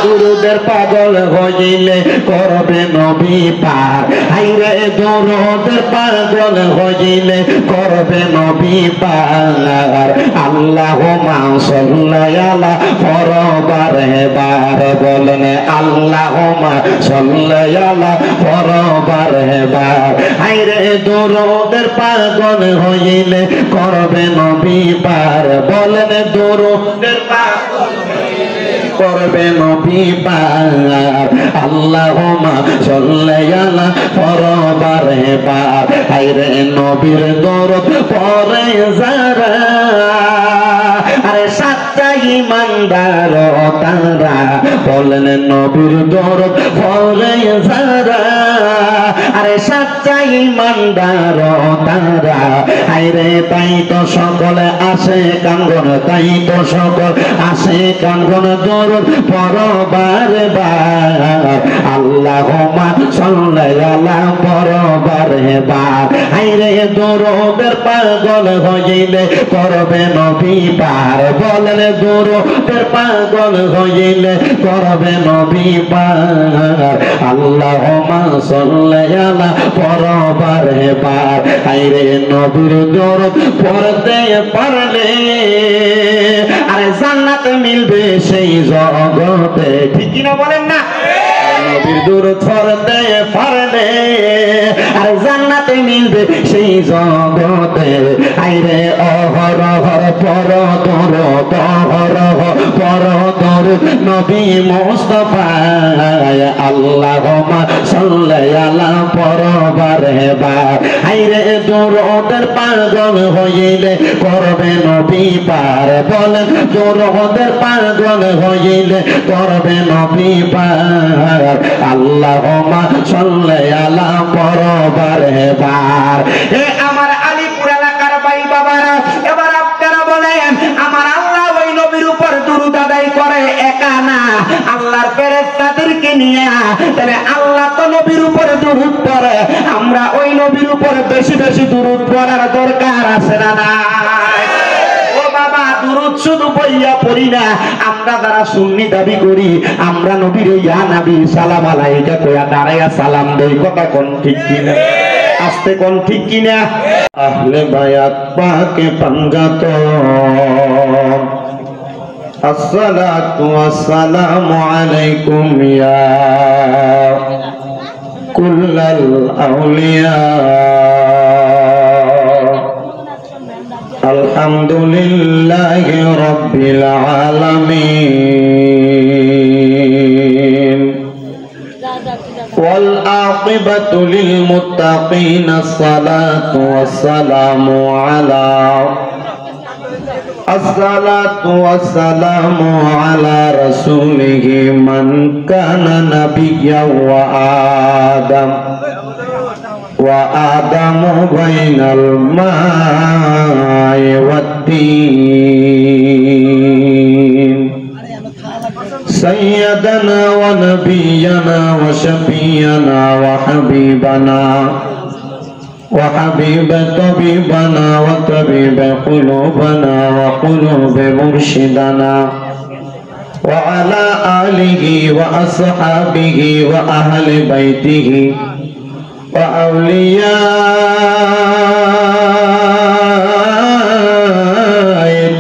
দুরুদের পাগল হইলে করবে নবী পার হাইরে দুরুদের পাগল হইলে করবে নবী পার আল্লাহুম্মা সাল্লি আলা পরবারে বার বলেন আল্লাহুম্মা সাল্লি আলা পরবারে বার হাইরে দুরুদের পাগল হইলে করবে নবী পার বলেন দুরুদের পাগল করবে নবী পার আল্লাহুম্মা সাল্লি আলা পরবারে বার হায়রে নবীর দরদ পড়ে যারা আরে সাচ্চা ঈমানদার তারা বলেন নবীর দরদ পড়ে যারা আরে সাচ্চা ঈমানদার তারা হায়রে তাই তো সকলে আসে কাঙ্গন তাই তো সকল আসে কাঙ্গন দরদ পরবারে বার আল্লাহুম্মা সাল্লি আলা পরবারে বার হায়রে দরদের পাগল হইলে করবে নবী পার বলেন দরদের পাগল হইলে করবে নবী পার আল্লাহুম্মা সাল্লি আলা পরবারে বার হায়রে নবীর দরদ পড়তে পারলে আরে জান্নাত মিলবে সেই জগতে ঠিক কি না বলেন না নবীর দরদ পড়তে পারলে আর জান্নাতে মিলবে সেই জগতে আইরে অহরহ পর দরদ অহরহ পর দরদ নবী মুস্তাফা আল্লাহুম্মা সাল্লি আলা পরবারে বার আইরে দরদের পাগল হইলে করবে নবী পার বলেন দরদের পাগল হইলে করবে নবী পার আল্লাহুম্মা সাল্লি আলা পরবারে বার হে আমার আলীপুর এলাকার ভাই বাবারা এবার আপনারা বলেন আমার আল্লাহ ওই নবীর উপর দুরূদ আদায় করে একা না আল্লাহর ফেরেশতাদেরকে নিয়ে তাহলে আল্লাহ তো নবীর উপর দুরূদ পড়ে আমরা ওই নবীর উপর বেশি বেশি দুরূদ পড়ার দরকার আছে না নাই দুরূদ শুধু বইয়া পড়ি না আমরা যারা সুন্নি দাবি করি আমরা নবীর ইয়া নবী সালাম আলাইকা কইয়া দাঁড়াইয়া সালাম দেই কথা কোন ঠিক কিনা আস্তে কোন ঠিক কিনা আহলে বায়াত পাকে পাঙ্গাত আসসালাতু ওয়াসসালামু আলাইকুম ইয়া কুল্লাল আউলিয়া আলহামদুলিল্লাহি রাব্বিল আলামিন ওয়াল আকিবাতু লিল মুত্তাকিন আসসালাতু ওয়াসসালামু আলা আসসালাতু ওয়াসসালামু আলা রাসূলিহি মান কানা নাবিয়্যান ওয়া আদম وآدم بين الماء والدين سيدنا ونبينا وشفينا وحبيبنا وحبيب طبيبنا وطبيب قلوبنا وقلوب مرشدنا وعلى آله وأصحابه وأهل بيته وأولياء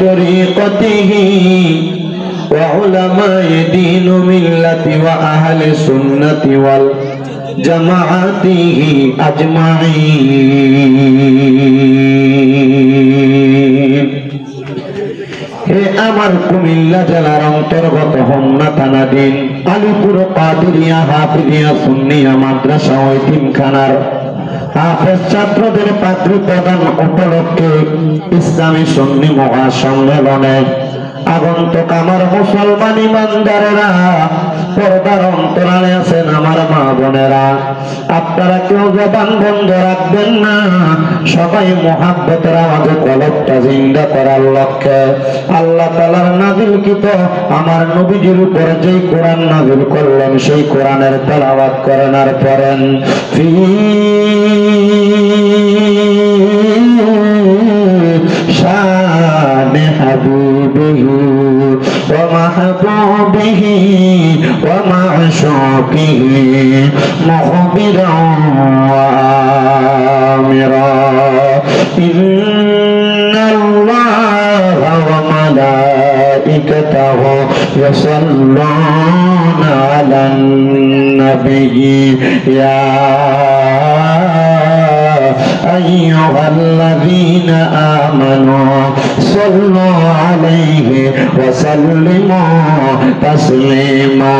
طريقته وعلماء دين ملة وأهل سنة والجماعته أجمعين হে আমার কুমিল্লা জেলার অন্তর্গত হোমনা থানাধীন আলীপুর কাদেরিয়া হাফিজিয়া সুন্নিয়া মাদ্রাসা ও এতিমখানার হাফেজ ছাত্রদের পাত্রী প্রদান উপলক্ষে ইসলামী সুন্নি মহাসম্মেলনে আগন্তুক আমার মুসলমান ইমানদারেরা পর্দার অন্তরালে আছেন আমার মা বোনেরা আপনারা কেউ জবান বন্ধ রাখবেন না সবাই মুহাব্বতের আওয়াজে কলবটা জিন্দা করার লক্ষ্যে আল্লাহ তাআলার নাযিলকৃত আমার নবীজির উপর যেই কোরআন নাযিল করলেন সেই কোরআনের তেলাওয়াত করেন আর পড়েন ফি শানে হাবিবিহি ومحبوبه ومعشوقه مخبرا وآمرا إن الله وملائكته يصلون على النبي يا أيها الذين آمنوا صلوا عليه وسلموا تسليما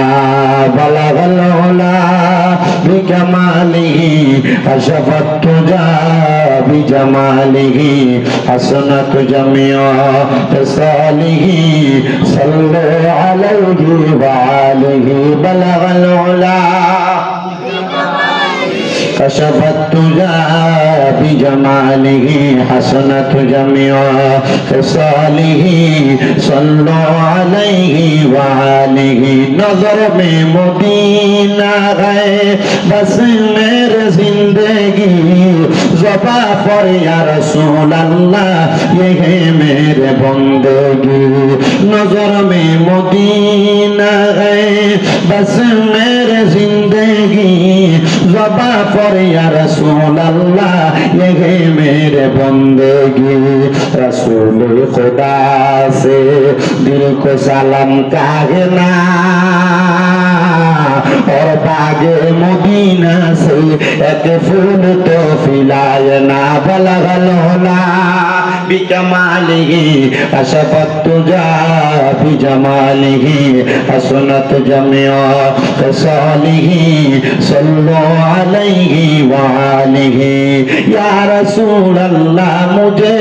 بلغ العلا بكماله كشف الدجى بجماله حسنت جميع خصاله صلوا عليه وآله بلغ العلا كشف الدجى بجماله حسنت جميع خصاله صلوا عليه وآله नजर में मदीना है बस मेरे जिंदगी ज़बा पर या रसूल अल्लाह ये है मेरे बंदगी नजर में मदीना है बस मेरे जिंदगी ज़बा पर या रसूल अल्लाह ये है मेरे बंदगी रसूल खुदा से दिल को सलाम कहना और बागे मदीना से एक फूल तो फिलायना बलगल होला बिकमालिही अशफत तुजा बिजमालिही हसनत जमिया खसालिही सल्लु अलैहि वालिही या रसूल अल्लाह मुझे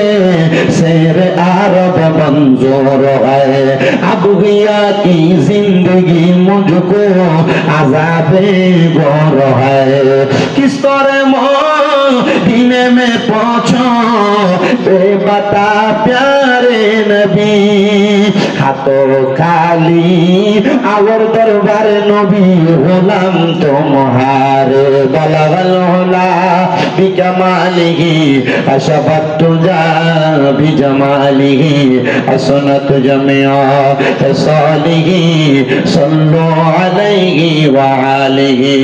शेर अरब मंजूर है अब गया की जिंदगी मुझको आजाबे गौर है किस तरह मदीने में पहुंचो बता प्यारे नबी हाथों खाली और दरबार नबी होलाम तुम्हारे बलगल होला बिजमालिही अशफत तुजा बिजमालिही हसनत जमिया खसालिही सल्लु अलैहि वा आलिही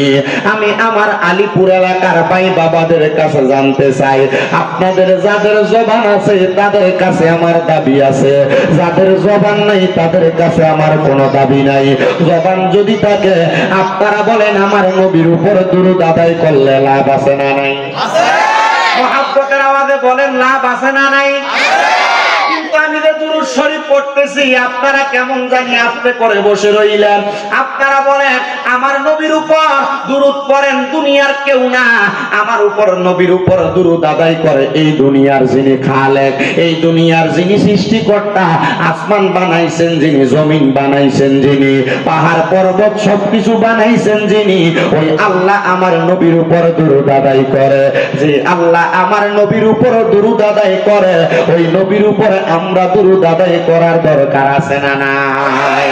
আমি আমার আলীপুর এলাকার ভাই বাবাদের কাছে জানতে চাই আপনাদের যাদের জবান আছে তাদের কাছে আমার দাবি আছে যাদের জবান নাই তাদের কাছে আমার কোনো দাবি নাই জবান যদি থাকে আপনারা বলেন আমার নবীর উপর দুরূদ আদায় করলে লাভ আছে না নাই আছে মুহাব্বতের আওয়াজে বলেন লাভ আছে না নাই কিন্তু আমি যে দুরূদ শরীফ পড়তেছি আপনারা কেমন জানি আস্তে করে বসে রইলেন আপনারা বলেন আমার নবীর উপর দুরূদ পড়েন দুনিয়ার কেউ না আমার উপর নবীর উপর দুরূদ আদায় করে এই দুনিয়ার যিনি খালেক এই দুনিয়ার যিনি সৃষ্টিকর্তা আসমান বানাইছেন যিনি জমিন বানাইছেন যিনি পাহাড় পর্বত সবকিছু বানাইছেন যিনি ওই আল্লাহ আমার নবীর উপর দুরূদ আদায় করে যে আল্লাহ আমার নবীর উপর দুরূদ আদায় করে ওই নবীর উপর আমরা দুরূদ আদায় করার দরকার আছে না নাই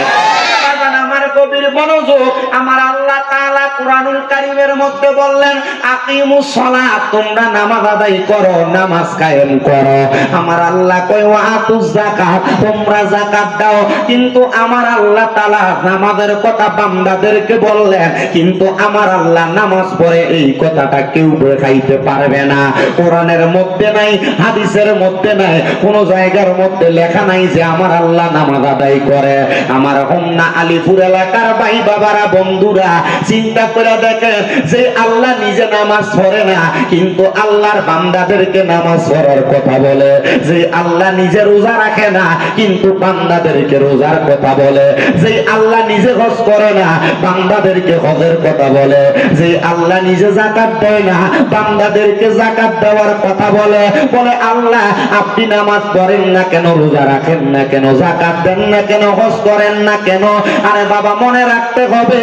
আমার কবির মনোযোগ আমার আল্লাহ তাআলা কুরআনুল কারীমের মধ্যে বললেন আকিমুস সালাত তোমরা নামাজ আদায় করো নামাজ কায়েম করো আমার আল্লাহ কয় ওয়া আতুজ যাকাত তোমরা যাকাত দাও কিন্তু আমার আল্লাহ তাআলা নামাজের কথা বান্দাদেরকে বললেন কিন্তু আমার আল্লাহ নামাজ পড়ে এই কথাটা কেউ দেখাইতে পারবে না কোরআনের মধ্যে নাই হাদিসের মধ্যে নাই কোন জায়গার মধ্যে লেখা নাই যে আমার আল্লাহ নামাজ আদায় করে আমার হোমনা আলীপুর এলাকার ভাই বাবারা বন্ধুরা চিন্তা করে দেখেন যে আল্লাহ নিজে নামাজ পড়ে না কিন্তু আল্লাহর বান্দাদেরকে নামাজ পড়ার কথা বলে যে আল্লাহ নিজে রোজা রাখে না কিন্তু বান্দাদেরকে রোজার কথা বলে যে আল্লাহ নিজে হজ করে না বান্দাদেরকে হজের কথা বলে যে আল্লাহ নিজে যাকাত দেয় না বান্দাদেরকে যাকাত দেওয়ার কথা বলে বলে আল্লাহ আপনি নামাজ পড়েন না কেন রোজা রাখেন না কেন যাকাত দেন না কেন হজ করেন না কেন আরে বাবা মনে রাখতে হবে।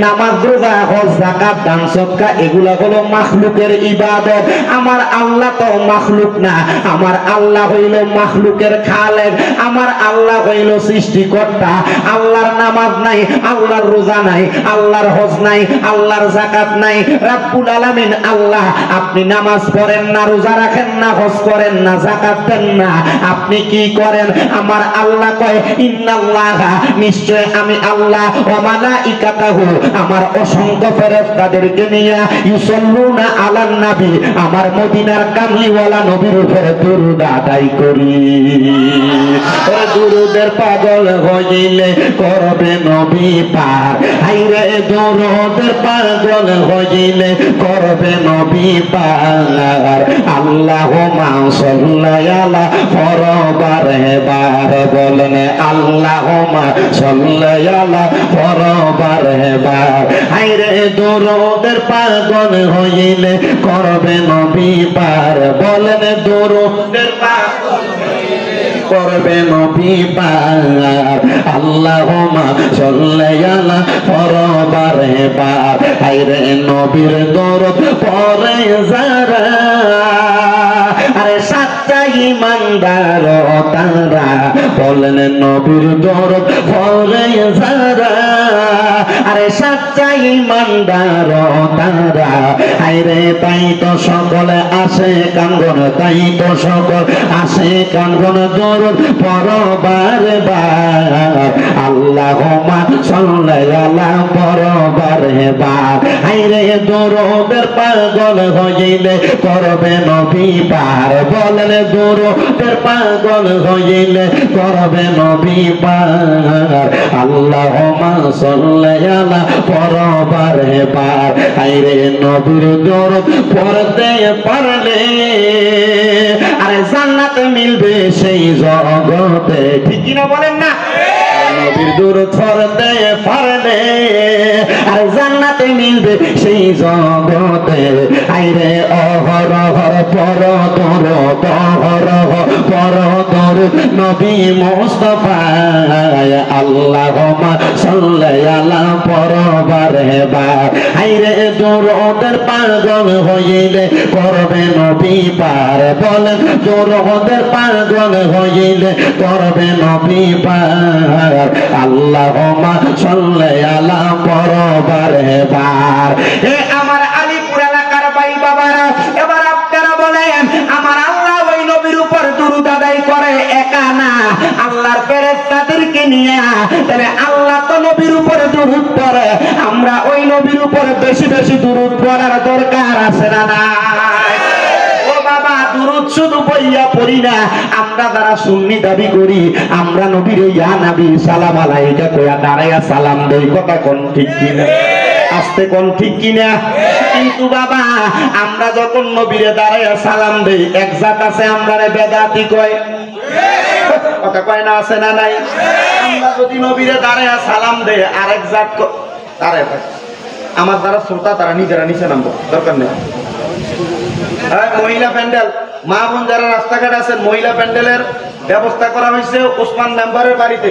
নামাজ রোজা হজ যাকাত দান সদকা এগুলা হলো মাখলুকের ইবাদত। আমার আল্লাহ তো মাখলুক না, আমার আল্লাহ হইল মাখলুকের খালেক, আমার আল্লাহ হইল সৃষ্টিকর্তা। আল্লাহর নামাজ নাই, আল্লাহর রোজা নাই, আল্লাহর হজ নাই, আল্লাহর যাকাত নাই। রাব্বুল আলামিন আল্লাহ। আপনি নামাজ পড়েন না, রোজা রাখেন না, হজ করেন না, যাকাত দেন না, আপনি কি করেন? আমার আল্লাহ কয় ইন্নাল্লাহা, নিশ্চয় আমি আল্লাহ, ওয়া মালাইকাতাহু, আমার অসংখ্য ফেরেশতাদেরকে নিয়ে ইউসাল্লুনা আলান নবী, আমার মদিনার কামলিওয়ালা নবীর উপরে দরুদ আদায় করি। ওরে দরুদের পাগল হইলে করবে নবী পার, হাইরে দরুদের পাগল হইলে করবে নবী পার। আল্লাহুম্মা সাল্লি আলা ফরবারে বার, বলেন আল্লাহুম্মা সাল্লি আলা ফরবারে বার। হাইরে দরুদের পাগল হইলে করবে নবী পার, বলেন দরুদের পাগল করবে নবী পার। আল্লাহুম্মা সাল্লি আলা ফরবারে বার। হায়রে নবীর দরুদ পড়ে যারা, আরে সাচ্চা ঈমানদার তারা, বলেন নবীর দরুদ পড়ে যারা, আরে সাচ্চা ঈমানদার তারা। হায়রে তাই তো সকলে আসে কাঙ্গন, তাই তো সকল আসে কাঙ্গন দরুদ পড়বার বার। আল্লাহুম্মা সাল্লি আলা পড়বার বার। হায়রে দরুদের পাগল হইলে করবে নবী পার, বলেন দরুদের পাগল হইলে করবে নবী পার। আল্লাহুম্মা সাল্লি আলা পড়বার বার। হায়রে নবীর দরুদ পড়তে পারলে আরে জান্নাত মিলবে সেই জগতে, ঠিক কি না বলেন না? নবীর দরুদ পড়তে পারলে আর জান্নাতে মিলবে সেই জগতে। আইরে অহরহ পর দরুদ, অহরহ পর দরুদ নবী মুস্তাফা। আল্লাহুম্মা সাল্লি আলা পড়বারে বার। আইরে দরুদের পাগল হইলে করবে নবী পার, বলেন দরুদের পাগল হইলে করবে নবী পার। আল্লাহুম্মা সাল্লি আলা পড়বারে বার। এ আমার আলীপুর এলাকার ভাই বাবারা, এবার আপনারা বলেন আমার আল্লাহ ওই নবীর উপর দরুদ আদায় করে একা না, আল্লাহর ফেরেশতাদেরকে নিয়ে। তবে আল্লাহ তো নবীর উপরে দরুদ পড়ে, আমরা ওই নবীর উপরে বেশি বেশি দরুদ পড়ার দরকার আছে না নাই? বাবা দুরূদ শুধু বইয়া পড়ি না, আমরা যারা সুন্নি দাবি করি আমরা নবীর ইয়া নবী সালাম আলাইকা কইয়া দাঁড়াইয়া সালাম দেই। কথা কোন ঠিক কিনা? আস্তে কোন ঠিক কিনা? কিন্তু বাবা আমরা যখন নবীরে দাঁড়াইয়া সালাম দেই এক জাত আছে আমরারে বেদাতি কয়, কথা কয় না, আছে না নাই? আমরা যদি নবীরে দাঁড়াইয়া সালাম দেই আরেক জাত দাঁড়ায় থাকে, আমার যারা শ্রোতা তারা নিজেরা নিচে নামবো, দরকার নেই। মহিলা প্যান্ডেল, মা বোন যারা রাস্তাঘাট আছেন, মহিলা প্যান্ডেলের ব্যবস্থা করা হয়েছে ওসমান মেম্বারের বাড়িতে,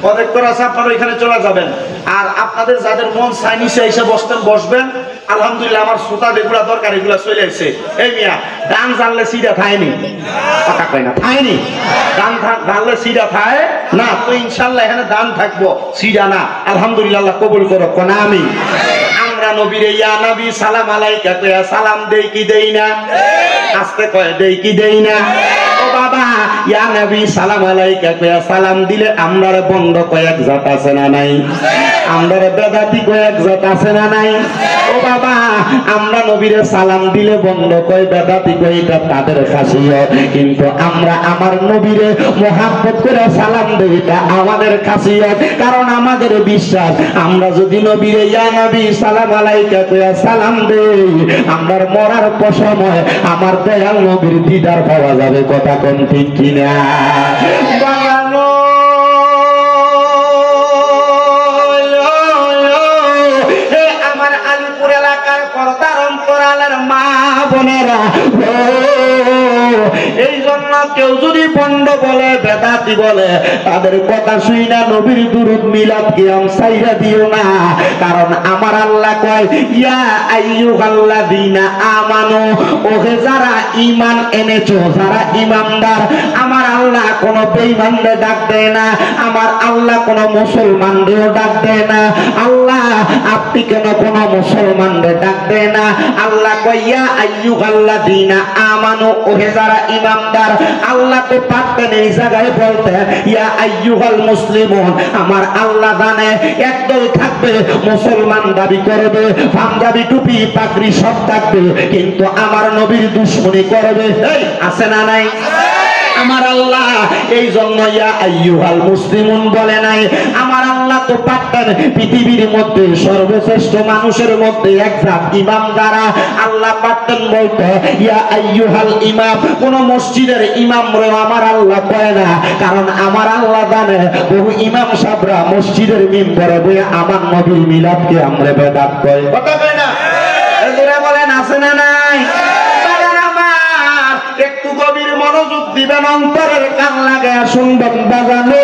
প্রজেক্টর আছে, আপনারা এখানে চলে যাবেন। আর আপনাদের যাদের মন চাই নিচে এসে বসবেন। আলহামদুলিল্লাহ আমার শ্রোতা যেগুলা দরকার এগুলা চলে আসছে। এই মিয়া গান জানলে সিডা থায়নি, কথা কয় না, থায়নি। গান জানলে সিডা থায় না, তো ইনশাল্লাহ এখানে দান থাকবো, সিডা না। আলহামদুলিল্লাহ আল্লাহ কবুল করো, কোন আমি। আমরা নবীরে ইয়া নবী সালাম আলাইকা কইয়া সালাম দেই কি দেই না? আস্তে কয় দেই কি দেই না? ও বাবা ইয়া নবী সালাম আলাইকা কইয়া সালাম দিলে আমরারে বন্ধ কয়েক জাত আছে না নাই? আমরারে বেদাতি কয়েক জাত আছে না নাই? ও বাবা আমরা নবীরে সালাম দিলে বন্ধ কয়, বেদাতি কয়, এটা তাদের খাসিয়ত। কিন্তু আমরা আমার নবীরে মোহাব্বত করে সালাম দেই, এটা আমাদের খাসিয়ত। কারণ আমাদের বিশ্বাস আমরা যদি নবীরে ইয়া নবী সালাম আলাইকা কইয়া সালাম দেই, আমরার মরার সময় আমার দয়াল নবীর দিদার পাওয়া যাবে। কথা কোন ঠিক কিনা? বাংলানো আমার আলিপুর এলাকার পর্দার অন্তরালের মা বোনে বাবারা, এই জন্য কেউ যদি পণ্ড বলে বেদাতি বলে তাদের কথা শুই না নবীর দুরূদ মিলাদ কিয়াম সাইরা দিও না। কারণ আমার আল্লাহ কয় ইয়া আইয়ুহাল্লাযীনা আমানু, ওহে যারা ঈমান এনেছো, যারা ঈমানদার, আমার আল্লাহ কোন বেঈমানদের ডাক দেয় না, আমার আল্লাহ কোন মুসলমানদেরও ডাক দেয় না। আল্লাহ আপনি কেন কোন মুসলমানদের ডাক দেয় না? আল্লাহ কয় ইয়া আইয়ুহাল্লাযীনা আমানু, ওহে যারা ঈমানদার। আল্লাহ তো পারতেন এই জায়গায় বলতে ইয়া আইয়ুহাল মুসলিমুন। আমার আল্লাহ জানে একদল থাকবে মুসলমান দাবি করবে, পাঞ্জাবি টুপি পাগড়ি সব থাকবে, কিন্তু আমার নবীর দুশমনি করবে। এই আছে না নাই? আমার আল্লাহ এই জন্য ইয়া আইয়ুহাল মুসলিমুন বলে নাই। আমার আল্লাহ তো পারতেন পৃথিবীর মধ্যে সর্বশ্রেষ্ঠ মানুষের মধ্যে একজাত ইমাম যারা, আল্লাহ পারতেন বলতে ইয়া আইয়ুহাল ইমাম। কোন মসজিদের ইমাম রে আমার আল্লাহ কয় না, কারণ আমার আল্লাহ জানে বহু ইমাম সাহেবরা মসজিদের মিম্বরে বসে আমার নবীর মিলাদকে আমরা বেদাত কয়। কথা কয় না? এজন্য বলেন আছে না নাই? একটু গভীর মনোযোগ দিবেন, অন্তরের কান লাগায় শুনবেন বাজানো।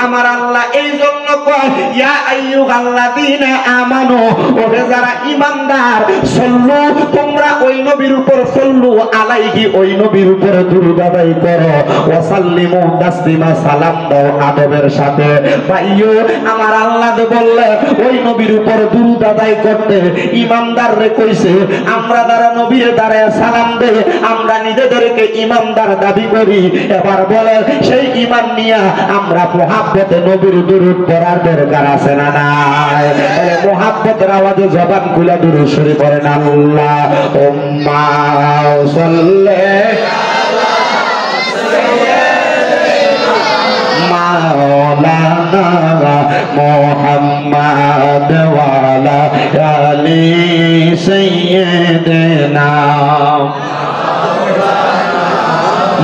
আমার আল্লাহ এই জন্য কয় ইয়া আইয়ুহাল্লাযীনা আমানু, ওরে যারা ঈমানদার, সল্লু, তোমরা ওই নবীর উপর সল্লু আলাইহি, ওই নবীর উপর দুরূদ আদায় করো, ওয়া সাল্লিমু তাসলিমা, সালাম দাও আদবের সাথে। ভাইও আমার আল্লাহ বললে ওই নবীর উপর দুরূদ আদায় করতে, ঈমানদাররে কইছে আমরা যারা নবীর দাঁড়ায় সালাম দেই আমরা নিজেদেরকে ঈমানদার দাবি করি। এবার বলে সেই ঈমান নিয়ে আমরা মুহাব্বতে নবীর দুরূদ পড়ার দরকার আছে না নাই? তাহলে মুহাব্বতের আওয়াজে জবান খুলে দুরূদ শরীফ পড়েন আল্লাহুম্মা সাল্লি মাওলানা মুহাম্মাদ ওয়া আলা আলি সাইয়্যিদিনা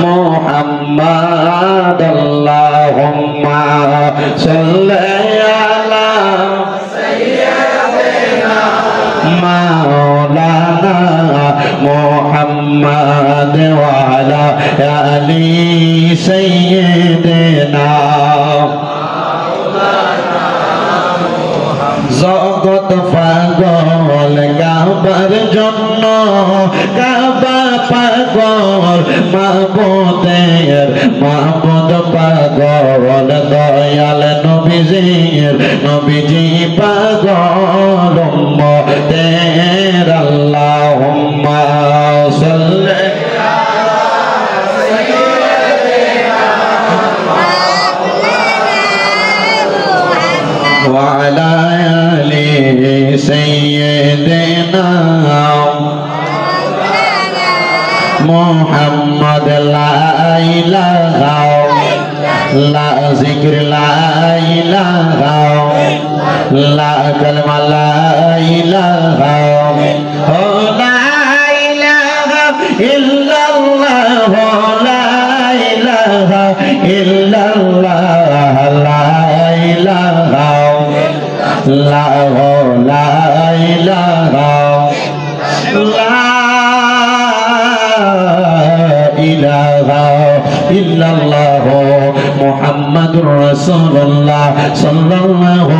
মুহাম্মাদ। আল্লাহুম্মা সাল্লি আলা সাইয়্যিদিনা মাওলানা মুহাম্মাদ ওয়া আলা আলি সাইয়্যিদিনা। জগৎ পাগল কাবার জন্য, কাবা পাগল মাবুদের মাবুদ পাগল, দয়াল নবীজির নবীজি পাগল উম্মতের। আল্লাহুম্মা সাল্লি وعلى آل سيدنا محمد. لا إله لا ذكر لا إله لا كلمة لا إله لا إله إلا الله لا إله إلا الله لا إله لا لا إله لا إله إلا الله মুহাম্মাদুর রাসূলুল্লাহ সাল্লাল্লাহু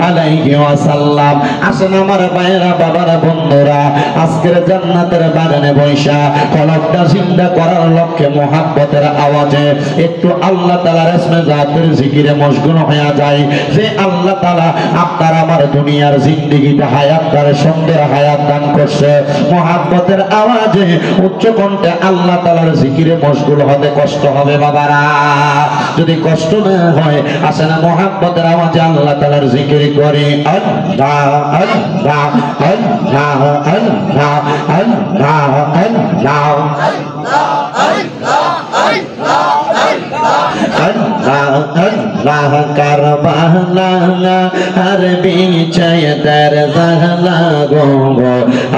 আলাইহি ওয়াসাল্লাম। আসেন আমার ভাইরা, বাবারা, বন্ধুরা, আজকের জান্নাতের বাগানে বৈশা কলবটা জিন্দা করার লক্ষ্যে মুহাব্বতের আওয়াজে একটু আল্লাহ তাআলার ইসমে জাতের জিকিরে মশগুল হয়ে যায়। যে আল্লাহ তাআলা আপনার আমার দুনিয়ার জিন্দেগিতে হায়াতটারে সুন্দর হায়াত দান করছে, মুহাব্বতের আওয়াজে উচ্চ কণ্ঠে আল্লাহ তাআলার জিকিরে মশগুল হতে কষ্ট হবে বাবারা। যদি কষ্ট না হয় আসেন মুহাব্বতের আওয়াজে আল্লাহ তাআলার জিকির করি। আল্লাহ আল্লাহ আল্লাহ আল্লাহ আল্লাহ আল্লাহ আল্লাহ কারবালা আর বিছায় তার জাহলা গো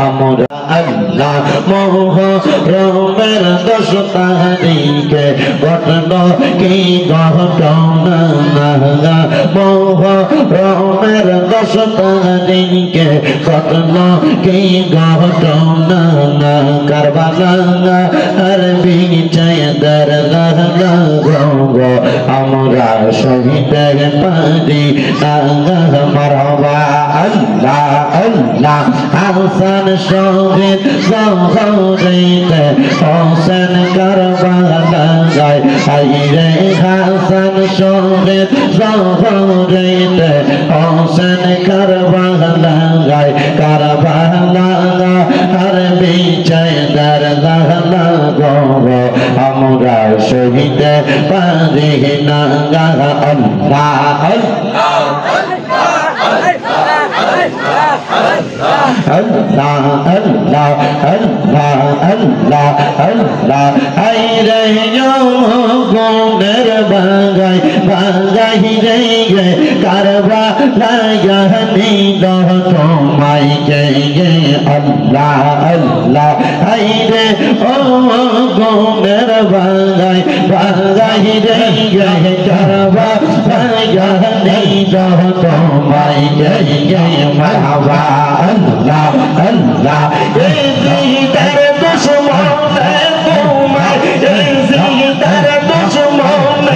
আমরা আল্লাহ মোহরমের 10 তারিখে ঘটল কি ঘটনা মোহরমের 10 তারিখে ঘটল কি ঘটনা কারবালা আর বিজয় দরগাহ আমরা শহীদের পারি মারহাবা আল্লাহ আল্লাহ হাসান শহীদ শহীদ হোসেন কারবালায় হায়রে হাসান শহীদ শহীদ হোসেন কারবালায় কারবালা আর বিজয় দরগাহ আমরা শহীদ পারি না আল্লাহ Allah Allah Allah Allah Allah hayre yomer bagay bagay re Karbala yani do tomai ge Allah Allah hayre o gomer bagay bagay re Karbala yani do tomai ge marhaba Allah Allah ezidar dushman tumar ezidar dushman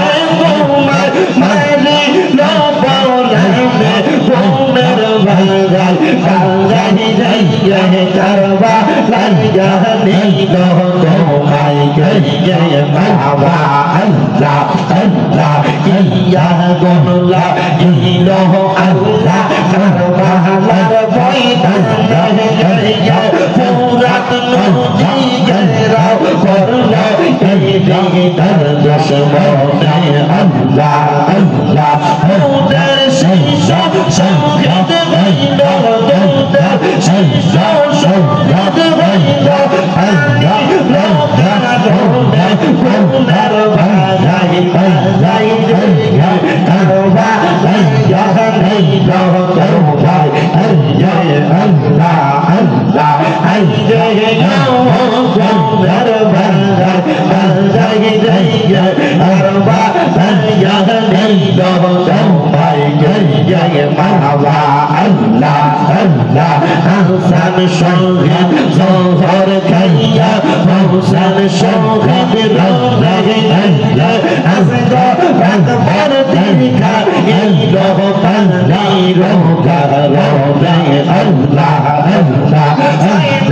tumar mari no paulane gomer bagay bagay jay karba lajani do tomai jay marhaba Allah Allah iya gonla iloh Allah karba Hasan Shohid Zohar Kaya Hasan Shohid Rozaya Azgo Akbar Tika Iloh Tani Roga Rozaya Allah Allah Allah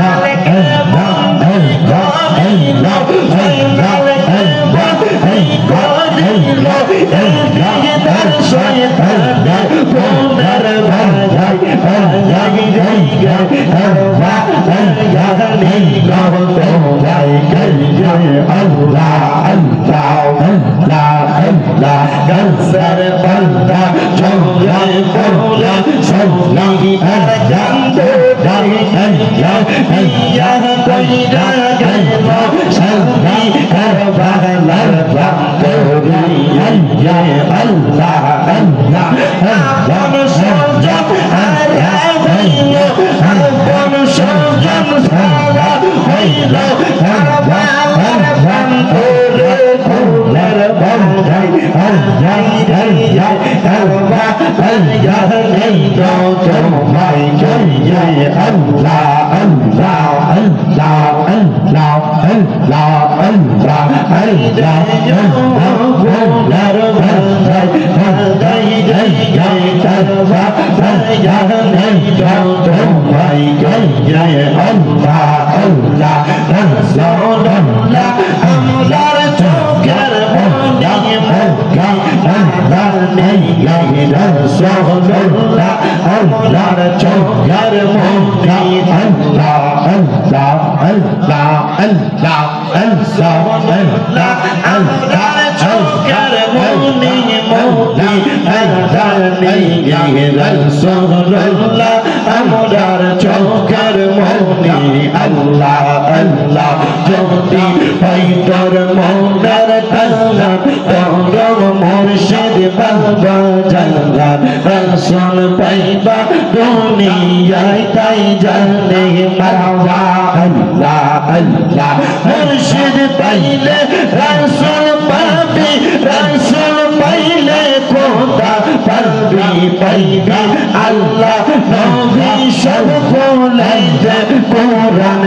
Bye bye. দুনিয়ায় তাই জানে মারওয়া আল্লাহ আল্লাহ মুর্শিদ পাইলে রাসূল পাবি রাসূল পাইলে খোদা পাবি পাইবি আল্লাহ নবী সব বলাইছে কোরআন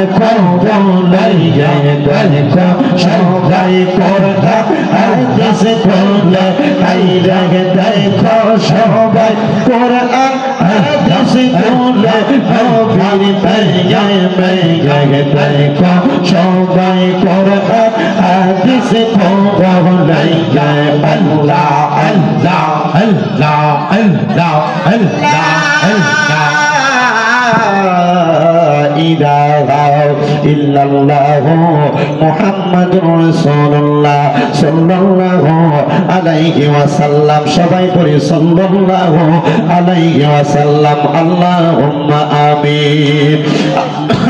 বলাইছে দেখো সবাই কথা হাদিস বলে আইরা দেখো সবাই কোরআন হাদিস বলে নবীর পেয়ে পেয়ে দেখো সবাই কোরআন হাদিস বলাইছে আল্লাহ আল্লাহ আল্লাহ আল্লাহ আল্লাহ আল্লাহ ইলাহা ইল্লাল্লাহু মুহাম্মাদুর রাসূলুল্লাহ সাল্লাল্লাহু আলাইহি ওয়াসাল্লাম সবাই পড়ি সাল্লাল্লাহু আলাইহি ওয়াসাল্লাম আল্লাহুম্মা আমিন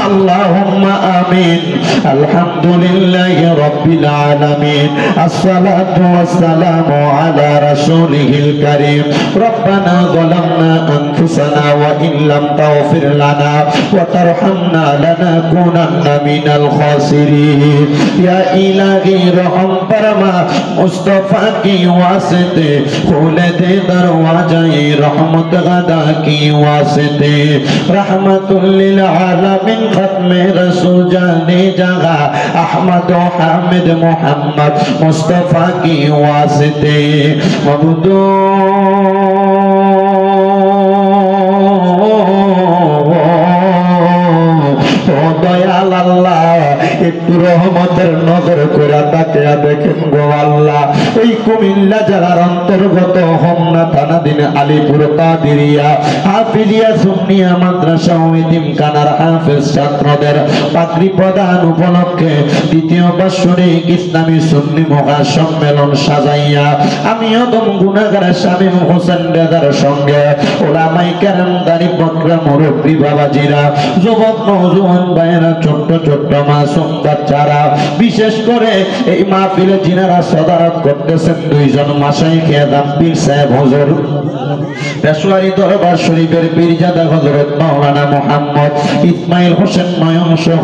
আল্লাহুম্মা আমিন আলহামদুলিল্লাহি রাব্বিল আলামিন আসসালাতু ওয়াসসালামু আলা রাসূলিহিল কারীম রব্বানা যালামনা আনফুসানা ওয়া ইল্লাম তাগফির লানা ওয়া তারহামনা লানাকুনান্না মিনাল খাসিরিন ইয়া ইলাহি রহম ফরমা মুস্তাফা কি ওয়াসিতে খুলে দে দরওয়াজায়ে রহমত গদা কি ওয়াসিতে रहमतुल लिल आलमीन खत्मे रसूल जाने जगह अहमद हामिद मोहम्मद मुस्तफा की वास्ते मबदू दयाल अल्लाह একটু রহমতের নজর করে তাকিয়া দেখেন গো আল্লাহ এই কুমিল্লা জেলার অন্তর্গত হোমনা থানাধীন আলীপুর কাদিরিয়া হাফিজিয়া সুন্নিয়া মাদ্রাসা ও এতিমখানার হাফেজ ছাত্রদের পাগড়ি প্রদান উপলক্ষে দ্বিতীয় বার্ষিক ইসলামী সুন্নি মহাসম্মেলন সাজাইয়া আমি অদম গুনাহগার শামীম হোসেন রেজার সঙ্গে ওলামায়ে কেরাম দাড়ি বকরা মুরব্বি বাবাজিরা যুবক নওজোয়ান ভাইয়েরা ছোট্ট ছোট্ট মাসুম বাচ্চারা বিশেষ করে এই মাহফিলে যিনারা সদারত করতেছেন দুইজন মাশায়েখ আযম পীর সাহেব হুজুর পেশোয়ারি দরবার শরীফের পীরজাদা হযরত মাওলানা মুহাম্মদ ইসমাইল হোসেন নয়ন সহ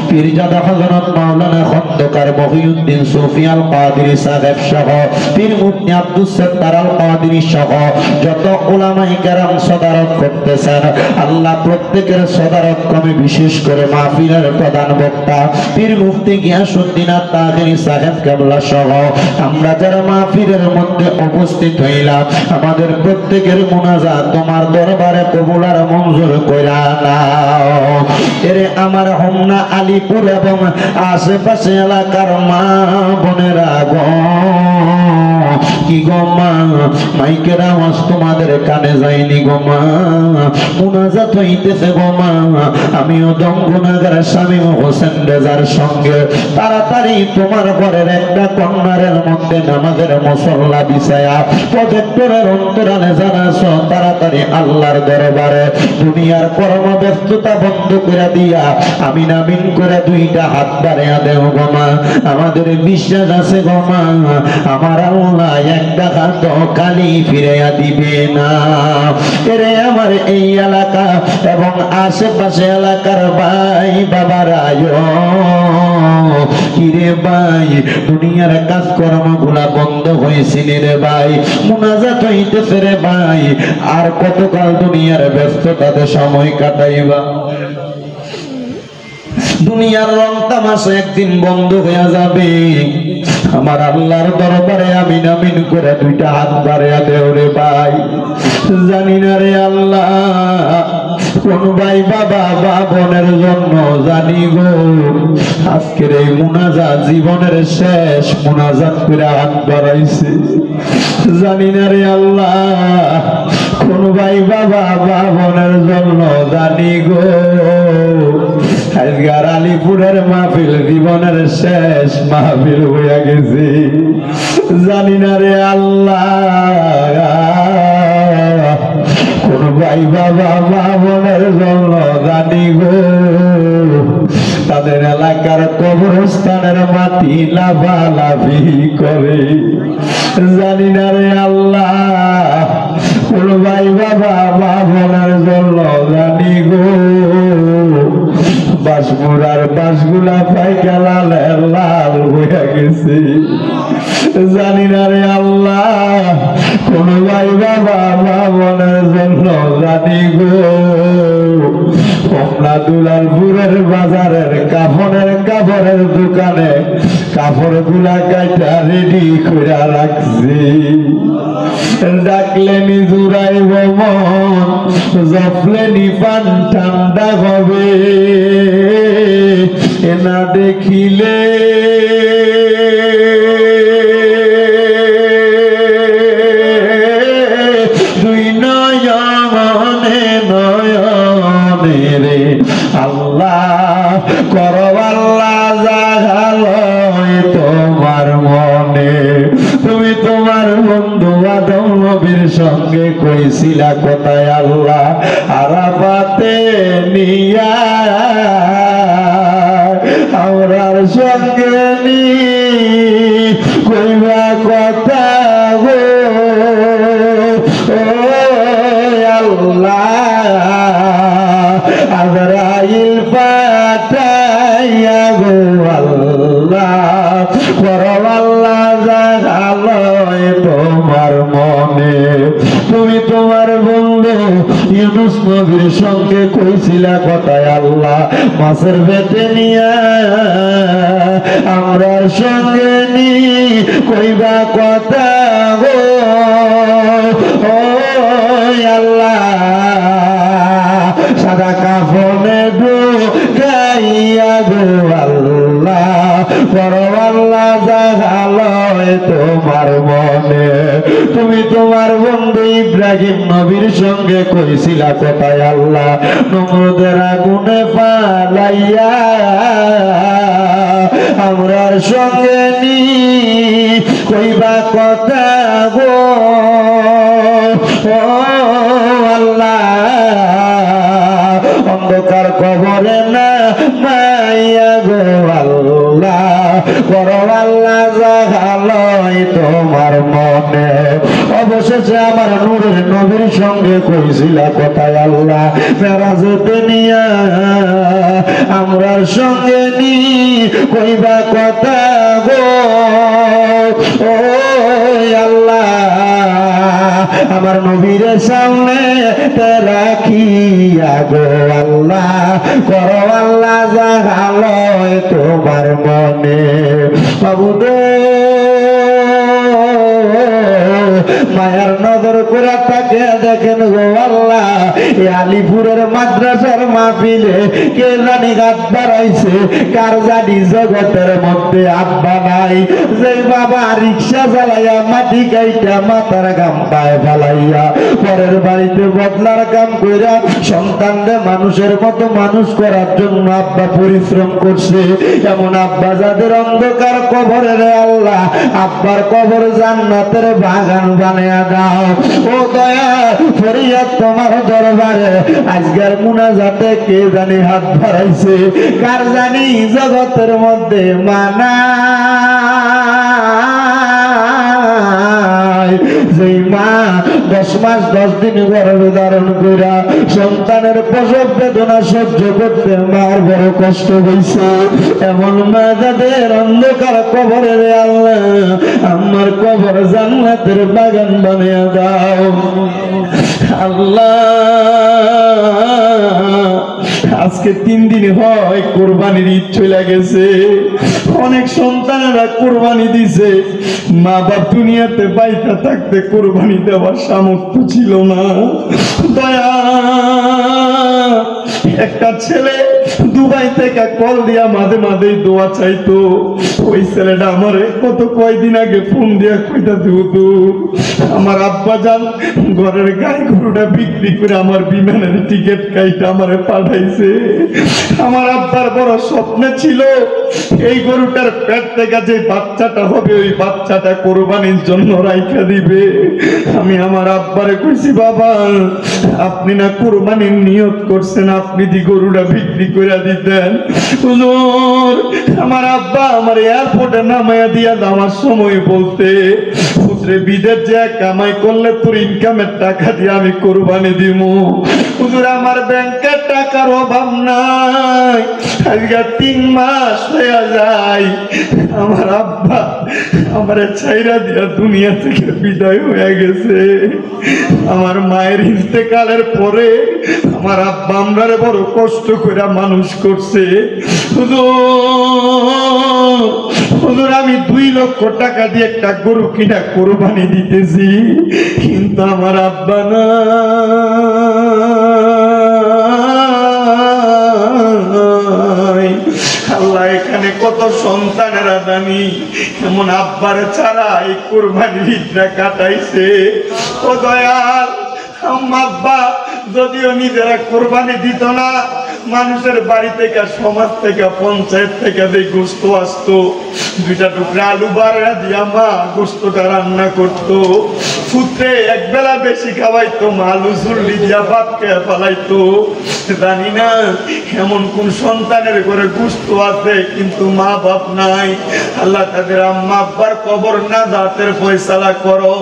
পীরজাদা হযরত মাওলানা খন্দকার মহিউদ্দিন সুফি আল কাদেরী সাহেব সহ পীর মুফতি আব্দুস সত্তার আল কাদেরী সহ যত উলামায়ে কেরাম সদারত করতেছেন আল্লাহ প্রত্যেকের সদারত ক্রমে বিশেষ করে মাহফিলের প্রধান বক্তা পীর মুফতি গিয়াসউদ্দিন আত-তাহেরী সাহেব কেবলা সহ আমরা যারা মাহফিলের মধ্যে উপস্থিত হইলাম আমাদের প্রত্যেকের মুনাজাত তোমার দরবারে কবুল আর মঞ্জুর কইরা নাও এরে আমার হোমনা আলীপুর এবং আশেপাশে এলাকার মা বোনেরা গো কি গো মা মাইকের আওয়াজ তোমাদের কানে যায়নি গো মা মুনাজাত হইতেছে গো মা আমিও দম গুনাহগার শামীম হোসেন রেজার সঙ্গে তাড়াতাড়ি তোমার ঘরের একটা কর্নারের মধ্যে নামাজের মুসল্লা বিছায়া প্রজেক্টরের অন্তরালে জানাছো তাড়াতাড়ি আল্লাহর দরবারে দুনিয়ার কর্মব্যস্ততা বন্ধ করে দিয়া আমিন আমিন করে দুইটা হাত বাড়াইয়া দেও গো মা আমাদের বিশ্বাস আছে গো মা আমার আল্লাহ একটা হাত খালি ফিরাইয়া দিবে না এরে আমার এই এলাকা এবং আশেপাশে এলাকার ভাই বাবারা কিরে ভাই দুনিয়ার কাজকর্মগুলা বন্ধ হয়েছিল রে ভাই মুনাজাত হইতেছে রে ভাই আর কতকাল দুনিয়ার ব্যস্ততাতে সময় কাটাইবা দুনিয়ার রং তামাশা একদিন বন্ধ হয়ে যাবে আমার আল্লাহর দরবারে আমিন আমিন করে দুইটা হাত বাড়াইয়া দেও রে ভাই জানি না রে আল্লাহ কোন ভাই বাবা বা বোনের জন্য জানি গো আজকের এই মুনাজাত জীবনের শেষ মুনাজাত করে হাত বাড়াইছে জানি না রে আল্লাহ কোন ভাই বাবা বা বোনের জন্য জানি গো আজকার আলীপুরের মাহফিল জীবনের শেষ মাহফিল হইয়া গেছে জানি না রে আল্লাহ কোন ভাই বাবা মা বোনের জন্য জানি গো তাদের এলাকার কবরস্থানের মাটি লাফালাফি করে জানি না রে আল্লাহ কোন ভাই বাবা মা বোনের জন্য বাঁশমুড়ার বাঁশগুলা পাইকা লাল লাল হইয়া গেছে। জানি না রে আল্লাহ, কোন ভাই বাবা মা বোনের জন্য জানি গো কমলা দুলালপুরের বাজারের কাপড়ের দোকানে কাপড় গুলা কাইটা রেডি করে রাখছি। ডাকলেনি জুড়াইব মন, জপলেনি পান ঠান্ডা হবে, না দেখিলে দুই নয়নে নয়নে রে আল্লাহ করো আল্লাহ জাগালয় তোমার মনে। তুমি তোমার বন্ধু আদম নবীর সঙ্গে কইছিলা কোথায় আল্লাহ আরাফাতে নিয়া আমরার সঙ্গে নি কইবা কথা গো আল্লাহ আজরাইল পাঠাইয়া গো আল্লাহ করো আল্লাহ জাগালয় তোমার মনে। তুমি তোমার বন্ধু ইউনুস নবীর সঙ্গে কইছিলা কথায় আল্লাহ মাছের পেটে নিয়া আমরার সঙ্গে নি কইবা কথা গো আল্লাহ সাদা কাফনে গো গাইয়া গো আল্লাহ করো আল্লাহ জাগালয় তোমার মনে। তুমি তোমার বন্ধু ইব্রাহিম নবীর সঙ্গে কইছিলা কোথায় আল্লাহ নমরুদের আগুনে পালাইয়া আমরার সঙ্গে নি কইবা কথা গো আল্লাহ অন্ধকার কবরে না মাইয়া গো আল্লাহ করো আল্লাহ জাগালয় তোমার মনে। অবশেষে আমার নূরের নবীর সঙ্গে কইছিলা কোথায় আল্লাহ মেরাজতে নিয়া আমরার সঙ্গে নি কইবা কথা গো আল্লাহ আমার নবীর সামনে রাখিয়া গো আল্লাহ করো আল্লাহ জাগালয় তোমার মনে। বাবুদে মায়ার নজর করে তাকে দেখেন গো আল্লাহ এই আলিপুরের মাদ্রাসার মাহফিলে কে জানি গাছ বাড়াইছে, কার জানি জগতের মধ্যে আব্বা নাই। যে বাবা রিক্সা চালাইয়া মাটি কাইটা মাথার গাম পায়ে ফালাইয়া পরের বাড়িতে বদলার কাম কইরা সন্তানদের মানুষের মতো মানুষ করার জন্য আব্বা পরিশ্রম করছে, এমন আব্বা যাদের অন্ধকার কবরে রে আল্লাহ আব্বার কবর জান্নাতের বাগান বানায়া দাও। ও দয়া ফরিয়াদ তোমার দরবারে আজকের মুনাজাতে কে জানি হাত বাড়াইছে, কার জানি জগতের মধ্যে মানা যেই মা 10 মাস 10 দিন গর্ভে ধারণ কইরা সন্তানের প্রসব বেদনা সহ্য করতে মার বড় কষ্ট হইছে, এমন মা যাদের অন্ধকার কবরে রে আল্লাহ আমার কবর জান্নাতের বাগান বানিয়ে দাও আল্লাহ। আজকে 3 দিন হয় কোরবানির ঈদ চলে গেছে, অনেক সন্তানেরা কোরবানি দিছে, মা বাপ দুনিয়াতে বাইরে থাকতে কোরবানি দেওয়ার সামর্থ্য ছিল না। দয়া একটা ছেলে দুবাই থেকে কল দিয়া মাঝে মাঝে দোয়া চাইতো, ওই ছেলেটা আমারে কত কয়দিন আগে ফোন দিয়া কইতা দিতো আমার আব্বা জান ঘরের গাই গরুটা বিক্রি করে আমার বিমানের টিকিট কাইটা আমারে পাঠাইছে। আমার আব্বার বড় স্বপ্ন ছিল এই গরুটার পেট থেকে যে বাচ্চাটা হবে ওই বাচ্চাটা কোরবানির জন্য রাইখা দিবে। আমি আমার আব্বারে কইছি বাবা আপনি না কোরবানির নিয়ত করছেন, আপনি দি গরুটা বিক্রি করে দিতেন। হুজুর আমার আব্বা আমার এয়ারপোর্টে নামাইয়া দিয়া যাওয়ার সময় বলতে পুত্রে বিদেশ যে কামাই করলে তোর ইনকামের টাকা দিয়ে আমি কোরবানি দিব। হুজুর আমার ব্যাংকের টাকা টাকার অভাব নাই। আজকে 3 মাস হয়ে যায় আমার আব্বা আমারে ছাইরা দিয়া দুনিয়া থেকে বিদায় হয়ে গেছে। আমার মায়ের ইন্তেকালের পরে আমার আব্বা আমরারে বড় কষ্ট করে মানুষ করছে। হুজুর আমি 2 লক্ষ টাকা দিয়ে একটা গরু কিনা কোরবানি দিতেছি, কিন্তু আমার আব্বা না। আল্লাহ এখানে কত সন্তানেরা জানি এমন আব্বার ছাড়া এই কোরবানির ঈদটা কাটাইছে। ও দয়াল, আব্বা যদিও নিজেরা কোরবানি দিত না, মানুষের বাড়ি থেকে, সমাজ থেকে, পঞ্চায়েত থেকে যে গোস্ত আসতো, 2টা টুকরা আলু বাড়া দিয়া মা গোস্তটা রান্না করতো। সূত্রে একবেলা বেশি খাওয়াইতো, মা আলু চুল্লি দিয়া ভাত খেয়ে ফেলাইতো। জানি না এমন কোন সন্তানের ঘরে গোস্ত আছে কিন্তু মা বাপ নাই। আল্লাহ তাদের আম্মা আব্বার কবর না জাতের ফয়সালা করো।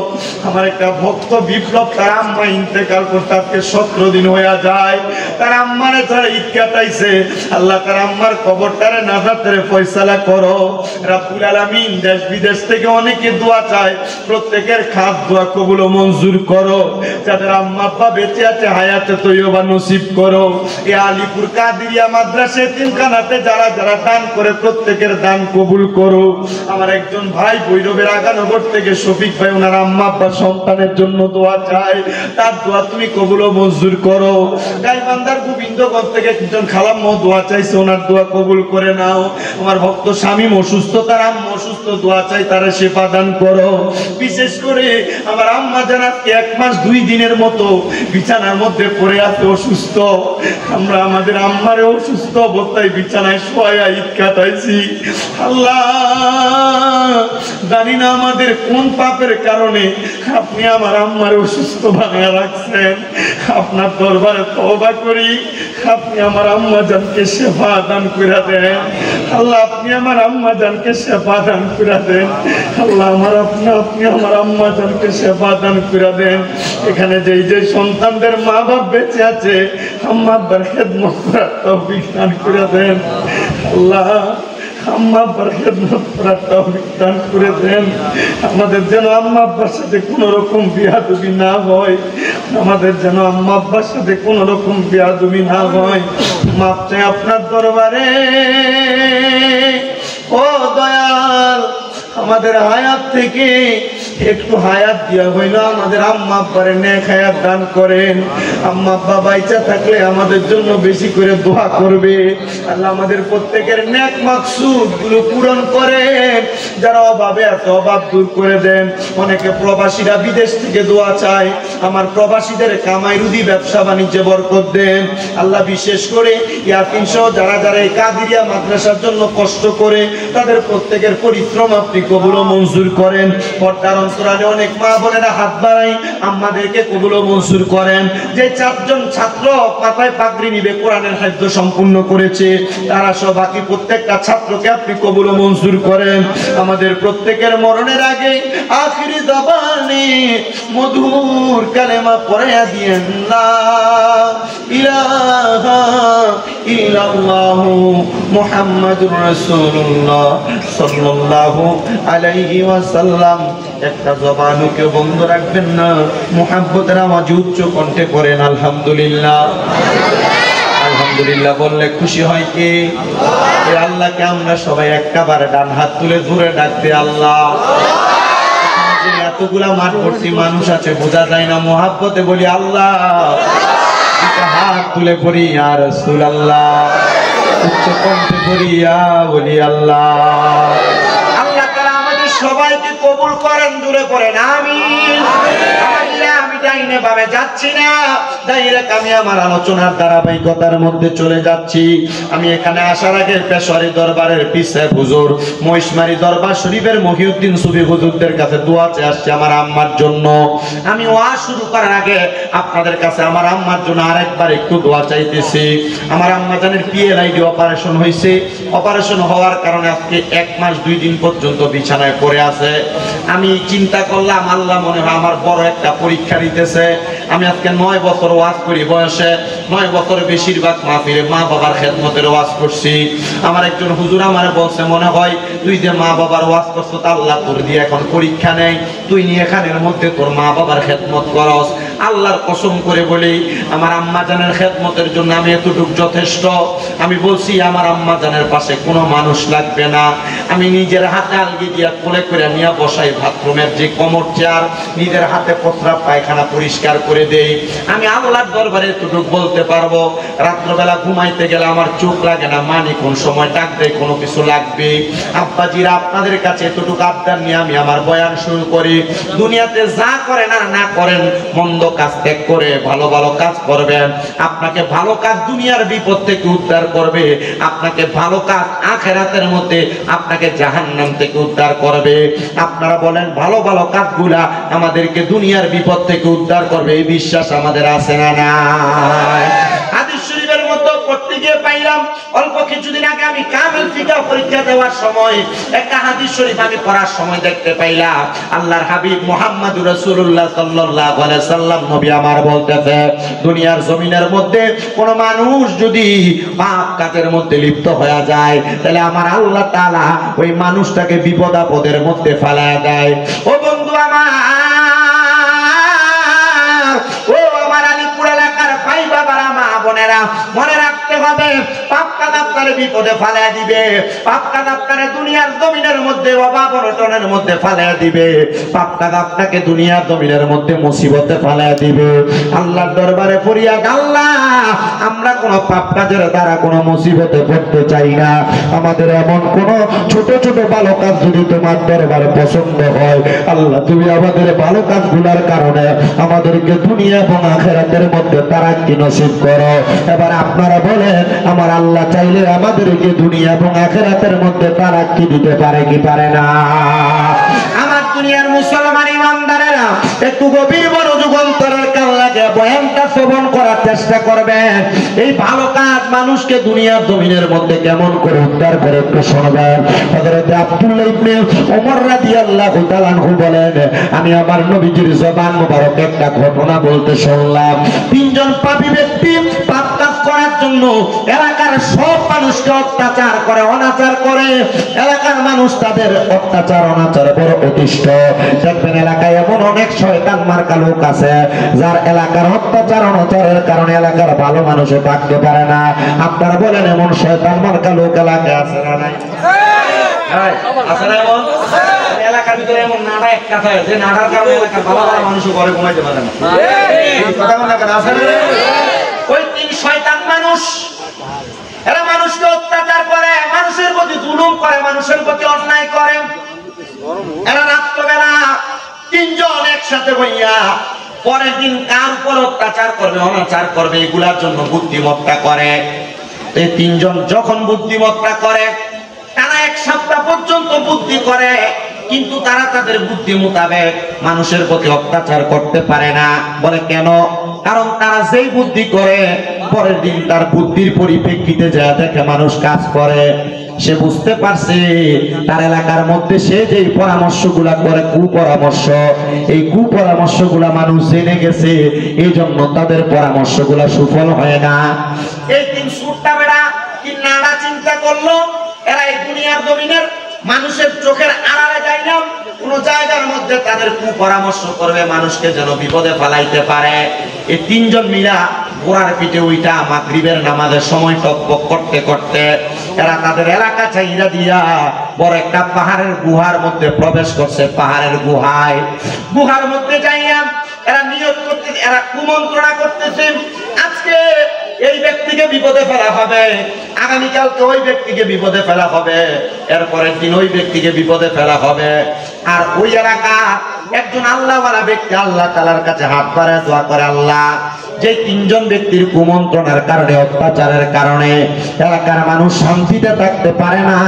আমার একটা ভক্ত বিপ্লব, তার আম্মা ইন্তেকাল করতে আজকে 17 দিন হয়ে যায়। তার আম্মারে ছাড়া ঈদ কাটাইছে। আল্লাহ তার আম্মার কবরটারে নাজাতের ফয়সালা করো রাব্বুল আলামিন। দেশ বিদেশ থেকে অনেকে দোয়া চায়, প্রত্যেকের খাস দোয়া কবুল ও মঞ্জুর করো। যাদের আম্মা আব্বা বেঁচে আছে হায়াতে তৈয়বা নসিব করো। এই আলিপুর কাদিরিয়া মাদ্রাসা এতিমখানাতে যারা যারা দান করে প্রত্যেকের দান কবুল করো। আমার একজন ভাই ভৈরবের আগানগর থেকে শফিক ভাই, ওনার আম্মা আব্বা সন্তানের জন্য দোয়া চায়, তার দোয়া তুমি কবুল ও মঞ্জুর করো। গাইবান্ধার গোবিন্দগঞ্জ থেকে একজন খালাম্মা দোয়া চাইছে, ওনার দোয়া কবুল করে নাও। আমার ভক্ত শামীম অসুস্থ, তার আম্মা অসুস্থ, দোয়া চাই তারা সেবা দান করো। বিশেষ করে আমার আম্মা যেন আজকে 1 মাস 2 দিনের মতো বিছানার মধ্যে পড়ে আছে অসুস্থ। আমরা আমাদের আম্মারে অসুস্থ অবস্থায় বিছানায় শোয়া ঈদ কাটাইছি। আল্লাহ জানি না আমাদের কোন পাপের কারণে আপনি আমার আম্মারে অসুস্থ বানিয়ে রাখছেন। আপনার দরবারে তওবা করি, আপনি আমার আম্মা জানকে সেবা দান করে দেন। আল্লাহ আপনি আমার আম্মা জানকে সেবা দান করে দেন। আল্লাহ আপনি আমার আম্মা জানকে সেবা দান করে দেন। এখানে যে সন্তানদের মা বাপ বেঁচে আছে, আম্মা আব্বার খেদমত করার তৌফিক দান করে দেন। আল্লাহ আম্মা আব্বার খেদমত করার তৌফিক দান করে দেন। আমাদের যেন আম্মা আব্বার সাথে কোনো রকম বিয়াদবি না হয়, আমাদের যেন আম্মা আব্বার সাথে কোনো রকম বিয়াদবি না হয়। মাপ চাই আপনার দরবারে। ও দয়াল, আমাদের হায়াত থেকে একটু হায়াত দিয়া হইল আমাদের আম্মা আব্বারে নেক হায়াত দান করেন। আম্মা আব্বা বাইচা থাকলে আমাদের জন্য বেশি করে দোয়া করবে। আল্লাহ আমাদের প্রত্যেকের নেক মাকসুদ গুলো পূরণ করেন। যারা অভাবে আছে অভাব দূর করে দেন। অনেকে প্রবাসীরা বিদেশ থেকে দোয়া চায়, আমার প্রবাসীদের কামাই রুজি ব্যবসা বাণিজ্যে বরকত দেন। আল্লাহ বিশেষ করে ইয়াতিম সহ যারা যারা এই কাদিরিয়া মাদ্রাসার জন্য কষ্ট করে, তাদের প্রত্যেকের পরিশ্রম আপনি কবুল ও মঞ্জুর করেন। পর্দার অন্তরালে অনেক মা বোনেরা হাত বাড়াই, আমাদেরকে কবুল ও মঞ্জুর করেন। যে 4 জন ছাত্র মাথায় পাগড়ি নিবে কোরআনের হাফেজ সম্পূর্ণ করেছে, তারা সব বাকি প্রত্যেকটা ছাত্রকে আপনি কবুল ও মঞ্জুর করেন। আমাদের প্রত্যেকের মরণের আগে আখিরি জবানে মধুর কালেমা পড়াইয়া দিয়েন, লা ইলাহা ইল্লাল্লাহু মুহাম্মাদুর রাসূলুল্লাহ সাল্লাল্লাহু আলাইহি ওয়াসাল্লাম। একটা জবানকে বন্ধ রাখবেন না, মুহাব্বতের আওয়াজ উচ্চ কণ্ঠে করেন আলহামদুলিল্লাহ। আলহামদুলিল্লাহ বললে খুশি হয় কে? আল্লাহকে আমরা সবাই একবারে ডান হাত তুলে জোরে ডাকতে আল্লাহ। এতগুলা মাঠ ভর্তি মানুষ আছে, বোঝা যায় না, মুহাব্বতে বলি আল্লাহ। হাত তুলে পড়ি ইয়া রাসূলুল্লাহ, উচ্চ কণ্ঠে পড়ি ইয়া বলি আল্লাহ। আল্লাহ তাআলা আমাদের সবাইকে কবুল করেন, দূরে পড়েন আমিন। আমি ডাইনে বামে যাচ্ছি না, ডাইরেক্ট আমি আমার আলোচনার ধারাবাহিকতার মধ্যে চলে যাচ্ছি। আমি এখানে আসার আগে পেশোয়ারি দরবারের পীর সাহেব হুজুর, মহিষমারি দরবার শরীফের মহিউদ্দিন সুফি হুজুরদের কাছে দোয়া চেয়ে আসছি আমার আম্মার জন্য। আমি ওয়াজ শুরু করার আগে আপনাদের কাছে আমার আম্মার জন্য আরেকবার একটু দোয়া চাইতেছি। আমার আম্মা জানের পিএলআইডি অপারেশন হয়েছে, অপারেশন হওয়ার কারণে আজকে 1 মাস 2 দিন পর্যন্ত বিছানায় পড়ে আছে। আমি চিন্তা করলাম আল্লাহ মনে হয় আমার বড় একটা পরীক্ষা নিতেছে। আমি আজকে 9 বছর ওয়াজ করি, বয়সে 9 বছর বেশিরভাগ মাহফিলে মা বাবার খেদমতের ওয়াজ করছি। আমার একজন হুজুর আমারে বলছে, মনে হয় তুই যে মা বাবার ওয়াজ করছো তা আল্লাহ তোর দিয়ে এখন পরীক্ষা নেই, তুই নিয়ে এখানের মধ্যে তোর মা বাবার খেদমত করস। আল্লাহর কসম করে বলি, আমার আম্মা জানের খেদমতের জন্য আমি এতটুকু যথেষ্ট। আমি বলছি আমার আম্মা জানের পাশে কোনো মানুষ লাগবে না, আমি নিজের হাতে আলগি দিয়া কোলে করে নিয়ে বসাই বাথরুমের যে কমর চেয়ার, নিজের হাতে প্রস্রাব পায়খানা পরিষ্কার করে দেই। আমি আল্লাহর দরবারে এতটুকু বলতে পারবো। রাত্রবেলা ঘুমাইতে গেলে আমার চোখ লাগে না, মানি কোন সময় ডাক দেয় কোনো কিছু লাগবে। আব্বাজিরা, আপনাদের কাছে এতটুকু আবদার নিয়ে আমি আমার বয়ান শুরু করি। দুনিয়াতে যা করেন আর না করেন, মন্দ কাজ ত্যাগ করে ভালো ভালো কাজ করবেন। আপনাকে ভালো কাজ দুনিয়ার বিপদ থেকে উদ্ধার করবে, আপনাকে ভালো কাজ আখিরাতের মধ্যে আপনাকে জাহান্নাম থেকে উদ্ধার করবে। আপনারা বলেন ভালো ভালো কাজগুলা আমাদেরকে দুনিয়ার বিপদ থেকে উদ্ধার করবে, এই বিশ্বাস আমাদের আছে না নাই? হাদিস শরীফের মধ্যে পড়তে গিয়ে পাইলাম, অল্প কিছুদিন আগে আমি কামিল ফিকহ পরীক্ষা দেওয়ার সময় একটা হাদিস শরীফ আমি পড়ার সময় দেখতে পাইলাম, আল্লাহর হাবিব মুহাম্মদুর রাসূলুল্লাহ সাল্লাল্লাহু আলাইহি সাল্লাম নবী আমার বলতেছে, দুনিয়ার জমিনের মধ্যে কোন মানুষ যদি পাপ কাজের মধ্যে লিপ্ত হয়ে যায়, তাহলে আমার আল্লাহ তাআলা ওই মানুষটাকে বিপদ আপদের মধ্যে ফেলায় দেয়। ও বন্ধু আমার, ও আমার আলিপুর এলাকার ভাই বাবারা, মা বোনেরা, মনে রাখতে হবে, পাপ কাজ আপনারে বিপদে ফেলায় দিবে, পাপ কাজ আপনারে দুনিয়ার জমিনের মধ্যে অভাব অনটনের মধ্যে ফেলায় দিবে, পাপ কাজ আপনাকে দুনিয়ার জমিনের মধ্যে মুসিবতে ফেলায় দিবে। আল্লাহর দরবারে ফরিয়াদ, আল্লাহ আমরা কোন পাপ কাজের দ্বারা কোন মুসিবতে পড়তে চাই না। আমাদের এমন কোন ছোট ছোট ভালো কাজ যদি তোমার দরবারে পছন্দ হয়, আল্লাহ তুমি আমাদের ভালো কাজগুলোর কারণে আমাদেরকে দুনিয়া এবং আখিরাতের মধ্যে তারাক্কি নসিব করো। এবার আপনারা বলেন, আমার আল্লাহ চাইলে আমাদেরকে দুনিয়া এবং আখিরাতের মধ্যে তারাক্কি দিতে পারে কি পারে না? আমার দুনিয়ার মুসলমান ইমানদারেরা একটু গভীর মনোযোগ অন্তরের কান লাগে বয়ানটা শ্রবণ করার চেষ্টা করবেন। এই ভালো কাজ মানুষকে দুনিয়ার জমিনের মধ্যে কেমন করে উদ্ধার করে একটু শুনবেন। হযরত আব্দুল্লাহ ইবনে ওমর রাদিয়াল্লাহু তাআলা আনহু বলেন, আমি আমার নবীজির জবান মোবারক একটা ঘটনা বলতে শুনলাম। তিনজন পাপী ব্যক্তি পাপ কাজ করার জন্য এলাকার সব মানুষকে অত্যাচার করে, অনাচার করে। এলাকার মানুষ তাদের অত্যাচার অনাচারে বড় অতিষ্ঠ। দেখবেন এলাকায় এমন অনেক শয়তান মার্কা লোক আছে, যার এলাকার অত্যাচার অনাচারের কারণে এলাকার ভালো মানুষও থাকতে পারে না। আপনারা বলেন, এমন শয়তান মার্কা লোক এলাকায় আছে না নাই? আছে না? এমন এলাকার ভিতরে এমন নাড়া একটা থাকে, যে নাড়ার কারণে এলাকার ভালো ভালো মানুষও ঘরে ঘুমাইতে পারে না। ওই তিন শয়তান মানুষ, এরা মানুষকে অত্যাচার করে, মানুষের প্রতি জুলুম করে, মানুষের প্রতি অন্যায় করে। এরা রাত্রবেলা তিনজন একসাথে হইয়া পরের দিন কার উপর অত্যাচার করবে, অনাচার করবে, এগুলার জন্য বুদ্ধিমত্তা করে। এই তিনজন যখন বুদ্ধিমত্তা করে, তারা এক সপ্তাহ পর্যন্ত বুদ্ধি করে, কিন্তু তারা তাদের বুদ্ধি মোতাবেক মানুষের প্রতি অত্যাচার করতে পারে না। বলে কেন? কারণ তারা যেই বুদ্ধি করে, পরের দিন তার বুদ্ধির পরিপ্রেক্ষিতে যা দেখে মানুষ কাজ করে, সে বুঝতে পারছে তার এলাকার মধ্যে সে যেই পরামর্শগুলা করে কুপরামর্শ, এই কুপরামর্শগুলা মানুষ জেনে গেছে, এই জন্য তাদের পরামর্শগুলা সুফল হয় না। এই তিন সুট্টা বেড়া কি নাড়া চিন্তা করলো, এরা এই দুনিয়ার জমিনের মানুষের চোখের আড়ালে যায় না, কোন জায়গার মধ্যে তাদের কুপরামর্শ করবে, মানুষকে যেন বিপদে ফেলাইতে পারে। এই তিনজন মিলা ঘোড়ার পিঠে উইটা মাগরিবের নামাজের সময় টকবক করতে করতে এরা তাদের এলাকা চাইরা দিয়া বড় একটা পাহাড়ের গুহার মধ্যে প্রবেশ করছে। পাহাড়ের গুহার মধ্যে যাইয়া এরা নিয়ত করতে, এরা কুমন্ত্রণা করতেছে, আজকে এই ব্যক্তিকে বিপদে ফেলা হবে, আগামীকালকে ওই ব্যক্তিকে বিপদে ফেলা হবে, এরপরের দিন ওই ব্যক্তিকে বিপদে ফেলা হবে। আর ওই এলাকা একজন আল্লাহওয়ালা ব্যক্তি আল্লাহ তাআলার কাছে হাত বাড়ায় দোয়া করে, আল্লাহ যে তিনজন ব্যক্তির কুমন্ত্রণার কারণে, অত্যাচারের কারণে এলাকার মানুষ শান্তিতে থাকতে পারে না,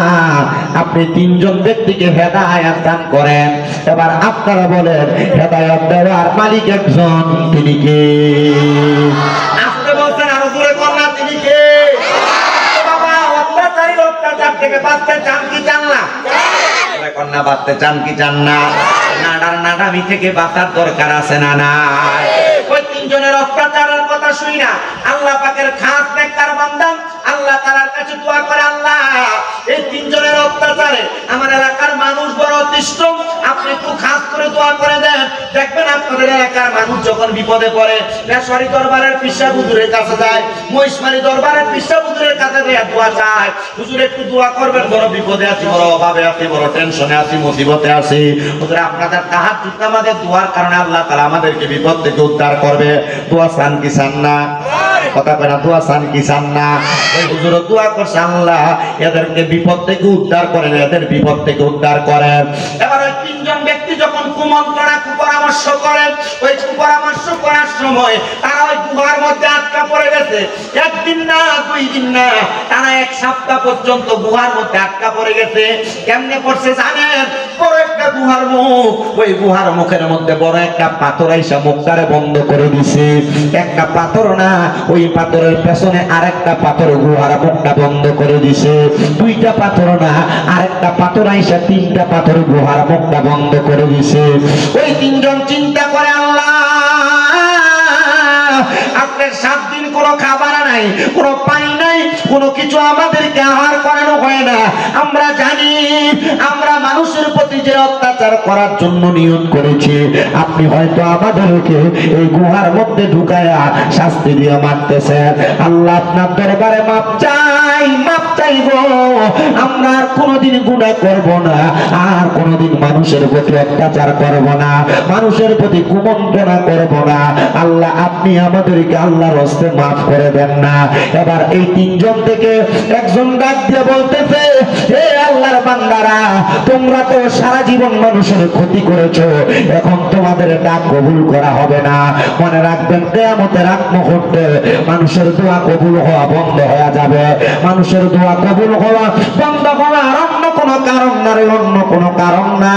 আপনি তিনজন ব্যক্তিকে হেদায়েত দান করেন। এবার আপনারা বলেন, হেদায়েত দেওয়ার মালিক একজন, তিনি কে? আপনি বলছেন আরো জোরে কন্যা, তিনি কে? বাবা, অত্যাচার থেকে বাঁচতে চান কি চান না? কন্যা বাঁচতে চান কি চান না? নাডার নাডামি থেকে বাঁচার দরকার আছে না নাই? ওই তিনজন শুই না আল্লাহ পাকের খাস নেককার বান্দা আল্লাহ তাআলার কাছে দোয়া করে, আল্লাহ এই তিনজনের অত্যাচারে আমার এলাকার মানুষ বড় অতিষ্ঠ, আপনি একটু খাস করে দোয়া করে দেন। দেখবেন আপনাদের এলাকার মানুষ যখন বিপদে পড়ে পেশোয়ারি দরবারের পিসা হুজুরের কাছে যায়, মহিষমারি দরবারের পিসা হুজুরের কাছে যায় দোয়া চায়, হুজুর একটু দোয়া করবেন, বড় বিপদে আছি, বড় অভাবে আছি, বড় টেনশনে আছি, মুসিবতে আছি। হুজুর আপনাদের তাহাজ্জুদ নামাজের দোয়ার কারণে আল্লাহ তাআলা আমাদেরকে বিপদ থেকে উদ্ধার করবে। দোয়া চান কি চান না? কথা কয় না, দোয়া চান কি চান না? ওই হুজুর দোয়া করছে, আল্লাহ এদেরকে বিপদ থেকে উদ্ধার করেন, এদের বিপদ থেকে উদ্ধার করেন। এবার ওই তিনজন ব্যক্তি যখন কুমন্ত্রণা কুপরামর্শ করেন, ওই কুপরামর্শ করার সময় তারা ওই গুহার মধ্যে আটকা পড়ে গেছে। একদিন না, দুই দিন না, তারা এক সপ্তাহ পর্যন্ত গুহার মধ্যে আটকা পড়ে গেছে। কেমনে পড়ছে জানেন? বড় একটা গুহার মুখ, ওই গুহার মুখের মধ্যে বড় একটা পাথর আইসা মুখটারে বন্ধ করে দিছে। একটা পাথর না, ওই পাথরের পেছনে আরেকটা পাথর গুহার মুখটা বন্ধ করে দিছে। দুইটা পাথর না, আরেকটা পাথর আইসা তিনটা পাথর গুহার মুখটা বন্ধ করে দিছে। ওই তিনজন চিন্তা করে, আল্লাহ আপনার 7 দিন কোনো খাবার নাই, কোনো পানি নাই, কোনো কিছু আমাদেরকে আহার করানো হয় না। আমরা জানি আমরা মানুষের প্রতি যে অত্যাচার করার জন্য নিয়ত করেছি, আপনি হয়তো আমাদেরকে এই গুহার মধ্যে ঢুকায়া শাস্তি দিয়ে মারতেছেন। আল্লাহ আপনার দরবারে মাপ চাই, মাপ চাইবো। আমরা আর কোনোদিন গুনাহ করব না, আর কোনোদিন মানুষের প্রতি অত্যাচার করব না, মানুষের প্রতি কুমন্ত্রণা করব না। আল্লাহ আপনি আমাদেরকে আল্লাহর হস্তে মাফ করে দেন না। এবার এই তিনজন থেকে একজন ডাক দিয়ে বলতেছে, হে আল্লাহর বান্দারা, তোমরা তো সারা জীবন মানুষের ক্ষতি করেছো, এখন তোমাদের ডাক কবুল করা হবে না। মনে রাখবেন, কিয়ামতের আগ মুহূর্তে মানুষের দোয়া কবুল হওয়া বন্ধ হয়ে যাবে। মানুষের দোয়া কবুল হওয়া বন্ধ হওয়ার অন্য কোনো কারণ না রে, অন্য কোনো কারণ না।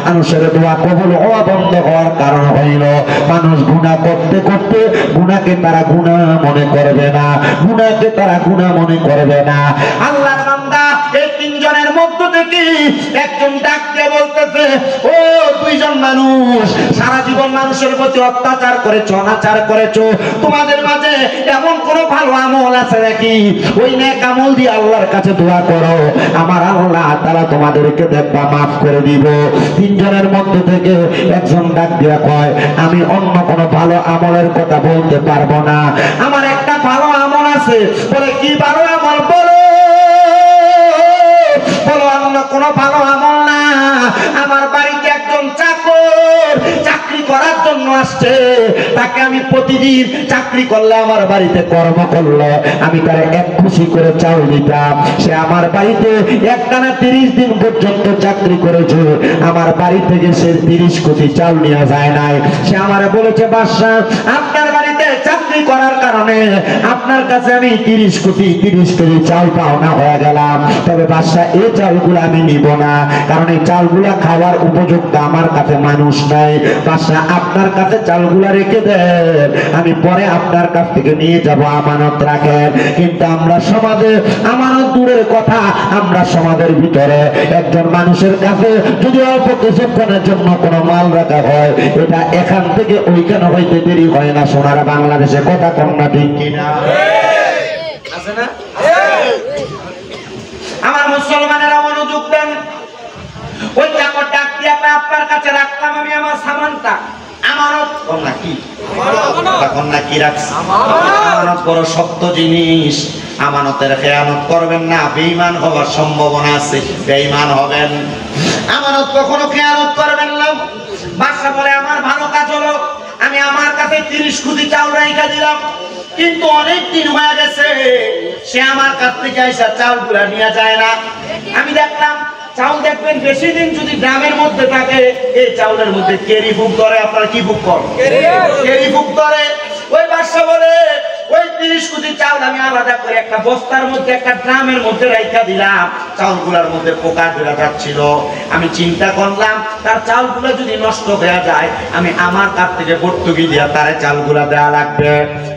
মানুষের দোয়া কবুল হওয়া বন্ধ হওয়ার কারণ হইল মানুষ গুনাহ করতে করতে গুনাহকে তারা গুনাহ মনে করবে না, গুনাহকে তারা গুনাহ মনে করবে না। আল্লাহর বান্দা এই তিনজনের মধ্য থেকে একজন ডাক দিয়ে বলতেছে, ও দুইজন মানুষ, সারা জীবন মানুষের প্রতি অত্যাচার করেছো, অনাচার করেছো, তোমাদের মাঝে এমন কোন ভালো আমল আছে নাকি? ওই নেক আমল দিয়ে আল্লাহর কাছে দোয়া করো, আমার আল্লাহ তাআলা তোমাদেরকে দেখবা মাফ করে দিব। তিনজনের মধ্য থেকে একজন ডাক দিয়ে কয়, আমি অন্য কোন ভালো আমলের কথা বলতে পারবো না, আমার একটা ভালো আমল আছে। বলে, কি ভালো আমল? বলো বলো। অন্য কোন ভালো আমল না, আমার বাড়িতে একজন চাকর চাকরি করার জন্য আসছে, তাকে আমি প্রতিদিন চাকরি করলে, আমার বাড়িতে কর্ম করলে আমি তার এক খুশি করে চাউল দিতাম। সে আমার বাড়িতে একটানা 30 দিন পর্যন্ত চাকরি করেছে, আমার বাড়ি থেকে সে 30 কোটি চাউল নিয়ে যায় নাই। সে আমারে বলেছে, বাদশা, আপনার বাড়িতে চাকরি করার কারণে আপনার কাছে আমি 30 কোটি চাউল পাওনা হয়ে গেলাম। তবে বাদশা, এই চাউলগুলো আমি নিব না, কারণ এই চাউলগুলা খাওয়ার উপযুক্ত আমার কাছে মানুষ নাই। বাদশা, আপনার কাছে চাউলগুলা রেখে দেন, আমি পরে আপনার কাছ থেকে নিয়ে যাব, আমানত রাখেন। কিন্তু আমরা সমাজে আমানত দূরের কথা, আমরা সমাজের ভিতরে একজন মানুষের কাছে যদি অল্প কিছুক্ষণের জন্য কোনো মাল রাখা হয়, এটা এখান থেকে ওইখানে হইতে দেরি হয় না। সোনার বাংলাদেশে কথা কম না, ঠিক কিনা? আছে না? আমার মুসলমানেরা মনোযোগ দেন। ওই চাকর ডাক দিয়ে, আপনার কাছে রাখলাম আমি আমার সামানটা, আমানত নাকি? তখন নাকি রাখছি? আমানত বড় শক্ত জিনিস, আমানতের খেয়ানত করবেন না, বেঈমান হওয়ার সম্ভাবনা আছে, বেঈমান হবেন। আমানত কখনো খেয়ানত করবেন না। বাদশা বলে, আমার ভালো কাজ হলো, আমি আমার কাছে 30 কোটি চাউল রাইখা দিলাম, কিন্তু অনেক দিন হয়ে গেছে সে আমার কাছ থেকে আইসা চাউলগুলা নিয়ে যায় না। আমি দেখলাম চাউল, দেখবেন বেশি দিন যদি গ্রামের মধ্যে থাকে, এই চাউলের মধ্যে কেরি ফুক ধরে। আপনারা কি ফুক করেন? কেরি ফুক ধরে। ওই বাদশা বলে, ওই 30 কোটি চাউল আমি আলাদা করে একটা বস্তার মধ্যে, একটা ড্রামের মধ্যে রাইখা দিলাম। চাউলগুলোর মধ্যে পোকা ধরে যাচ্ছিল। আমি চিন্তা করলাম, তার চাউলগুলো যদি নষ্ট হয়ে যায়, আমি আমার কাছ থেকে ভর্তুকি দিয়া তারে চাউলগুলা দেওয়া লাগবে।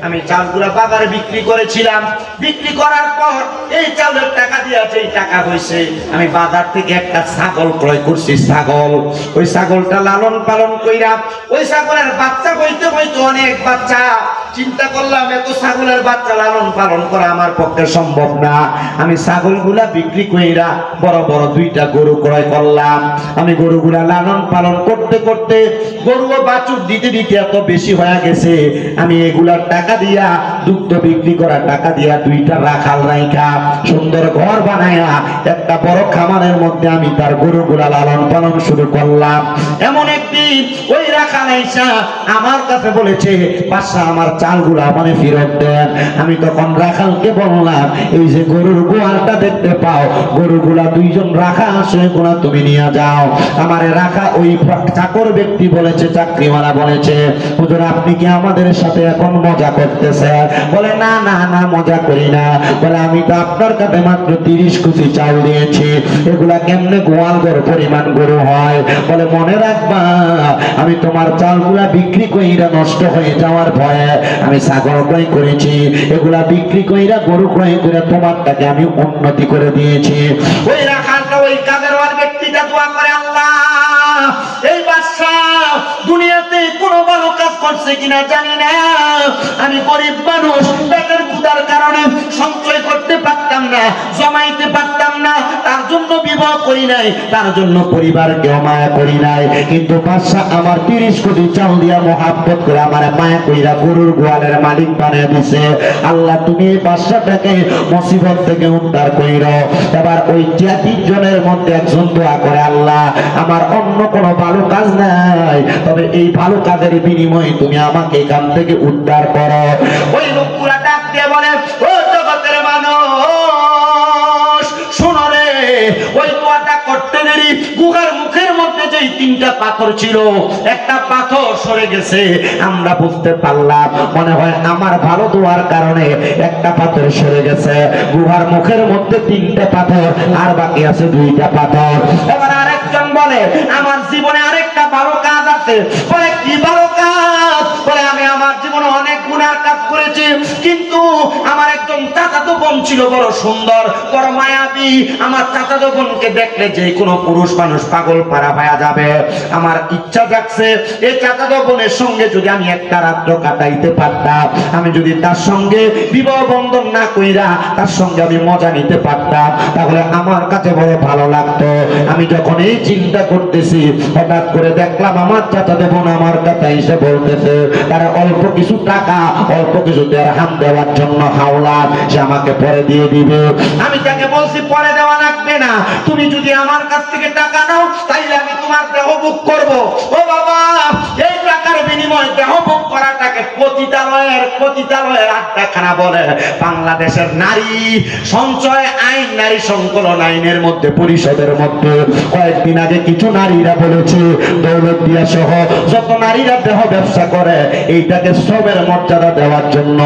আমি চাউলগুলা বাজারে বিক্রি করেছিলাম। বিক্রি করার পর এই চাউলের টাকা দিয়া যেই টাকা হয়েছে, আমি বাজার থেকে একটা ছাগল ক্রয় করছি। ছাগল, ওই ছাগলটা লালন পালন কইরা, ওই ছাগলের বাচ্চা হইতে হইতে অনেক বাচ্চা, চিন্তা করলাম এত ছাগলের বাচ্চা লালন পালন করা আমার পক্ষে সম্ভব না। আমি ছাগলগুলা বিক্রি কইরা বড় বড় 2টা গরু ক্রয় করলাম। আমি গরুগুলা লালন পালন করতে করতে গরু ও বাছুর দিতে দিতে এত বেশি হয়ে গেছে, আমি এগুলার টাকা দিয়া দুগ্ধ বিক্রি করা টাকা দিয়া 2টা রাখাল রাইখা সুন্দর ঘর বানায়া একটা বড় খামারের মধ্যে আমি তার গরুগুলা লালন পালন শুরু করলাম। এমন একদিন ওই রাখাল আইসা আমার কাছে বলেছে, বাদশা আমার চালগুলা মানে ফেরত দেন। আমি তখন রাখালকে বললাম, এই যে গরুর গোয়ালটা দেখতে পাও, গরুগুলা 2জন রাখা আছে, এগুলা তুমি নিয়ে যাও। আমারে রাখা ওই চাকর ব্যক্তি বলেছে, চাকরিওয়ালা বলেছে, হুজুর আপনি কি আমাদের সাথে এখন মজা করতেছেন? বলে না না না, মজা করি না। বলে আমি তো আপনার কাছে মাত্র 30 কুচি চাল দিয়েছি, এগুলা কেমনে গোয়াল ঘর পরিমাণ গরু হয়? বলে মনে রাখবা, আমি তোমার চালগুলা বিক্রি কইরা নষ্ট হয়ে যাওয়ার ভয়ে আমি ছাগল ক্রয় করেছি, এগুলা বিক্রি কইরা গরু ক্রয় করে তোমারটাকে আমি উন্নতি করে দিয়েছি। ওই রাখালটা ওই কাজের ব্যক্তিটা দোয়া করে, আল্লাহ এই বাদশা দুনিয়াতে কোনো ভালো কাজ করছে কিনা জানি না, আমি গরিব মানুষ, পেটের ক্ষুধার কারণে সঞ্চয় করতে পারতাম না, জমাইতে পারতাম না, তার জন্য বিবাহ করি নাই, তার জন্য পরিবারকে মায়া করি নাই, কিন্তু বাদশা আমার 30 কোটি চাল দিয়া মহাব্বত করে আমার মায়া কইরা গরুর গোয়ালের মালিক বানিয়ে দিছে। আল্লাহ তুমি এই বাদশাটাকে মুসিবত থেকে উদ্ধার কইরো। এবার ওই 3 জনের মধ্যে একজন দোয়া করে, আল্লাহ আমার অন্য কোনো ভালো কাজ নাই, তবে এই ভালো কাজের বিনিময়ে তুমি আমাকে এখান থেকে উদ্ধার করো। ওই লোকগুলা ডাক দিয়ে বলে, ও জগতের মানুষ শোনো রে, ওই দোয়াটা করতে দেরি গুহার মুখের মধ্যে যেই 3টা পাথর ছিল, একটা পাথর সরে গেছে। আমরা বুঝতে পারলাম মনে হয় আমার ভালো দোয়ার কারণে একটা পাথর সরে গেছে। গুহার মুখের মধ্যে 3টা পাথর, আর বাকি আছে 2টা পাথর। এবার আরেকজন বলে, আমার জীবনে আরেকটা ভালো কাজ আছে। বলে কি ভালো কাজ? বলে আমি আমার জীবনে অনেক গুনার কাজ করেছি, কিন্তু আমার একজন চাচাতো বোন ছিল বড় সুন্দর, বড় মায়াবী। আমার চাচাতো বোনকে দেখলে যে কোনো পুরুষ মানুষ পাগল পারা পায়া যাবে। আমার ইচ্ছা জাগছে, এই চাচাতো বোনের সঙ্গে যদি আমি একটা রাত্র কাটাইতে পারতাম, আমি যদি তার সঙ্গে বিবাহ বন্ধন না কইরা তার সঙ্গে আমি মজা নিতে পারতাম, তাহলে আমার কাছে বড় ভালো লাগতো। আমি যখন এই চিন্তা করতেছি, হঠাৎ করে দেখলাম আমার চাচাতো বোন আমার কথা এসে বলতেছে, তারা অল্প কিছু টাকা, অল্প কিছু দেরহাম দেওয়ার জন্য হাওলাত, সে আমাকে পরে দিয়ে দিবে। আমি তাকে বলছি, পরে দেওয়া লাগবে না, তুমি যদি আমার কাছ থেকে টাকা নাও তাইলে আমি তোমার দেহ ভোগ করবো। ও বাবা, এই টাকার বিনিময়ে দেহ ভোগ করাটাকে পতিতালয়ের আড্ডাখানা বলে। বাংলাদেশের নারী সঞ্চয় আইন, নারী সংকলন আইনের মধ্যে, পরিষদের মধ্যে কয়েকদিন আগে কিছু নারীরা বলেছে, দৌলতদিয়া সহ যত নারীরা দেহ ব্যবসা করে এইটাকে শ্রমের মর্যাদা দেওয়ার জন্য।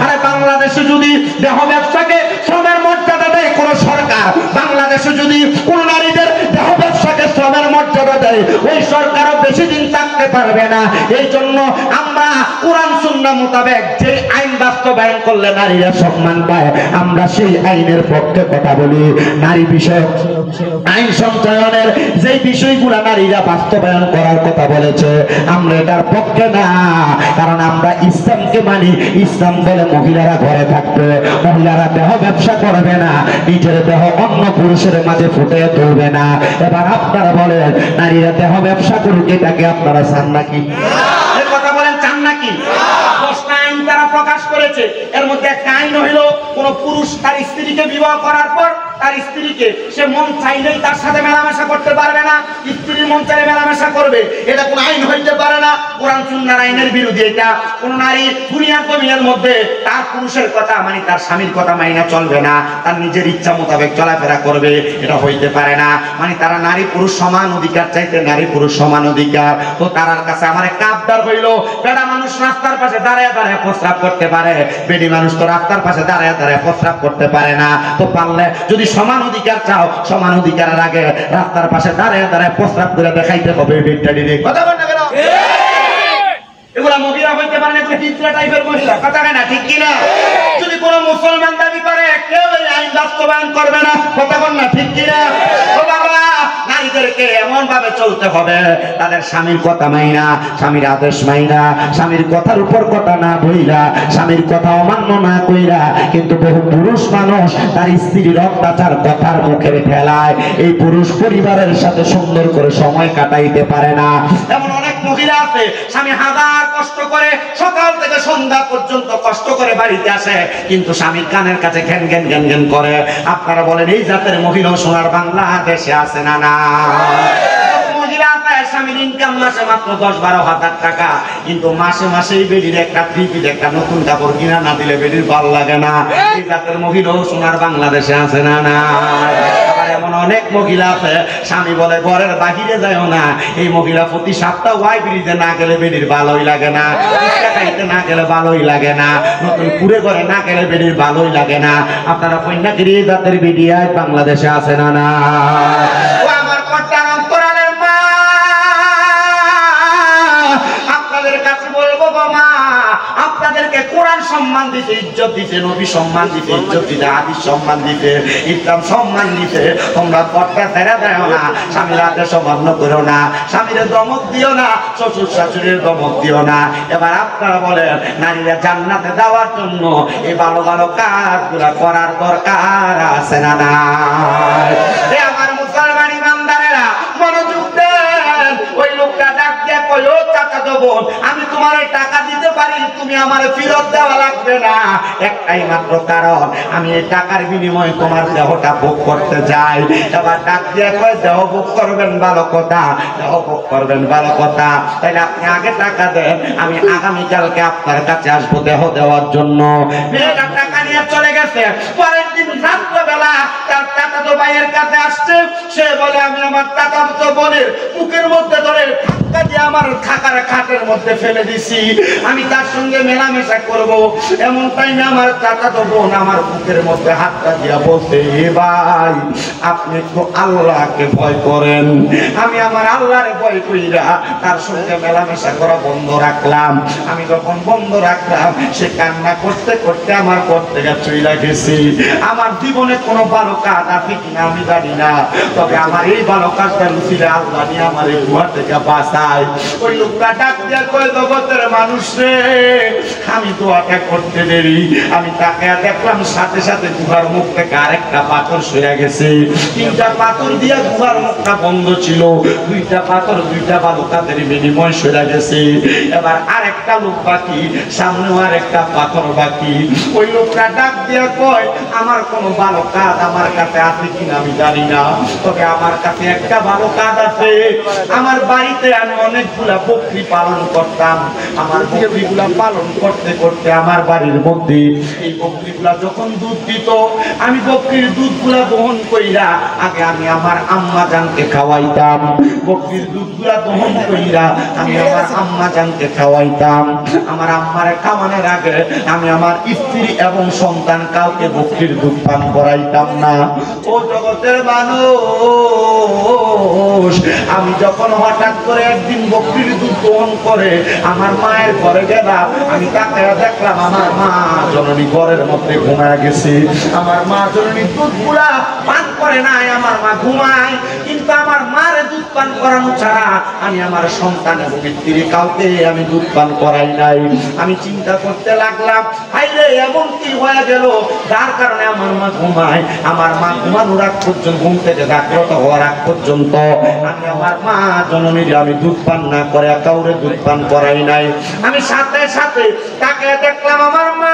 আরে বাংলাদেশে যদি দেহ ব্যবসাকে শ্রমের মর্যাদা দেয় কোন সরকার, বাংলাদেশে যদি কোন নারীদের দেহ ব্যবসাকে শ্রমের মর্যাদা দেয়, ওই সরকারও বেশি দিন থাকতে পারবে না। এই জন্য আমরা কোরআন সুন্নাহ মোতাবেক যে আইন বাস্তবায়ন করলে নারীরা সম্মান পায়, আমরা সেই আইনের পক্ষে কথা বলি। নারী বিষয়ক আইন সঞ্চয়নের যে বিষয়গুলো নারীরা বাস্তবায়ন করার কথা বলেছে, আমরা এটার পক্ষে না, কারণ আমরা ইসলামকে মানি। ইসলাম বলে মহিলারা ঘরে থাকবে, মহিলারা দেহ ব্যবসা করবে না, নিজের দেহ অন্য পুরুষের মাঝে ফুটিয়ে তুলবে না। এবার আপনারা বলেন, নারীরা দেহ ব্যবসা করুক, এটাকে আপনারা চান নাকি? এই কথা বলেন, চান নাকি? 10টা আইন তারা প্রকাশ করেছে, এর মধ্যে একটা আইন হইল, কোন পুরুষ তার স্ত্রীকে বিবাহ করার পর তার স্ত্রীকে সে মন চাইলেই তার সাথে মেলামেশা করতে পারবে না, স্ত্রীর মন চাইলে মেলামেশা করবে, এটা কোন আইন হইতে পারে না। কোরআন সুন্নাহর আইনের বিরোধী এটা। কোন নারী দুনিয়ার জমিনের মধ্যে তার পুরুষের কথা মানে তার স্বামীর কথা মাইনা চলবে না, তার নিজের ইচ্ছা মোতাবেক চলাফেরা করবে, এটা হইতে পারে না। মানে তারা নারী পুরুষ সমান অধিকার চাইতে, নারী পুরুষ সমান অধিকার। তো তার কাছে আমার একটা আবদার হইল, বেটা মানুষ রাস্তার পাশে দাঁড়ায় দাঁড়ায় প্রস্রাব করতে পারে, বেটি মানুষ তো রাস্তার পাশে দাঁড়ায় দাঁড়ায় প্রস্রাব করতে পারে না। তো পারলে যদি সমান অধিকার চাও, সমান অধিকারের আগে রাস্তার পাশে দাঁড়ায় দাঁড়ায় প্রস্রাব করে দেখাইতে হবে। কথা বল না কেন? এগুলা মহিলা হইতে পারে না, হিজড়া টাইপের মহিলা, কথা না ঠিক কিনা? যদি কোন মুসলমান দাবি করে, কেউ এই আইন বাস্তবায়ন করবে না, কথা বল না ঠিক কিনা? ও বাবা, নারীদের তাদেরকে এমন ভাবে চলতে হবে, তাদের স্বামীর কথা মাইনা, স্বামীর আদেশ মাইনা, স্বামীর কথার উপর কথা না বইলা, স্বামীর কথা অমান্য না কইরা। কিন্তু বহু পুরুষ মানুষ তার স্ত্রীর অত্যাচার কথার মুখের ঠেলায় এই পুরুষ পরিবারের সাথে সুন্দর করে সময় কাটাইতে পারে না। এমন অনেক মহিলা আছে, স্বামী হাজার কষ্ট করে সকাল থেকে সন্ধ্যা পর্যন্ত কষ্ট করে বাড়িতে আসে, কিন্তু স্বামীর কানের কাছে ঘ্যান ঘ্যান ঘ্যান ঘ্যান করে। আপনারা বলেন এই জাতের মহিলা সোনার বাংলাদেশে আছে না? না। স্বামীর ইনকাম মাসে মাত্র 10-12 হাজার টাকা, কিন্তু মাসে মাসে বেডির একটা থ্রি-পিস একটা নতুন কাপড় কিনা না দিলে বেডির ভালো লাগে না। এই জাতের মহিলা সোনার বাংলাদেশে আছে না? না। এমন অনেক মহিলা আছে, স্বামী বলে ঘরের বাহিরে যায়ও না, এই মহিলা প্রতি সপ্তাহ ওয়াই ব্রিজে না গেলে বেডির ভালোই লাগে না, খাইতে না গেলে ভালোই লাগে না, নতুন পুরে ঘরে না গেলে বেডির ভালোই লাগে না। আপনারা কন্যাগিরি এই জাতের বেডি আজ বাংলাদেশে আছে না? না। আমার কর্তার অন্তরালের মা, আপনাদের কাছে বলবো গো মা, আপনাদেরকে কোরআন সম্মান দিতে, ইজ্জত দিতে, নবী সম্মান দিতে, ইজ্জত দিতে, হাদিস সম্মান দিতে, ইসলাম সম্মান দিতে তোমরা পর্দা ছেড়ে দাও না, স্বামীর আদেশ অমান্য করো না, স্বামীর দমক দিও না, শ্বশুর শাশুড়ির দমক দিও না। এবার আপনারা বলেন নারীরা জান্নাতে যাওয়ার জন্য এই ভালো ভালো কাজগুলো করার দরকার আছে না? না। আমার মুসলমান ইমানদারেরা মনোযোগ দেন। ওই লোকটা ডাক দিয়ে কই, ও চাচা বোন, আমি তোমার টাকা দিতে পারি, তুমি আমার ফেরত দেওয়া লাগবে না, একটাই মাত্র কারণ আমি এই টাকার বিনিময়ে তোমার দেহটা ভোগ করতে যাই। এবার ডাক দিয়ে কয় দেহ ভোগ করবেন ভালো কথা, দেহ ভোগ করবেন ভালো কথা, তাহলে আপনি আগে টাকা দেন, আমি আগামীকালকে আপনার কাছে আসবো দেহ দেওয়ার জন্য। মেয়েটা টাকা নিয়ে চলে গেছে। পরের দিন রাত্রবেলা তার চাচাতো ভাইয়ের কাছে আসছে, সে বলে আমি আমার চাচাতো বোনের বুকের মধ্যে ধরে ধাক্কা দিয়ে আমার থাকার খাটের মধ্যে ফেলে দিছি, আমি তার সঙ্গে মেলামেশা করব। এমন টাইমে আমার চাচাতো বোন আমার বুকের মধ্যে হাতটা দিয়া বলতে, এ ভাই আপনি একটু আল্লাহকে ভয় করেন। আমি আমার আল্লাহরে ভয় কইরা তার সঙ্গে মেলামেশা করা বন্ধ রাখলাম। আমি যখন বন্ধ রাখলাম, সে কান্না করতে করতে আমার ঘর থেকে চইলা গেছি। আমার জীবনে কোনো ভালো কাজ আছে কিনা আমি জানি না, তবে আমার এই ভালো কাজটা রুচিলে আল্লাহ নিয়ে আমার এই গুহা থেকে বাঁচায়। ওই লোকটা ডাক দিয়া কয়, জগতের মানুষ রে, আমি দোয়াটা করতে দেরি, আমি তাকে দেখলাম সাথে সাথে গুহার মুখ থেকে আরেকটা পাথর সরে গেছে। 3টা পাথর দিয়া গুহার মুখটা বন্ধ ছিল, 2টা পাথর 2টা ভালো কাজের বিনিময় সরে গেছে। এবার আরেকটা লোক বাকি, সামনেও আরেকটা পাথর বাকি। ওই লোকটা ডাক দিয়া কয়, আমার কোনো ভালো কাজ আমার কাছে আছে কিনা আমি জানি না, তবে আমার কাছে একটা ভালো কাজ আছে। আমার বাড়িতে আমি অনেকগুলা বকরি পালন করতাম, আমার বকরিগুলা পালন করতে করতে আমার বাড়ির মধ্যে এই বকরিগুলা যখন দুধ দিত, আমি বকরির দুধগুলা বহন কইরা আগে আমি আমার আম্মা জানকে খাওয়াইতাম। বকরির দুধগুলা বহন কইরা আমি আমার আম্মা জানকে খাওয়াইতাম। আমার আম্মারে খাওয়ানোর আগে আমি আমার স্ত্রী এবং সন্তান কাউকে বকরির দুধ পান করাইতাম না। ও জগতের মানুষ, আমি যখন হঠাৎ করে একদিন বকরির দুধ দহন করে আমার মায়ের ঘরে গেলাম, আমি তাকে দেখলাম আমার মা জননী ঘরের মধ্যে ঘুমায় গেছে। আমার মা জননী দুধগুলা পান করে নাই, আমার মা ঘুমায়, কিন্তু আমার মারে দুধ পান করানো ছাড়া আমি আমার সন্তান এবং স্ত্রী কাউকে আমি দুধ পান করাই নাই। আমি চিন্তা করতে লাগলাম, হাইরে এমন কি হয়ে গেল যার কারণে আমার মা ঘুমায়। আমার মা ঘুমানোর আগ পর্যন্ত, ঘুম থেকে জাগ্রত হওয়ার আগ পর্যন্ত আমি আমার মা জননীর আমি দুধ পান না করে কাউরে দুধ পান করাই নাই। আমি সাথে সাথে তাকে দেখলাম আমার মা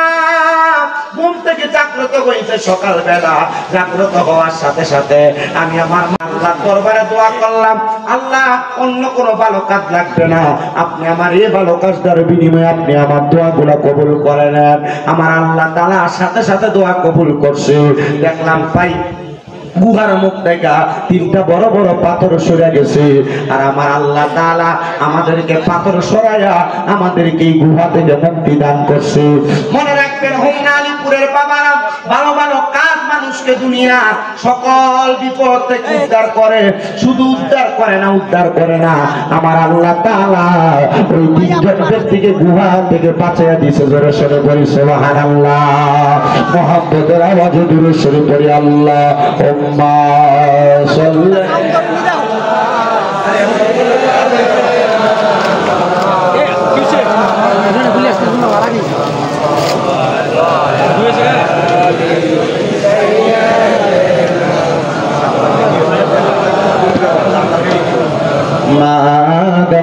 ঘুম থেকে জাগ্রত হয়েছে। সকালবেলা জাগ্রত হওয়ার সাথে সাথে আমি আমার মা আল্লাহ দরবারে দোয়া করলাম, আল্লাহ অন্য কোনো ভালো কাজ লাগবে না, আপনি আমার এই ভালো কাজটার বিনিময়ে আপনি আমার দোয়াগুলো কবুল করে নেন। আমার আল্লাহ তাআলা সাথে সাথে দোয়া কবুল করছে। দেখলাম পাই গুহার মুখ থেকে 3টা বড় বড় পাথর সরে গেছে। আর আমার আল্লাহ তাআলা আমাদেরকে পাথর সরাইয়া আমাদেরকে এই গুহা থেকে মুক্তি দান করছে। মনে রাখবেন, হোমনা আলীপুরের বাবারা ভালো ভালো কাজ মানুষকে দুনিয়া সকল বিপদ থেকে উদ্ধার করে, শুধু উদ্ধার করে না, উদ্ধার করে না, আমার আল্লাহ তাআলা ওই 3জন ব্যক্তিকে গুহা থেকে বাঁচাইয়া দিয়েছে। জোরে সরে বলি সুবহানাল্লাহ। মুহাম্মদের আওয়াজে জোরে সরে বলি আল্লাহ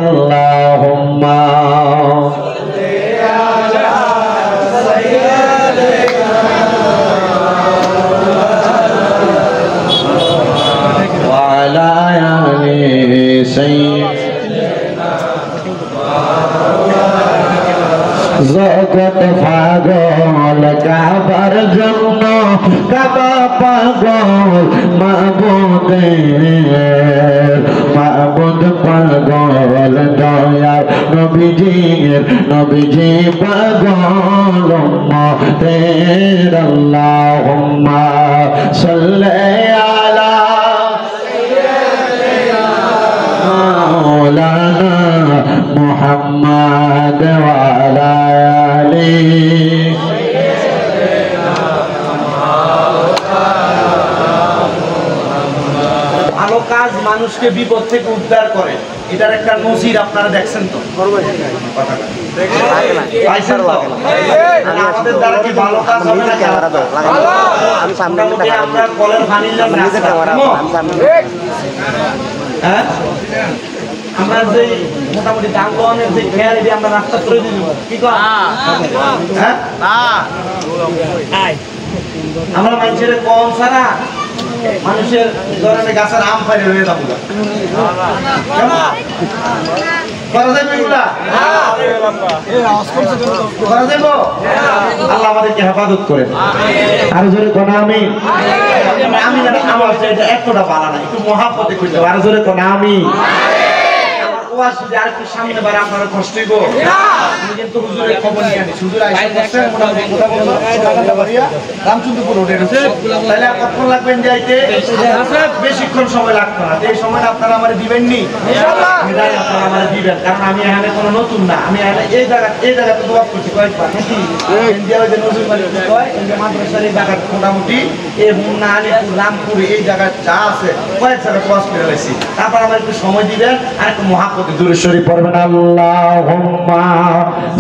Allahumma wa ala ali sayyidina জগৎ পাগল কাবার জন্য কাবা পাগল মাবুদ পাগল দয়ার নবীজি পাগল উম্মতের আল্লাহুম্মা সাল্লি আলা মাওলানা মুহাম্মদ ওয়া আলা আলিহি ভালো কাজ মানুষকে বিপদ থেকে উদ্ধার করে, এটার একটা নজির আপনারা দেখছেন তো? পাইছেন তো? আমাদের দ্বারা কি ভালো কাজ হবে না? আমরা কলের পানি হ্যাঁ, আমরা যে মোটামুটি দাঙ্গনের যে খেয়াল দিয়ে আমরা রাস্তা করে দিই কি কর হ্যাঁ, আমরা মানুষের কম ছাড়া মানুষের ধরনের গাছের আম ফাইলে হয়ে যাবো করা যাবে এগুলা? করা যাইব? আল্লাহ আমাদেরকে হেফাজত করে। আর জোরে কোন আমি আমি না আমার এটা এতটা ভালো না, একটু মহাপতে কইতে আর জোরে কোন আমি ওয়াজ যদি আর একটু সামনে বারে আপনারা কষ্ট হইব। আমি কিন্তু হুজুরের খবর নিয়ে আনি, হুজুর আইসা বসে মোটামুটি কথা বলবো রামচন্দ্রপুর রোডে রয়েছে, তাহলে আর কতক্ষণ লাগবেন যাইতে? বেশিক্ষণ সময় লাগবে না। এই সময়টা আপনারা আমার দিবেন নি? আমি জানি আপনারা আমার দিবেন, কারণ আমি এখানে কোনো নতুন না। আমি এই জায়গাতে দোয়া করছি কয়েকবার নাকি ইন্ডিয়া ওই যে নজরুল মালিক কয় ইন্ডিয়া মাদ্রাসার এই জায়গা মোটামুটি এই মুন্না আলিপুর রামপুর এই জায়গায় যা আছে কয়েক জায়গায় ওয়াজ করে লাইছি। তারপর আমার একটু সময় দিবেন আর একটু মহাপতি দুরূদ শরীফ পড়বেন। আল্লাহুম্মা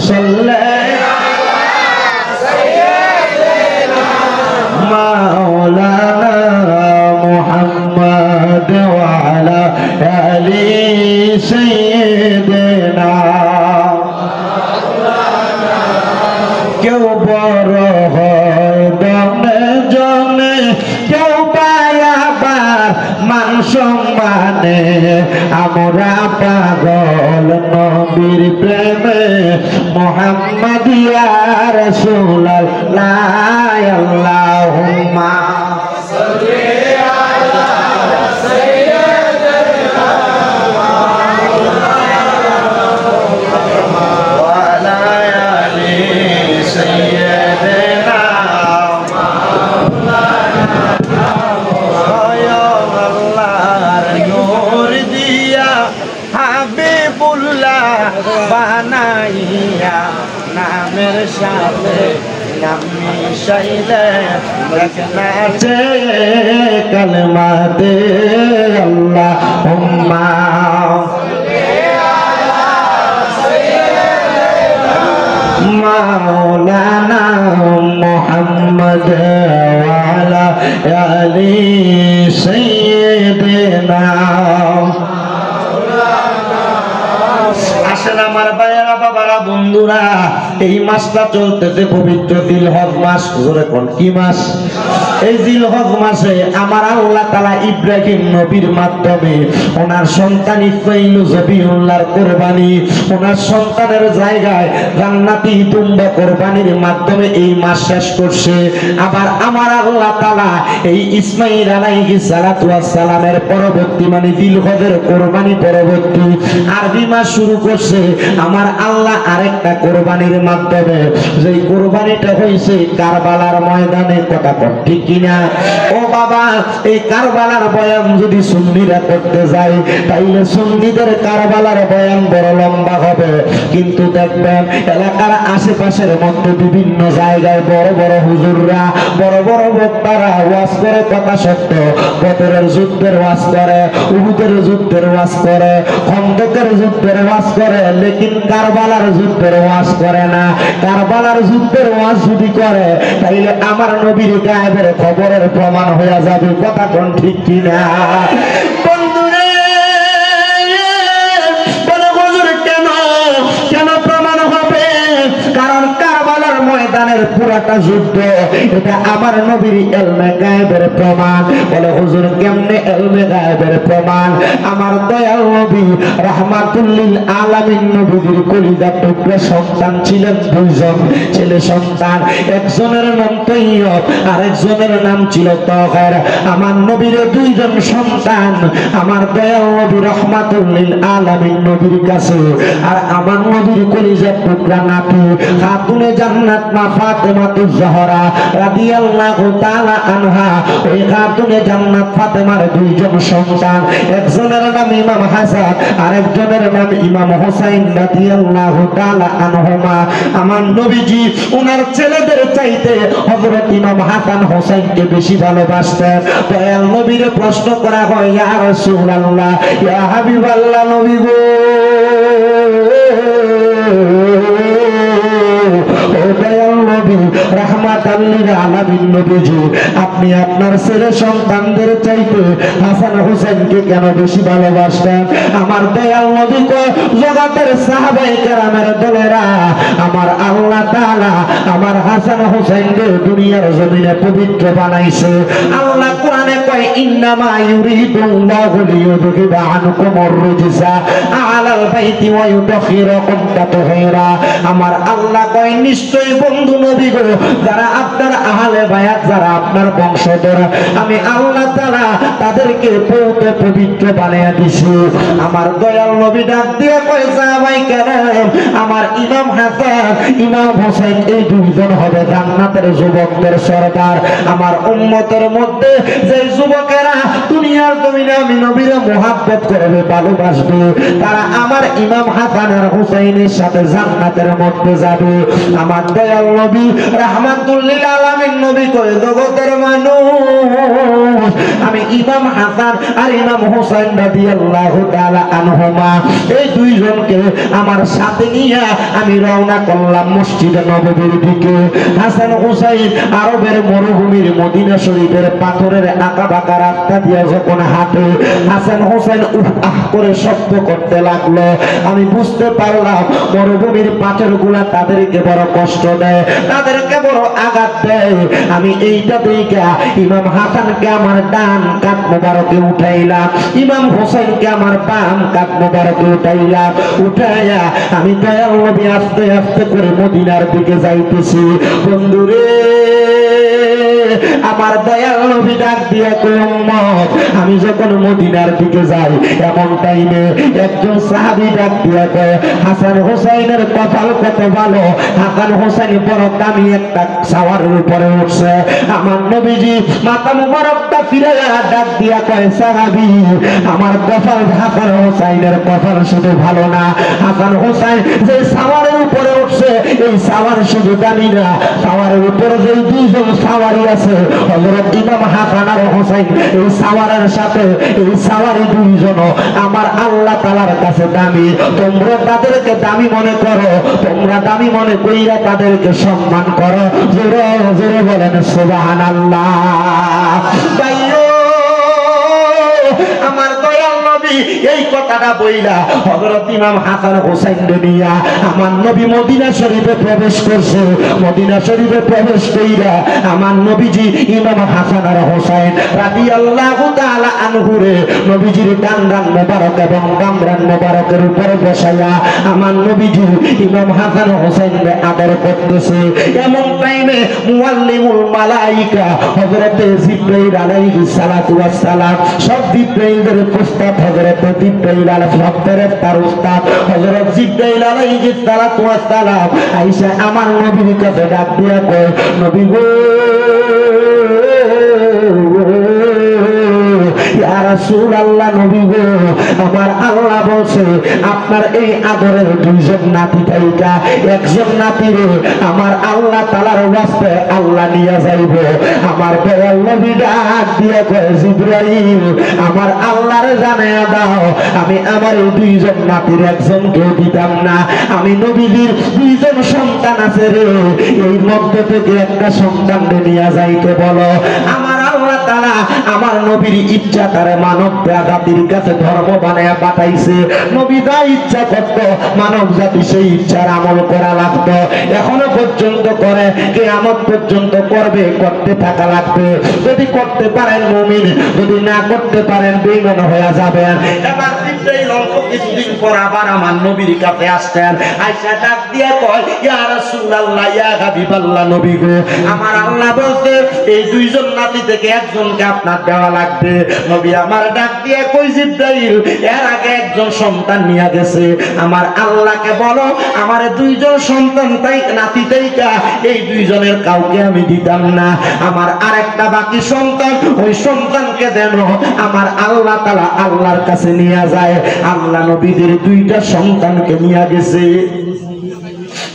সাল্লি মাওলানা মুহাম্মদ ওয়া আলা আলি সাইয়্যিদিনা। কেউ বড় হয় দমে জনে, কেউ পায় আবার মান সম্মানে, আমরা পাগল নবীর প্রেমে মুহাম্মাদিয়া রাসূলুল্লাহ। আল্লাহুম্মা সাল্লি আলা সাইয়্যিদিনা ওয়া আলা আলি সাইয়্যিদিনা বানাইয়া নামের সাথে নাম মিশাইলে নাচে কালেমা দে আল্লাহুম্মা মাওলানা মুহাম্মদ ওয়া আলা আলি সাইয়্যিদিনা। আসেন আমার ভাইয়েরা বাবারা বন্ধুরা, এই মাসটা চলতেছে পবিত্র জিলহজ মাস। জোরে কোন কি মাস? এই জিলহজ মাসে আমার আল্লাহ তাআলা ইব্রাহিম নবীর মাধ্যমে ওনার সন্তান ইসমাঈল জবিউল্লাহর কুরবানি, ওনার সন্তানের জায়গায় জান্নাতি দুম্বা কুরবানির মাধ্যমে এই মাস শেষ করছে। আবার আমার আল্লাহ তাআলা এই ইসমাঈল আলাইহিস সালাতু ওয়াস সালামের পরবর্তী মানে জিলহজের কুরবানি পরবর্তী আরবি মাস শুরু করছে আমার আল্লাহ আরেকটা কুরবানির মাধ্যমে যে কুরবানিটা হয়েছে কারবালার ময়দানে, কথা ঠিক কিনা? ও বাবা, এই কারবালার বয়ান যদি সুন্নিরা করতে যায় তাইলে সুন্নিদের কারবালার বয়ান বড় লম্বা হবে, কিন্তু দেখবেন এলাকার আশেপাশের মধ্যে বিভিন্ন জায়গায় বড় বড় হুজুররা, বড় বড় বক্তারা ওয়াজ করে কথা সত্য, বদরের যুদ্ধের ওয়াজ করে, উহুদের যুদ্ধের ওয়াজ করে, খন্দকের যুদ্ধের ওয়াজ করে, লেকিন কারবালার যুদ্ধের ওয়াজ করে না। কারবালার যুদ্ধের ওয়াজ যদি করে তাইলে আমার নবীর গায়েবের খবরের প্রমাণ হয়ে যাবে, কথা কোন ঠিক কিনা? বন্ধুরে বলে হুজুর কেন প্রমাণ হবে? কারণ কারবালার ময়দানের পুরাটা যুদ্ধ এটা আমার নবীর ইলমে গায়েবের প্রমাণ। বলে হুজুর কেমনে ইলমে গায়েবের প্রমাণ? আমার দয়াল নবী রাহমাতুল লিল আলামিন নবীর কলিজার টুকরা সন্তান ছিলেন দুইজন ছেলে সন্তান, একজনের নাম তৈয়ব আর একজনের নাম ছিল তাহের। আমার নবীর দুইজন সন্তান আমার দয়াল নবী রাহমাতুল লিল আলামিন নবীর কাছে, আর আমার নবীর কলিজার টুকরা নাতি খাতুনে জান্নাত মা ফাতেমাতুজ জহরা রাদিয়াল্লাহু তাআলা আনহা, ওই খাতুনে জান্নাত ফাতেমার দুইজন সন্তান, একজনের নাম ইমাম হাসান আর একজনের নাম ইমাম হোসেন রাদিয়াল্লাহু তাআলা আনহুমা। আমার নবীজি ওনার ছেলেদের চাইতে হযরত ইমাম হাসান হোসেনকে বেশি ভালোবাসতেন। দয়াল নবীর প্রশ্ন করা হয়, ইয়া রাসূলুল্লাহ, ইয়া হাবিবাল্লাহ নবী গো, রাহমাতাল লিল আলামিন নবীজি, আপনি আপনার ছেলে সন্তানদের চাইতে হাসান হোসেনকে কেন বেশি ভালোবাসতেন? আমার দয়াল নবী কয়, জগতের সাহাবায়ে কেরামের দলেরা, আমার আল্লাহ তাআলা আমার হাসান হোসেনকে দুনিয়ার জমিনে পবিত্র বানাইছে। আল্লাহ কোরআনে কয়, ইন্নামা ইউরিদুল্লাহু লিইউযহিবা আনকুমুর রিজসা আলাল বাইতি ওয়া ইউতাহহিরাকুম তাতহীরা। আমার আল্লাহ কয়, নিশ্চয়ই বন্ধু নবী গো, যারা আপনার আহলে বায়াত, যারা আপনার বংশধর, আমি আল্লাহ তাআলা তাদেরকে পবিত্র বানিয়ে দিছি। আমার দয়াল নবী ডাক দিয়ে কয়, সাহাবায়ে কেরাম, আমার ইমাম হাসান ইমাম হোসেন এই দুইজন হবে জান্নাতের যুবকদের সরদার। আমার উম্মতের মধ্যে যে যুবকেরা দুনিয়ার জমিনে আমি নবীর মুহাব্বত করবে, ভালোবাসবে, তারা আমার ইমাম হাসান আর হুসাইনের সাথে জান্নাতের মধ্যে যাবে। আমার দয়াল নবী রাহমাতুল লিল আলামিন নবী কয়, জগতের মানুষ, আমি ইমাম হাসান আর ইমাম হোসেন রাদিয়াল্লাহু তাআলা আনহুমা এই দুইজনকে আমার সাথে নিয়ে আমি রওনা করলাম মসজিদে নববীর দিকে। হাসান হোসেন আরবের মরুভূমির মদিনা শরীফের পাথরের আঁকা বাঁকা রাস্তা দিয়ে যখন হাঁটে, হাসান হোসেন উফ আহ করে শব্দ করতে লাগলো। আমি বুঝতে পারলাম মরুভূমির পাথরগুলা তাদেরকে বড় কষ্ট দেয়, তাদেরকে বড় আঘাত দেয়। আমি এইটা দেখে ইমাম হাসানকে আমার ডান কাঁধ মোবারকে উঠাইলাম, ইমাম হোসেনকে আমার বাম কাঁধ মোবারকে উঠাইলাম। উঠাইয়া আমি দয়াল নবী আস্তে আস্তে করে মদিনার দিকে যাইতেছি। বন্ধুরে আমার দয়াল নবী ডাক দিয়ে কয়, উম্মত, আমি যখন মদিনার দিকে যাই এমন টাইমে একজন সাহাবী ডাক দিয়ে কয়, হাসান হোসেনের কপাল কত ভালো, হাসান হোসেন বড় দামি একটা সাওয়ারের উপরে উঠছে। আমার নবীজি মাথা মুবারকটা ফিরাইয়া ডাক দিয়া কয়, সাহাবী, আমার কপাল হাসান হোসেনের কপাল শুধু ভালো না, হাসান হোসেন যে সাওয়ারের উপরে উঠছে এই সাওয়ার শুধু দামি না, সাওয়ারের উপরে যে দুইজন সাওয়ারি আছে হযরত ইমাম হাসান আর হোসেন, এই সাওয়ারের সাথে এই সাওয়ারি দুইজন আমার আল্লাহ তাআলার কাছে দামি। তোমরা তাদেরকে দামি মনে করো, তোমরা দামি মনে কইরা তাদেরকে সম্মান করো। জোরে জোরে বলেন সুবহানাল্লাহ। আমার দয়াল নবী এই কথাটা বইলা হযরত ইমাম হাসান হোসেন নিয়া আমার নবী মদিনা শরীফে প্রবেশ করছে। মদিনা শরীফে প্রবেশ কইরা আমার নবীজি ইমাম হাসান আর হোসেন রাদিয়াল্লাহু তাআলা আনহুরে নবীজির ডান মোবারক এবং বাম মোবারকের উপরে বসায়া আমার নবীজি ইমাম হাসান হোসেনকে আদর করতেছে। এমন টাইমে মুআল্লিমুল মালায়েকা হযরত জিবরাইল আলাইহিস সালাতু ওয়াস সালাম, সব জিবরাইলদের প্রস্তাব হযরত জিবরাইল আলাইহিস সালাম ফেরেশতার উস্তাদ হযরত জিবরাইল আলাইহিস সালাম আয়েশা আমার নবীর কাছে ডাক দিয়া কয় নবী গো ইয়া রাসূলুল্লাহ নবী গো আমার আল্লাহ বলছে আপনার এই আদরের দুইজন নাতি তাইকা একজন নাতিরে আমার আল্লাহ তাআলার ওয়াস্তে আল্লাহ নিয়ে যাইব আমার দয়াল নবী ডাক দিয়া কয় জিবরাইল আমার আল্লাহরে জানায়া দাও আমি আমার এই দুইজন নাতির একজনকে দিতাম না আমি নবীর দুইজন সন্তান আছে রে এই মধ্যে থেকে একটা সন্তানকে নিয়ে যাইতে বলো আমার আল্লাহ তাআলা আমার নবীর ইচ্ছা তারে মানব জাতির কাছে ধর্ম বানায়া পাঠাইছে নবী যা ইচ্ছা করত মানব জাতি সেই ইচ্ছার আমল করা লাগতো এখনো পর্যন্ত করে কিয়ামত পর্যন্ত করবে করতে থাকা লাগবে যদি করতে পারেন মুমিন যদি না করতে পারেন বেঈমান হয়ে যাবেন এবার জিবরাইল অল্প কিছুদিন পর আবার আমার নবীর কাছে আসতেন আয়েশা ডাক দিয়ে কয় ইয়া রাসূলুল্লাহ ইয়া হাবিবাল্লাহ নবী গো আমার আল্লাহ বলতে এই দুইজন নাতি থেকে একজনকে আপনার দেওয়া লাগবে নবী আমার ডাক দিয়ে কই জিবরাইল এর আগে একজন সন্তান নিয়ে গেছে আমার আল্লাহকে বলো আমার দুইজন সন্তান তাই নাতি তাইকা এই দুইজনের কাউকে আমি দিতাম না আমার আরেকটা বাকি সন্তান ওই সন্তানকে দেন আমার আল্লাহ তাআলা আল্লাহর কাছে নিয়ে যায় আল্লাহ নবীদের দুইটা সন্তানকে নিয়ে গেছে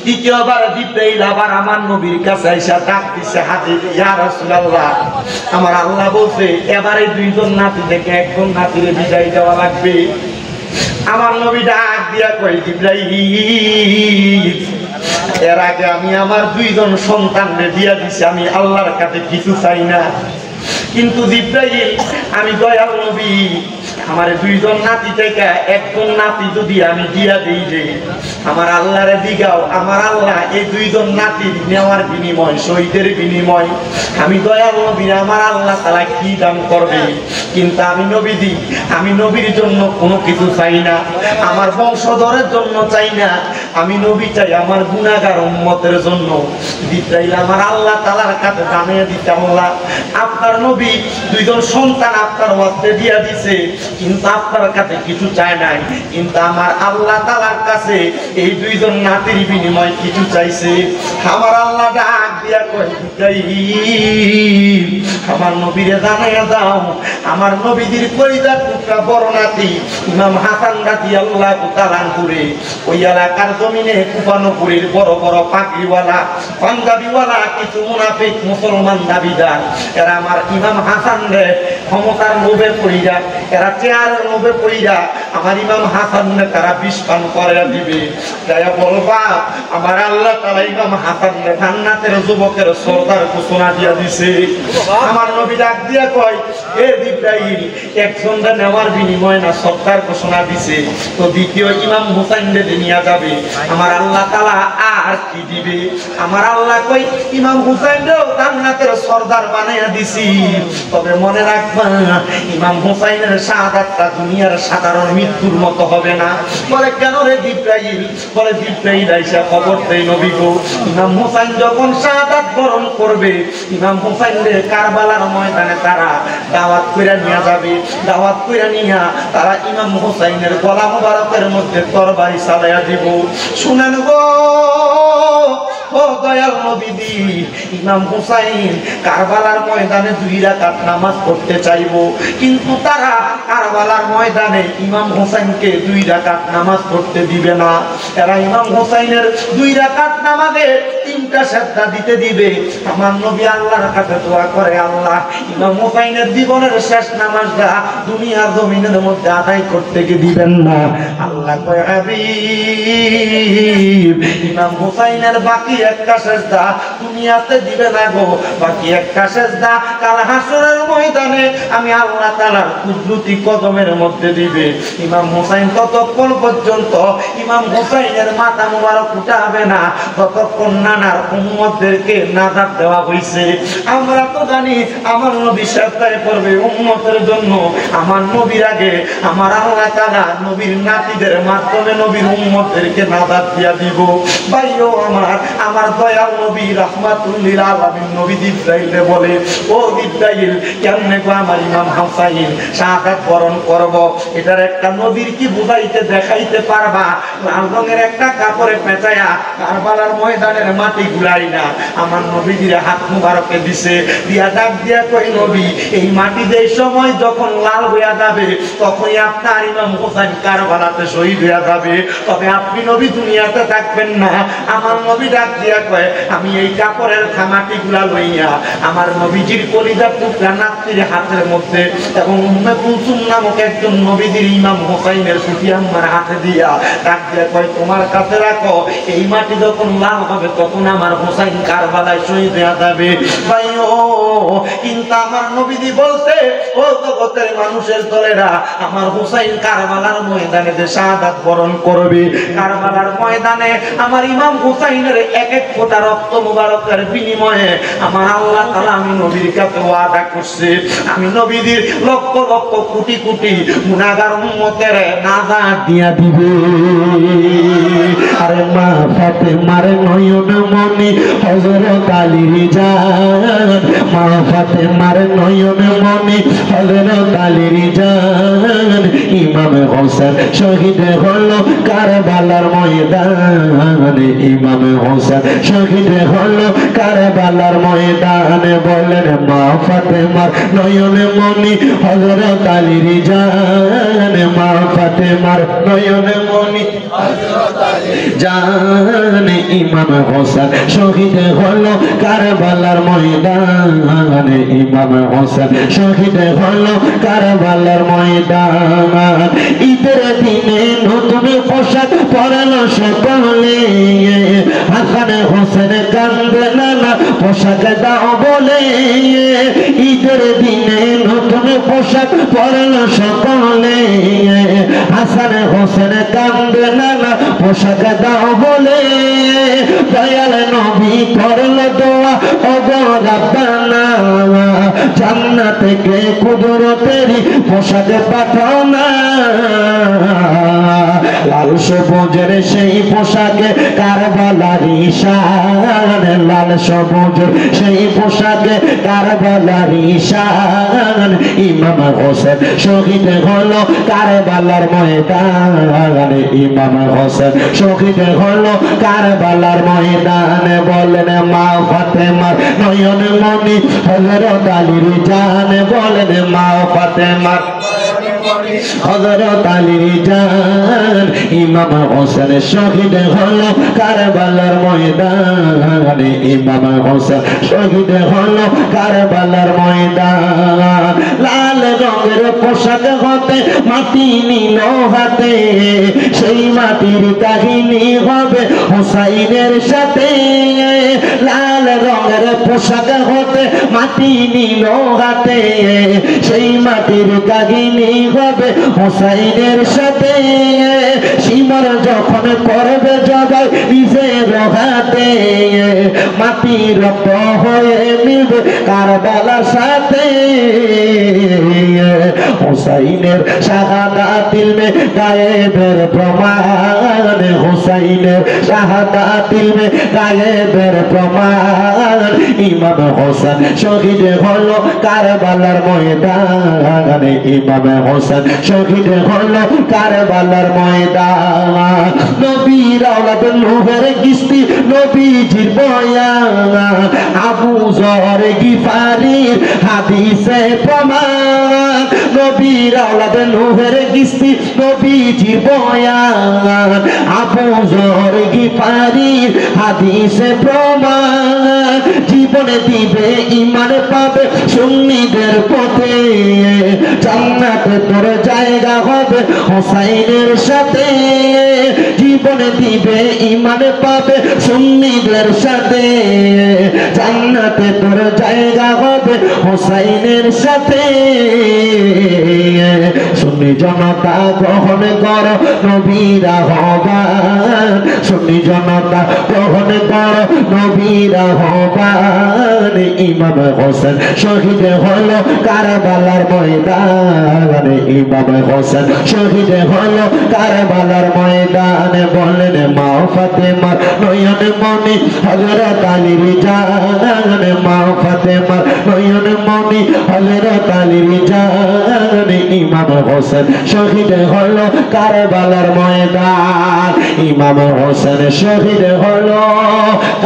দ্বিতীয়বার জিবরাইল আবার আমার নবীর কাছে এসে ডাক দিছে হাজির ইয়া রাসূলুল্লাহ আমার আল্লাহ বলছে এবারে দুইজন নাতি থেকে একজন নাতিরে বিদায় দেওয়া লাগবে আমার নবী ডাক দিয়া কই জিবরাইল এর আগে আমি আমার দুইজন সন্তানকে দিয়া দিছি আমি আল্লাহর কাছে কিছু চাই না কিন্তু জিবরাইল আমি দয়াল নবী আমার দুইজন নাতি থেকে একজন নাতি যদি আমি দিয়া দেই যে আমার আল্লাহরে দিগাও আমার আল্লাহ এই দুইজন নাতি নেওয়ার বিনিময় শহীদের বিনিময় আমি দয়াল নবী আমার আল্লাহ তাআলা কি দান করবে কিন্তু আমি নবী দি আমি নবীর জন্য কোনো কিছু চাই না আমার বংশধরের জন্য চাই না আমি নবী চাই আমার গুনাহগার উম্মতের জন্য জিবরাইল আমার আল্লাহ তাআলার কাছে জানিয়ে দিতে আল্লাহ আপনার নবী দুইজন সন্তান আপনার ওয়াস্তে দিয়া দিছে কিন্তু আপনার কাছে কিছু চায় নাই কিন্তু আমার আল্লাহ তাআলার কাছে এই দুইজন নাতির বিনিময়ে কিছু চাইছে আমার আল্লাহ ডাক দিয়া কয় জিবরাইল আমার নবীরে জানাইয়া দাও আমার নবীজির কলিজার টুকরা বড় নাতি ইমাম হাসান রাদিয়াল্লাহু তাআলা করে ওই এলাকার জমিনে কুফানপুরের বড় বড় পাগড়িওয়ালা পাঞ্জাবিওয়ালা কিছু মুনাফিক মুসলমান দাবিদার এরা আমার ইমাম হাসান রে ক্ষমতার লোভে পড়িয়া এরা চেয়ারের লোভে পড়িয়া আমার ইমাম হাসান রে তারা বিষ পান করে দিবে তাই বলবা আমার আল্লাহ তাআলা ইমাম হাসান রে জান্নাতের যুবকের সরদার ঘোষণা দিয়া দিছে আমার নবী ডাক দিয়া কয় এ জিবরাইল একজনকে নেওয়ার বিনিময়ে না সরদার ঘোষণা দিছে তো দ্বিতীয় ইমাম হুসাইন রে নিয়ে যাবে আমার আল্লাহ তাআলা আর কি দিবে আমার আল্লাহ কই ইমাম হুসাইন রেও জান্নাতের সরদার বানায়া দিছি তবে মনে রাখবা ইমাম হুসাইনের শাহাদাতটা দুনিয়ার সাধারণ মৃত্যুর মতো হবে না বলে কেন রে জিবরাইল বলে জিবরাইল আইসা খবর দেয় নবী গো ইমাম হুসাইন যখন শাহাদাত বরণ করবে ইমাম হুসাইনের কারবালার ময়দানে তারা দাওয়াত কইরা নিয়ে যাবে দাওয়াত কইরা নিয়া তারা ইমাম হুসাইনের গলা মোবারকের মধ্যে তরবারি চালায়া দিব শুনেন গো ও দয়াল নবীজি ইমাম হুসাইন কারবালার ময়দানে 2 রাকাত নামাজ পড়তে চাইবো কিন্তু তারা কারবালার ময়দানে ইমাম হুসাইনকে 2 রাকাত নামাজ পড়তে দিবে না এরা ইমাম হুসাইনের 2 রাকাত নামাজে 3টা সাজদা দিতে দিবে আমার নবী আল্লাহর কাছে দোয়া করে আল্লাহ ইমাম হুসাইনের জীবনের শেষ নামাজটা দুনিয়ার জমিনের মধ্যে আদায় করতে দিবেন না আল্লাহ কয় হাবিব ইমাম হুসাইনের বাকি একটা সাজদা দুনিয়াতে দিবে না গো বাকি একটা সাজদা কাল হাসরের ময়দানে আমি আল্লাহ তাআলার কুদরতি কদমের মধ্যে দিবে ইমাম হুসাইন ততক্ষণ পর্যন্ত ইমাম হুসাইনের মাথা মোবারক উঠাবে না ততক্ষণ নানার উম্মতদেরকে নাজাত দেওয়া হইছে আমরা তো জানি আমার নবী সাজদায় পড়বে উম্মতের জন্য আমার নবীর আগে আমার আল্লাহ তাআলা নবীর নাতিদের মাধ্যমে নবীর উম্মতদেরকে নাজাত দিয়া দিব ভাইও আমার আমার দয়াল নবী রাহমাতুল লিল আলামিন নবী জিবরাইল বলে, ও জিবরাইল কেমনে গো আমার ইমাম হুসাইন শাহাদাত বরণ করব? এটার একটা নবীর কি বুঝাইতে দেখাইতে পারবা? লাল রঙের একটা কাপড়ে পেঁচায়া কারবালার ময়দানের মাটি গুলাই না আমার নবীজির হাত মুবারকে দিছে, দিয়া ডাক দিয়া কই নবী এই মাটি যে সময় যখন লাল হইয়া যাবে তখনই আপনার ইমাম হুসাইন কারবালাতে শহীদ হইয়া যাবে, তবে আপনি নবী দুনিয়াতে থাকবেন না। আমার নবী ডাক দিয়া কয়, আমি এই কাপড়ের মাটি গুলা লইয়া আমার নবীজির কলিজার টুকরা নাতির হাতের মধ্যে এবং উম্মে কুলসুম নামক একজন নবীজির ইমাম হুসাইনের ছুটি আমার হাতে দিয়া ডাক দিয়া কয়, তোমার কাছে রাখো, এই মাটি যখন লাল হবে তখন আমার হুসাইন কারবালায় শহীদ হয়ে যাবে। ভাই ও কিন্তু আমার নবীজি বলতে, ও জগতের মানুষের দলেরা, আমার হুসাইন কারবালার ময়দানে যে শাহাদাত বরণ করবে, কারবালার ময়দানে আমার ইমাম হুসাইনের এক এক ফোঁটা রক্ত মুবারকের বিনিময়ে আমার আল্লাহ তাআলা আমি নবীর কাছে ওয়াদা করছে, আমি নবীদের লক্ষ লক্ষ কোটি কোটি গুনাহগার উম্মতের নাজাত দিয়া দিবে। আরে মা ফাতেমার নয়ন মনি হযরত আলীর জান, মা ফাতেমার নয়ন মনি হযরত আলীর জান, ইমাম হোসেন শহীদ হলো কারবালার ময়দানে, ইমাম হোসেন শহীদ হলো কারবালার ময়দানে। বলেন মা ফাতেমার নয়ন মনি হযরত আলীর জান, মা ফাতেমার নয়ন মনি জানে, ইমাম হোসেন শহীদ হলো কারবালার ময়দানে, ইমাম হোসেন শহীদ হলো কারবালার ময়দান। ঈদের দিনে নতুন পোশাক পরলো সকলে, হাসান হোসেন কান্দে নানা পোশাক দাও বলে, ঈদের দিনে নতুন পোশাক পরলো সকলে, হাসান হোসেন কান্দে নানা পোশাক দাও বলে, দয়াল নবী করলো দোয়া ও গো রাব্বানা, জান্নাত থেকে কুদরতের পোশাক পাঠাও না। লাল সবুজের সেই পোশাকে কারবালার ঈশান, লাল সবুজের সেই পোশাকে কারবালার ঈশান, ইমাম হোসেন শহীদ হলো কারবালার ময়দানে, ইমাম হোসেন শহীদ হলো কারবালার ময়দানে। বলেন মা ফাতেমার নয়ন মনি হযরত আলীর জান, বলেন মা ফাতেমার হযরত আলীর জান, ইমাম হোসেন শহীদ হলো কারবালার ময়দানে, ইমাম হোসেন শহীদ হলো কারবালার ময়দান। লাল রঙের পোশাক হতে মাটি নিল হাতে, সেই মাটির কাহিনী হবে হুসাইনের সাথে। লাল রঙের পোশাক হতে মাটি নিল হাতে, সেই মাটির কাহিনী হবে হুসাইনের সাথে। সীমার যখন করবে জবাই নিজের হাতে, মাটি রক্ত হয়ে মিলবে কারবালার সাথে। হুসাইনের শাহাদাত ইলমে গায়েবের প্রমাণ, হুসাইনের শাহাদাত ইলমে গায়েবের প্রমাণ, ইমাম হোসেন শহীদ হলো কারবালার ময়দানে, ইমাম হোসেন শহীদ হলো কারবালার ময়দান। নবীর আওলাদ নূহের কিস্তি নবীজির বয়ান, আবু যর গিফারির হাদিসে প্রমাণ, নবীর আওলাদ নূহের কিস্তি নবীজির বয়ান, আবু যর গিফারির হাদিসে প্রমাণ। জীবনে দিবে ঈমান পাবে সুন্নিদের পথে, জান্নাতে তোর জায়গা হবে হুসাইনের সাথে। জীবনে দিবে ঈমান পাবে সুন্নিদের সাথে, জান্নাতে তোর জায়গা হবে হুসাইনের সাথে। সুন্নি জনতা গ্রহণ কর নবীর আহ্বান, সুন্নি জনতা গ্রহণ কর নবীর আহ্বান। ইমাম হোসেন শহীদ হলো কারবালার ময়দানে, ইমাম হোসেন শহীদ হলো কারবালার ময়দানে। বলেন মা ফাতেমার নয়ন মনি হযরত আলীর জান, মা ফাতেমার নয়ন মনি হযরত আলীর জান। ইমাম হোসেন শহীদ হলো কারবালার ময়দান, ইমাম হোসেন শহীদ হলো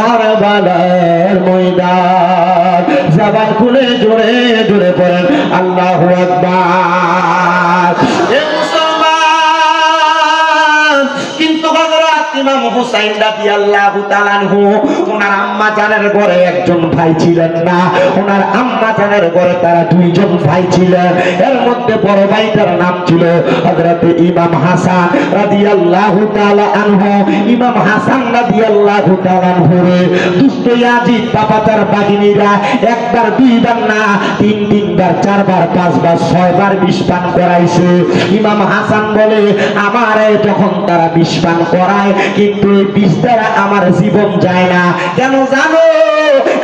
কারবালার ময়দান। জবান খুলে জোরে জোরে পড়েন আল্লাহু আকবার। এ মুসলমান, কিন্তু হযরত ইমাম হুসাইন রাদিয়াল্লাহু তাআলা আনহু ওনার আম্মা জানের ঘরে একজন ভাই ছিলেন না, ওনার আম্মা জানের ঘরে তারা দুইজন ভাই ছিলেন। এর মধ্যে বড় ভাইটার নাম ছিল হযরত ইমাম হাসান রাদিয়াল্লাহু তাআলা আনহু। ইমাম হাসান রাদিয়াল্লাহু তাআলা আনহু দুষ্ট ইয়াজিদ বাবাতার বাহিনীরা একবার দুইবার না তিনবার চারবার পাঁচবার ছয়বার বিষ পান করাইছে। ইমাম হাসান বলে আমারে যখন তারা বিষ পান করায় কিন্তু এই বিষ দ্বারা আমার জীবন যায় না। কেন জানো?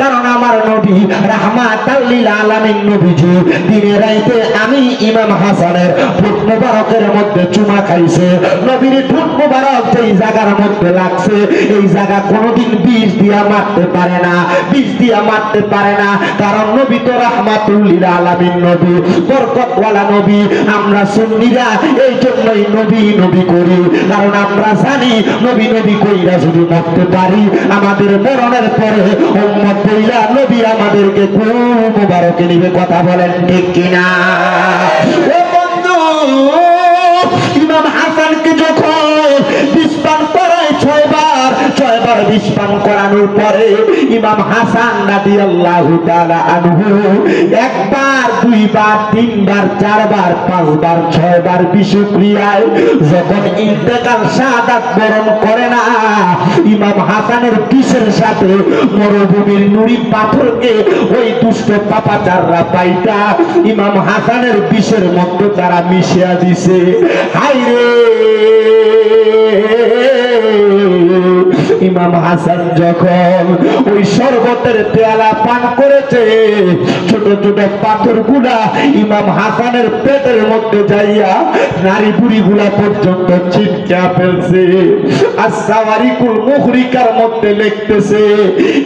কারণ আমার নবী রাহমাতাল লিল আলামিন নবীজি দিনে রাইতে আমি ইমাম হাসানের ঠোঁট মোবারকের মধ্যে চুমা খাইছে। নবীর ঠোঁট মোবারক যেই জায়গার মধ্যে লাগছে এই জায়গা কোনোদিন বিষ দিয়া মারতে পারে না, বিষ দিয়া মারতে পারে না। কারণ নবী তো রাহমাতুল লিল আলামিন নবী, বরকতওয়ালা নবী। আমরা সুন্নিরা এই জন্যই নবী নবী করি, কারণ আমরা জানি নবী নবী কইরা যদি মরতে পারি আমাদের মরণের পরে উম্মত কইরা নবী আমাদেরকে কোন মোবারকে নিবে। কথা বলেন ঠিক কিনা? ও বন্ধু, ইমাম হাসানকে যখন বিষ পান করায় ছয়বার বিষ পান করানোর পরে ইমাম হাসান রাদিয়াল্লাহু তাআলা আনহু একবার দুইবার তিনবার চারবার পাঁচবার ছয়বার বিষক্রিয়ায় যখন ইন্তেকাল শাহাদাত বরণ করে না, ইমাম হাসানের বিষের সাথে মরুভূমির নুড়ি পাথরকে ওই দুষ্ট পাপাচাররা পাইটা ইমাম হাসানের বিষের মধ্যে তারা মিশিয়া দিছে। হায়রে, ইমাম হাসান যখন ওই শরবতের পেয়ালা পান করেছে ছোট ছোট পাথর গুলা ইমাম হাসানের পেটের মধ্যে যাইয়া নারী বুড়ি গুলা পর্যন্ত ছিটকা ফেলছে। আস-সাওয়ারিকুল মুখরিকার মধ্যে লিখতেছে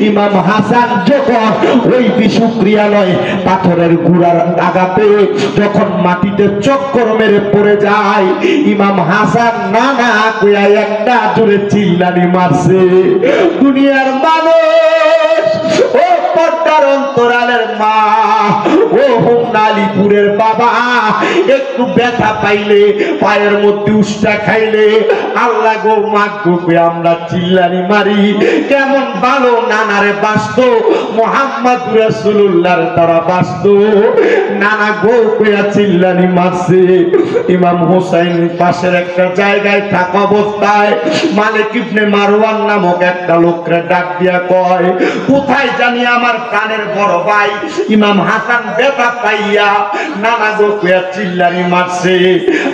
ইমাম হাসান যখন ওই বিষক্রিয়ালয় পাথরের গুড়ার আঘাতে যখন মাটিতে চক্কর মেরে পড়ে যায় ইমাম হাসান না না কইয়া একটা জোরে চিল্লানি মারছে। দুনিয়ার মানুষ, ও পর্দার অন্তরালের মা, ও হোমনালিপুরের বাবা, একটু ব্যথা পাইলে পায়ের মধ্যে উষ্টা খাইলে আল্লাহ গো মাগ গো আমরা চিল্লানি মারি। কেমন ভালো নানারে বাসতো মুহাম্মদ রাসূলুল্লাহর তারা বাসতো, নানা গো কইয়া চিল্লানি মারছে। ইমাম হুসাইন পাশের একটা জায়গায় থাকা অবস্থায় মালিক ইবনে মারওয়ান নামক একটা লোকরে ডাক দিয়া কয়, কোথায় জানি আমার প্রাণের বড় ভাই ইমাম হাসান ব্যথা পাইয়া নানা গো কইয়া চিল্লানি মারছে।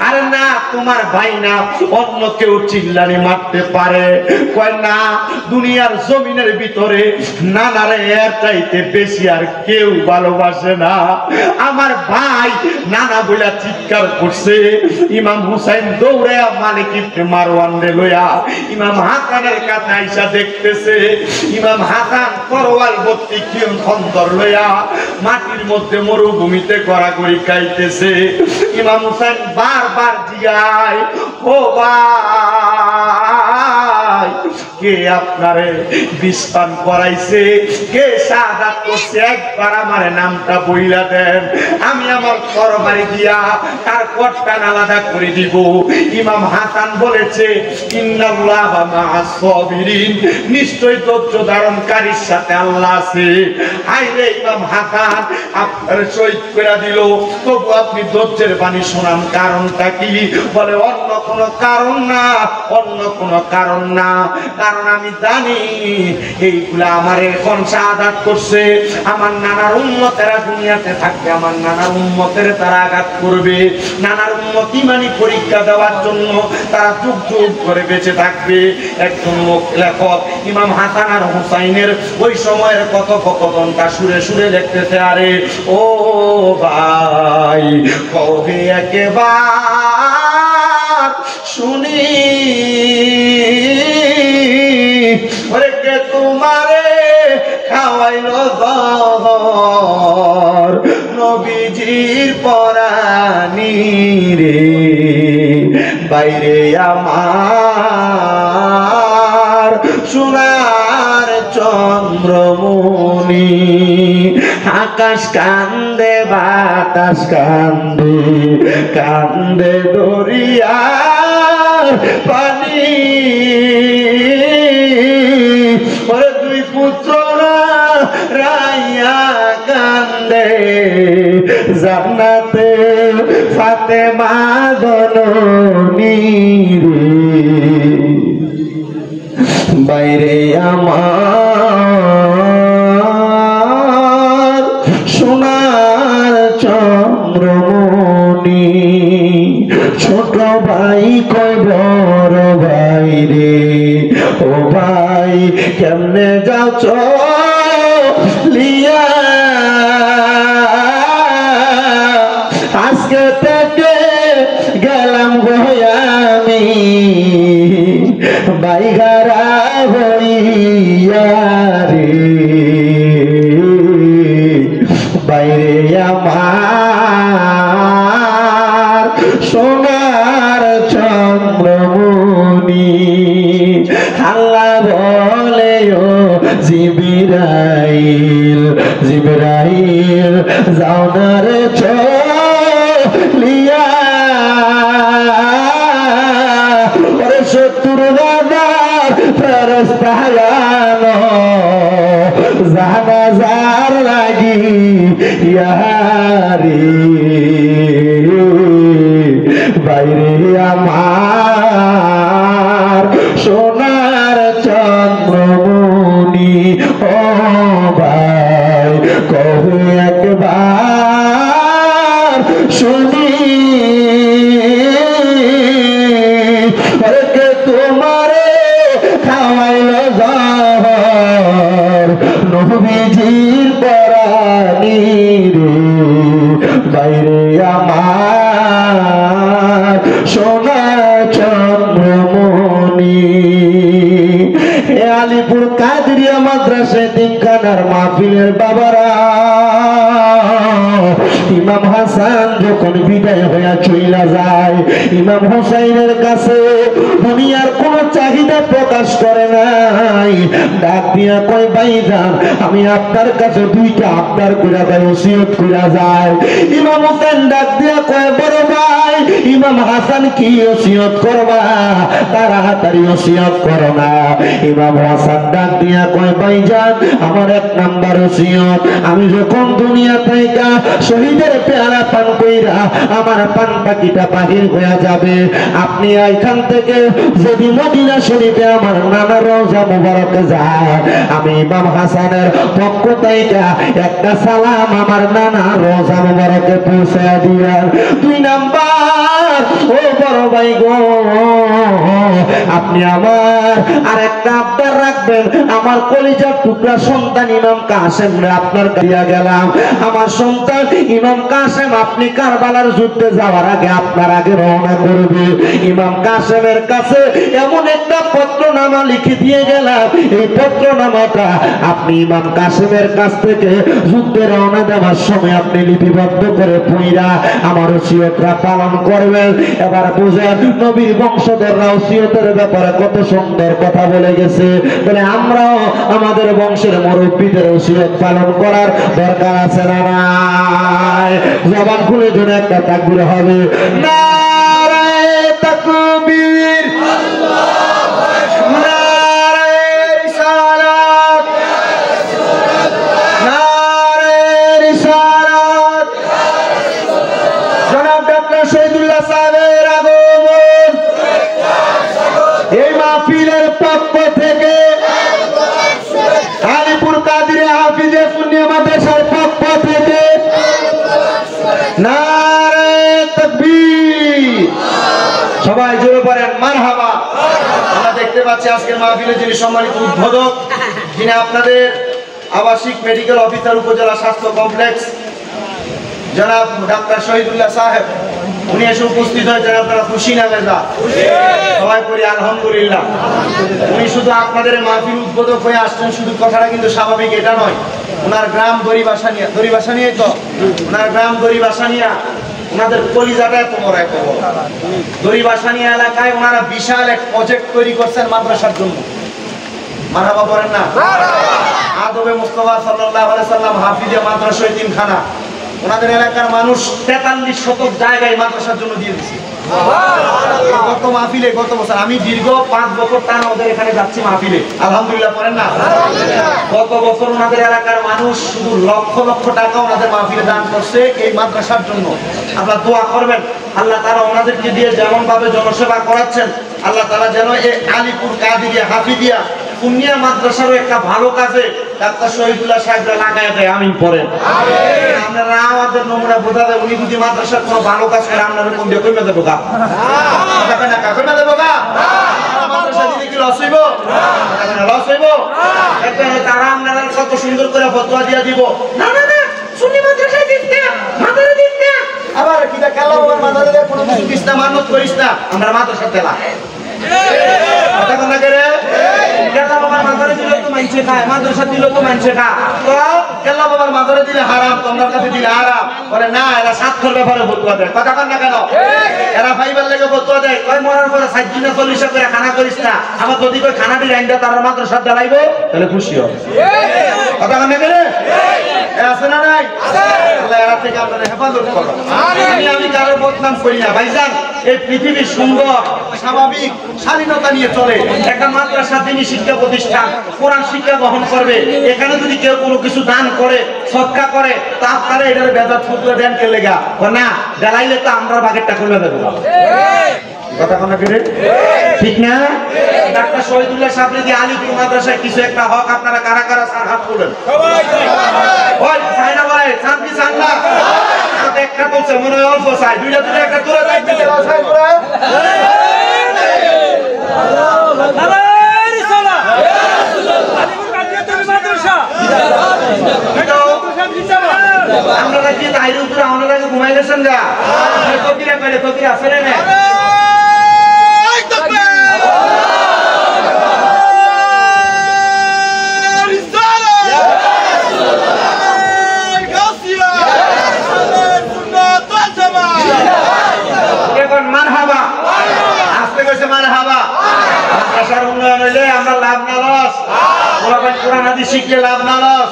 আরে না, তোমার ভাই না, অন্য কেউ চিল্লানি মারতে পারে। কয় না, দুনিয়ার জমিনের ভিতরে নানারে এর চাইতে বেশি আর কেউ ভালোবাসে না। আমার ভাই নানা বইলা চিৎকার করছে। ইমাম হুসাইন দৌড়ে মালিক ইবনে মারওয়ান রে লইয়া ইমাম হাসানের কাছে আইসা দেখতেছে ইমাম হাসান তরোয়াল ভর্তি খন্দর লইয়া মাটির মধ্যে মরুভূমিতে গড়াগড়ি খাইতেছে। ইমাম হুসাইন বারবার জিগায়, ও ভাই, কে আপনারে বিষ পান করাইছে, কে শাহাদাত করছে, একবার আমার নামটা বইলা দেন, আমি আমার তরবারি দিয়া তার কটটা আলাদা করে দিব। ইমাম হাসান বলেছে, ইন্নাল্লাহা মা'আস সাবিরিন, নিশ্চয় ধৈর্য ধারণকারীর সাথে আল্লাহ আছে। হায়রে ইমাম হাসান আপনার শহীদ করে দিল, তবু আপনি ধৈর্যের বাণী শোনান, কারণটা কি? বলে অন্য কোনো কারণ না, অন্য কোনো কারণ না, কারণ কারণ আমি জানি এইগুলা আমার এখন শাহাদাত করছে, আমার নানার উম্মতেরা দুনিয়াতে থাকবে, আমার নানার উম্মতের তারা আঘাত করবে, নানার উম্মত ইমানি পরীক্ষা দেওয়ার জন্য তারা যুগ যুগ করে বেঁচে থাকবে। একজন লেখক ইমাম হাসান আর হুসাইনের ওই সময়ের কথোপকথনটা সুরে সুরে লিখতেছে, আরে ও ভাই কবে একেবার শুনি ওরে কে তোমারে খাওয়াইলো জহর নবীজির পরানি রে বাইরে আমার সোনার চন্দ্রমণি আকাশ কান্দে বাতাস কান্দে কান্দে দরিয়ার পানি ওরে দুই পুত্র রাইয়া কান্দে জান্নাতে ফাতেমা জননী রে বাইরে আমার সোনার চন্দ্রমণি ছোট ভাই কয় বড় ভাই রে ও ভাই কেমনে যাও লিয়া আজকে থেকে গেলাম আমি বাইগারা হইয়া রে বাইরে আমার সোনার চন্দ্রমণি আল্লাহ বলে ও জিবরাইল জিবরাইল যাও না রে চলিয়া ওরে ৭০,০০০ ফেরেশতা জানাজার লাগি ইয়ারে বাইরে আমার সোনার চন্দ্রমণি ও ভাই কবে একবার শুনি কে তোমারে খাওয়াইলো জহর নবীজির পরানি রে বাইরে আমার সোনা চন্দ্রমণি হে আলিপুর কাদরিয়া মাদ্রাসা তিনখানার মাহফিলের বাবারা ইমাম হাসান যখন বিদায় হইয়া চইলা যায় ইমাম হুসাইনের কাছে দুনিয়ার কোন চাহিদা প্রকাশ করে নাই, ডাক দিয়া কয় ভাইজান আমি আপনার কাছে দুইটা আবদার কইরা যায় ওসিয়ত কইরা যায়। ইমাম হুসাইন ডাক দিয়া কয় বড় ভাই ইমাম হাসান কি ওসিয়ত করবা, তাড়াতাড়ি ওসিয়ত করো না। ইমাম হাসান ডাক দিয়া কয় ভাইজান আমার ১ নাম্বার ওসিয়ত, আমি যখন দুনিয়া থেকে শহীদের পেয়ারা পান কইরা আমার পান পাখিটা বাহির হয়ে যাবে, আপনি এখান থেকে যদি মদিনা শরীফে আমার নানা রওজা মুবারকে যায় আমি ইমাম হাসানের পক্ষ থেকে একটা সালাম আমার নানা রওজা মুবারকে পৌঁছে দিবেন। ২ নাম্বার ও বড় ভাই গো আপনি আমার আরেকটা আবদার রাখবেন, আমার কলিজার টুকরা সন্তান ইমাম কাসেম আপনার দিয়া গেলাম, আমার সন্তান ইমাম কাসেম আপনি কারবালার যুদ্ধে যাওয়ার আগে আপনার আগে রওনা করবে। ইমাম কাসেমের কাছে এমন একটা পত্রনামা লিখে দিয়ে গেলাম, এই পত্রনামাটা আপনি ইমাম কাসেমের কাছ থেকে যুদ্ধে রওনা দেওয়ার সময় আপনি লিপিবদ্ধ করে পইরা আমার ওসিয়তটা পালন করবেন। এবার বুঝেন নবীর বংশধররা ওসিয়তের ব্যাপারে কত সুন্দর কথা বলে গেছে, বলে আমরাও আমাদের বংশের মুরব্বীদের ওসিয়ত পালন করার দরকার আছে না নাই? জবান খুলে জন্য একটা তাকবীর হবে, নারায়ে তাকবীর, আল্লাহু আকবার, নারায়ে রিসালাত, নারায়ে রিসালাত, জনাব ডক্টর শহীদুল্লাহ সাহেবের আগমন এই মাহফিলের পক্ষ থেকে নারে তাকবীর, সবাই জোরে পড়েন মারহাবা। আমরা দেখতে পাচ্ছি আজকের মাহফিলে যিনি সম্মানিত উদ্বোধক, যিনি আপনাদের আবাসিক মেডিকেল অফিসার উপজেলা স্বাস্থ্য কমপ্লেক্স জনাব ডাক্তার শহীদুল্লাহ সাহেব, উনি এসে উপস্থিত হয়েছেন। আপনারা খুশি না বেজা? সবাই করি আলহামদুলিল্লাহ। উনি শুধু আপনাদের মাহফিল উদ্বোধক হয়ে আসছেন, শুধু কথাটা কিন্তু স্বাভাবিক এটা নয়। ওনার গ্রাম দড়িবাসা নিয়ে তো ওনার গ্রাম দড়িবাসানিয়া, ওনাদের কলিজাটা এত বড় এত বড়। দড়িবাসানিয়া এলাকায় ওনারা বিশাল এক প্রজেক্ট তৈরি করছেন মাদ্রাসার জন্য। মারহাবা বলেন না? আদবে মুস্তাফা সাল্লাল্লাহু আলাইহি সাল্লাম হাফিজে মাদ্রাসা এতিমখানা ওনাদের এলাকার মানুষ 43 শতক জায়গায় মাদ্রাসার জন্য দিয়ে দিচ্ছে। গত মাহফিলে গত বছর আমি দীর্ঘ 5 বছর টানা ওদের এখানে যাচ্ছি মাহফিলে, আলহামদুলিল্লাহ করেন না? গত বছর ওনাদের এলাকার মানুষ শুধু লক্ষ লক্ষ টাকা ওনাদের মাহফিলে দান করছে এই মাদ্রাসার জন্য। আপনারা দোয়া করবেন আল্লাহ তাআলা ওনাদেরকে দিয়ে যেমন ভাবে জনসেবা করাচ্ছেন, আল্লাহ তাআলা যেন এই আলিপুর কাদিরিয়া হাফিজিয়া পুনিয়া মাদ্রাসারও একটা ভালো কাজে ডাক্তার শহীদুল্লাহ সাহেবরা লাগায় দেয়। আমিন পড়েন। আপনারা আমাদের নমুনা বোঝা দেয়, উনি যদি মাদ্রাসার কোনো ভালো কাজ করে আপনারা কোন দিয়ে কইমা দেবো গা? কইমা দেবো গা? মাদ্রাসা দিলে কি লস হইব? লস হইব? তারা আপনারা কত সুন্দর করে ফতোয়া দিয়া দিব, না না না সুন্নি মাদ্রাসায় দিস না, মাদ্রাসা দিস না। আবার কিটা কালা বাবার মাদ্রাসা কোনো কিছু দিস না, মানত করিস না, আমরা মাদ্রাসা তেলা কথা কোন করে কেল্লা বাবার মাজারে দিলে তো মানছে খায়, মাদ্রাসা দিলে তো মানছে খা। তো কেল্লা বাবার মাজারে দিলে হারাম, তোমার কাছে দিলে হারাম। বলে না এরা স্বার্থের ব্যাপারে ফতোয়া দেয়। কথা কন না কেন? এরা ফাইবার লেগে ফতোয়া দেয়, কয় মরার পরে 60 দিনে 40 করে খানা করিস না। আবার যদি কই খানা দি রাইন্দা তার মাদ্রাসা দেলাইবো তাহলে খুশি হবে। কথা কন না কেন? আছে না নাই? আল্লাহ এরা থেকে আপনাদের হেফাজত করো। আমি কারোর বদনাম করি না ভাইজান। এই পৃথিবী সুন্দর স্বাভাবিক স্বাধীনতা নিয়ে চলে। একটা মাদ্রাসা দিনী শিক্ষা প্রতিষ্ঠান কোরআন শিক্ষা গ্রহণ করবে। এখানে যদি কেউ কোনো কিছু দান করে সদকা করে তা আপনারা এটার বেজাত ফুটলে দেন কে লেগা? না জ্বালাইলে তো আমরা বাগেরটা খুলে দেবো। কথা কোন ঠিক না? ডাক্তার শহীদুল্লাহ সাহেব যদি আলিপুর মাদ্রাসায় কিছু একটা হক আপনারা কারা কারা হাত তুলেন? ওই চাইনা বলে চান কি চান না? একটা বলছে মনে হয় অল্প চাই, দুইটা দুটো একটা দূরে যাইতে আপনারা কি তাইর উপরে আমাদের ঘুমাই গেছেন গা? তকিরা করে তকিরা ফেরে নেয়। মারহাবা আসতে গেছে মারহাবা। মাদ্রাসার উন্নয়ন হইলে আমরা লাভ না লস, কোরআন হাদিস শিখলে লাভ না লস।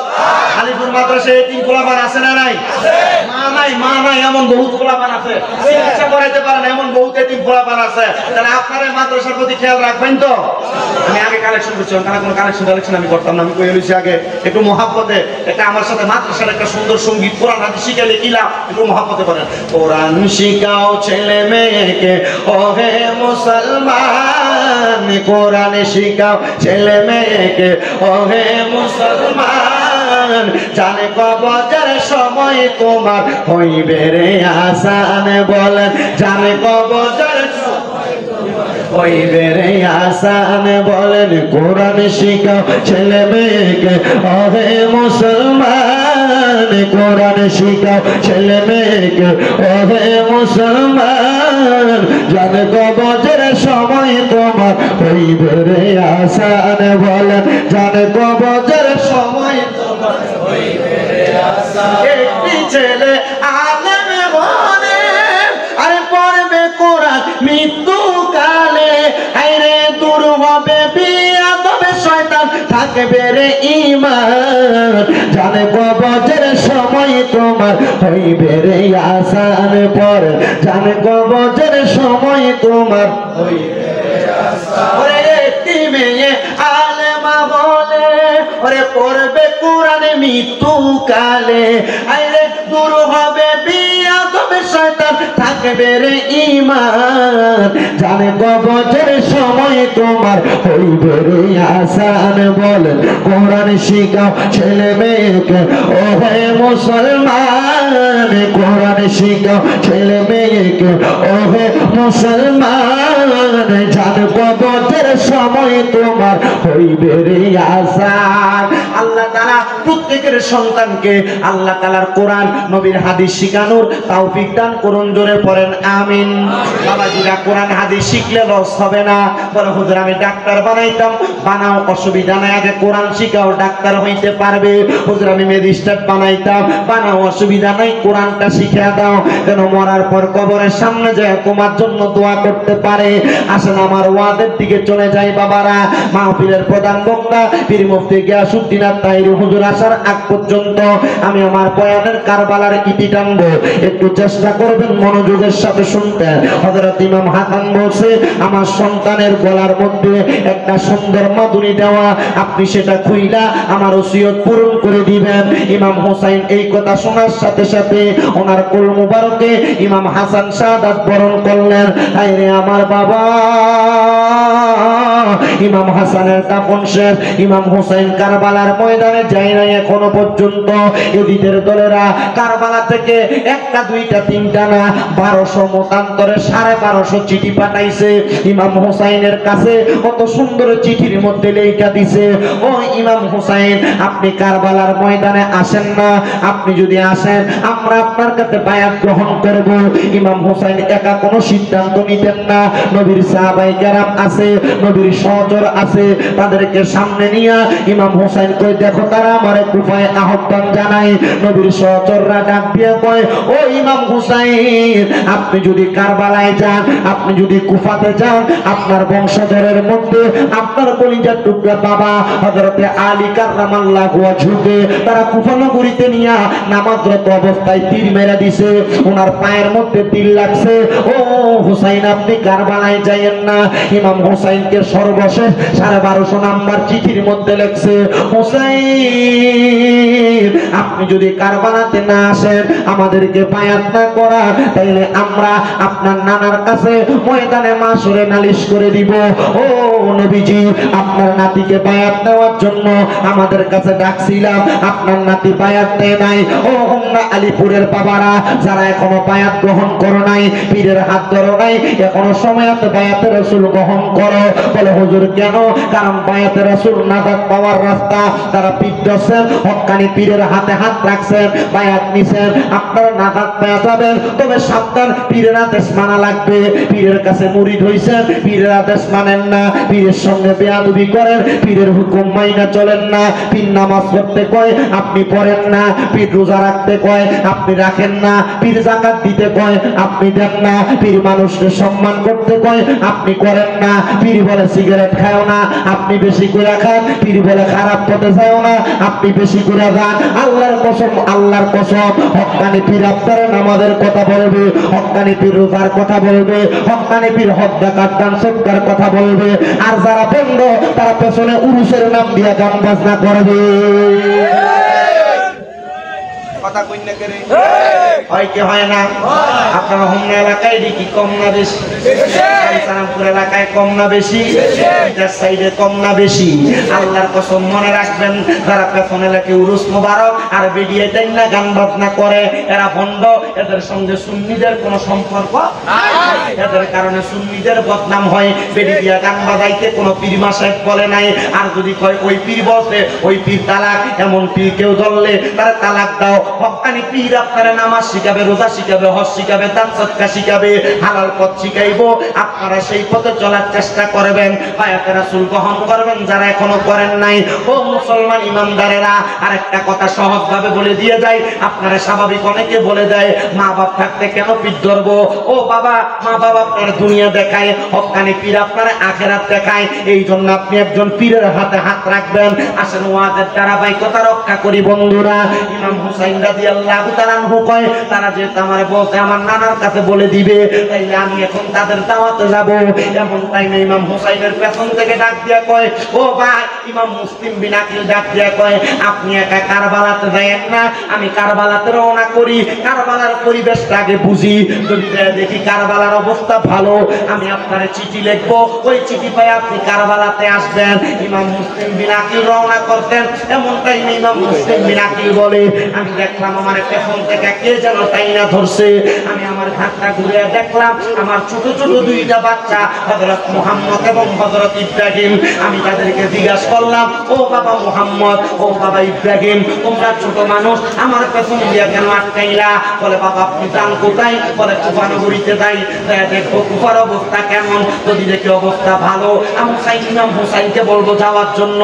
আলিপুর মাদ্রাসায় এতিম পোলাপান আছে না নাই? মা নাই এমন বহুত পোলাপান আছে, চিকিৎসা করাইতে পারেন এমন বহুত এতিম পোলাপান আছে। তাহলে আপনারা মাদ্রাসার প্রতি খেয়াল রাখবেন তো। আমি আগে কালেকশন করছি, ওখানে কোনো কালেকশন আমি করতাম না। আমি কই হইছি আগে একটু মহাব্বতে একটা আমার সাথে মাদ্রাসার একটা সুন্দর সঙ্গীত কোরআন হাদিস শিখাইলে কি লাভ, একটু মহাব্বতে বলেন। কোরআন শিখাও ছেলে মেয়েকে ওহে মুসলমান, কোরআন শিখাও ছেলে মেয়েকে ওহে মুসলমান, জানে কবরের সময় তোমার হইবে রে আসান। বলেন জানে কবরের হইবে রে আসান। বলেন কোরআন শিখাও ছেলে মেয়েকে ওহে মুসলমান, কোরআন শিখাও ছেলে মেয়েকে ওহে মুসলমান, জানে কবরের সময় তোমার হইবে রে আসান। বলেন জানে কবরের সময় তোমার হইবে রে আসান। একটি ছেলে আলেম বলে আরে পড়বে কোরআন মৃত্যু কালে, আইরে দূর হবে বিয়া তবে শয়তান থাকবে রে ঈমান, জানে কবরের সময় তোমার হইবে রে আসান। পর জানে কবরের সময় তোমার হইবে রে আসান। ওরে একটি মেয়ে আলেমা বলে ওরে পড়বে কোরআন মৃত্যু কালে, আইরে দূর হবে বিয়া তবে শয়তান থাকবে রে ঈমান, জানে কবরের সময় তোমার হইবে রে আসান। বলেন কোরআন শিখাও ছেলে মেয়েকে ওহে মুসলমান, কোরআন শিখাও ছেলে মেয়েকে ওহে মুসলমান জান কবরের সময় তোমার হইবে রে আসান। আল্লাহ তাআলা প্রত্যেকের সন্তানকে আল্লাহ তাআলার কোরআন নবীর হাদিস শিখানোর তৌফিক দান করুন, জোরে পড়েন আমিন। বাবাজিরা কোরআন হাদিস শিখলে লস হবে না। বলে হুজুর আমি ডাক্তার বানাইতাম, বানাও অসুবিধা নাই, আগে কোরআন শিখাও ডাক্তার হইতে পারবে। হুজুর আমি ম্যাজিস্ট্রেট বানাইতাম, বানাও অসুবিধা নাই, কোরআনটা শিখিয়ে দাও যেন মরার পর কবরের সামনে যায় তোমার জন্য দোয়া করতে পারে। আসেন আমার ওয়াদের দিকে চলে যাই বাবারা। মাহফিলের প্রধান বক্তা পীর মুফতি গিয়াসউদ্দিন আত-তাহিরি হুজুর আসার আগ পর্যন্ত আমি আমার বয়ানের কারবালার ইতি টানবো, একটু চেষ্টা করবেন মনোযোগের সাথে শুনতে। হযরত ইমাম হাসান বলছে আমার সন্তানের গলার মধ্যে একটা সুন্দর মাদুরি দেওয়া, আপনি সেটা খুইলা আমার ওসিয়ত পূরণ করে দিবেন। ইমাম হুসাইন এই কথা শোনার সাথে সাথে ওনার কোল মুবারকে ইমাম হাসান শাহাদাত বরণ করলেন। আরে আমার বাবা, ইমাম হাসানের দাফন শেষ, ইমাম হুসাইন কারবালার ময়দানে যায় নাই এখনো পর্যন্ত। এদিকের দলেরা কারবালা থেকে একটা দুইটা তিনটা না 1200 মতান্তরে 1250 চিঠি পাঠাইছে ইমাম হুসাইনের কাছে। কত সুন্দর চিঠির মধ্যে লেখা দিছে, ও ইমাম হুসাইন আপনি কারবালার ময়দানে আসেন না, আপনি যদি আসেন আমরা আপনার কাছে বায়াত গ্রহণ করব। ইমাম হুসাইন একা কোনো সিদ্ধান্ত নিতেন না, নবীর সাহাবায়ে কেরাম আছে, নবীর সহচর আছে, তাদেরকে সামনে নিয়ে ইমাম হুসাইন কই দেখো তারা আমারে কুফায় আহ্বান জানায়। নবীর সহচররা ডাক দিয়ে কয় ও ইমাম হুসাইন আপনি যদি কারবালায় যান, আপনি যদি কুফাতে যান, আপনার বংশধরের মধ্যে আপনার কলিজার টুকরা বাবা হযরতে আলী কাররামাল্লাহু ওয়াজহুকে তারা কুফা নগরীতে নিয়ে নামাজরত অবস্থায় তীর মেরে দিছে, ওনার পায়ের মধ্যে তীর লাগছে। ও হুসাইন আপনি কারবালায় যাইয়েন না। ইমাম হুসাইনকে সর্বশেষ 1250 নাম্বার চিঠির মধ্যে লেখছে, হুসাইন আপনি যদি কারবালাতে না আসেন, আমাদেরকে বায়াত না করা, তাইলে আমরা আপনার নানার কাছে ময়দানে মাশরে নালিশ করে দিব। ও নবীজি আপনার নাতিকে বায়াত দেওয়ার জন্য আমাদের কাছে ডাকছিলাম, আপনার নাতি বায়াত দেয় নাই। ও হোমনা আলীপুরের বাবারা যারা এখনো বায়াত গ্রহণ করো নাই, পীরের হাত ধরো নাই, এখনো সময় আছে বায়াতে রাসূল গ্রহণ করো। বলে হুজুর কেন? কারণ বায়াতে রাসূল নাজাত পাওয়ার রাস্তা। তারা পীর দর্শন হক্কানি পীরের হাতে হাত রাখছেন, বায়াত নিছেন, আপনারা নাজাত পেয়ে যাবেন। তবে সাবধান, পীরের আদেশ মানা লাগবে। পীরের কাছে মুরিদ হইছেন, পীরের আদেশ মানেন না, পীরের সঙ্গে বেয়াদবি করেন, পীরের হুকুম মাইনা চলেন না। পীর নামাজ পড়তে কয় আপনি পড়েন না, পীর রোজা রাখতে কয় আপনি রাখেন না, পীর যাকাত দিতে কয় আপনি দেন না, পীর মানুষকে সম্মান করতে কয় আপনি করেন না, পীর বলে সিগারেট খাও না আপনি বেশি করে খান, পীর বলে খারাপ পথে যাও না আপনি বেশি করে যান। আল্লাহর কসম, আল্লাহর কসম, হক্কানি পীর আপনারা নামাজের কথা বলবে, হক্কানি পীর রোজার কথা বলবে, হক্কানি পীর হজ যাকাত দান সদকার কথা বলবে। আর যারা বন্ধ তারা পেছনে উরুসের নাম দিয়ে গান বাজনা করবে। কথা কই না করে হয় কি হয় না? আপনার হোমনা এলাকায় কি কম না বেশি? সালামপুর এলাকায় কম না বেশি? এটার সাইডে কম না বেশি? আল্লাহর কসম মনে রাখবেন, যারা পেছন এলাকায় উরুস মোবারক আর বেরিয়ে দেন না গান বাজনা করে, এরা বন্ধ। এদের সঙ্গে সুন্নিদের কোনো সম্পর্ক নাই, এদের কারণে সুন্নিদের বদনাম হয়। বেরিয়ে দিয়া গান বাজাইতে কোনো পীর মাসায়েখ বলে নাই। আর যদি কয় ওই পীর বসে, ওই পীর তালাক, এমন পীর কেউ ধরলে তারা তালাক দাও। হক্কানি পীর আপনারা নামাজ শিখাবে, রোজা শিখাবে, হজ শিখাবে, দান সদকা শিখাবে, হালাল পথ শিখাইবো। আপনারা সেই পথে চলার চেষ্টা করবেন, বায়াতে রাসূল গ্রহণ করবেন যারা এখনো করেন নাই। ও মুসলমান ইমানদারেরা, আরেকটা কথা সহজভাবে বলে দিয়ে যাই। আপনারা স্বাভাবিক অনেকে বলে দেয় মা বাপ থাকতে কেন পীর ধরবো? ও বাবা, মা বাবা আপনার দুনিয়া দেখায়, হক্কানি পীর আপনারা আখিরাত দেখায়। এই জন্য আপনি একজন পীরের হাতে হাত রাখবেন। আসেন ওয়াজের ধারাবাহিকতা রক্ষা করি বন্ধুরা। ইমাম হুসাইন রাদিয়াল্লাহু তাআলা আনহু কয় তারা যে আমারে বলতে আমার নানার কাছে বলে দিবে, তাইলে আমি এখন তাদের দাওয়াতে যাব। এমন টাইমে ইমাম হুসাইনের পেছন থেকে ডাক দিয়া কয়, ও ভাই, ইমাম মুসলিম বিন আকিল ডাক দিয়া কয় আপনি একা কারবালাতে যায়েন না, আমি কারবালাতে রওনা করি। কারবালার পরিবেশটা আগে বুঝি, যদি দেখি কারবালার অবস্থা ভালো, আমি আপনার চিঠি লিখবো, ওই চিঠি পাই আপনি কারবালাতে আসবেন। ইমাম মুসলিম বিন আকিল রওনা করতেন। এমন টাইমে ইমাম মুসলিম বিন আকিল বলে, আমি দেখলাম আমার পেছন থেকে কে যেন যেন টাইনা ধরছে। আমি আমার ঘাটটা ঘুরে দেখলাম আমার ছোট ছোট দুইটা বাচ্চা, হযরত মুহাম্মদ এবং হযরত ইব্রাহিম। আমি তাদেরকে জিজ্ঞাসা করলাম, ও বাবা মুহাম্মদ, ও বাবা ইব্রাহিম, তোমরা ছোট মানুষ আমার পেছন দিয়ে কেন আটকাইলা? বলে, বাবা আপনি যান কোথায়? বলে, কুফা নগরীতে যাই, দেখবো কুফার অবস্থা কেমন। যদি দেখি অবস্থা ভালো, আমি ইমাম হুসাইনকে বলবো যাওয়ার জন্য।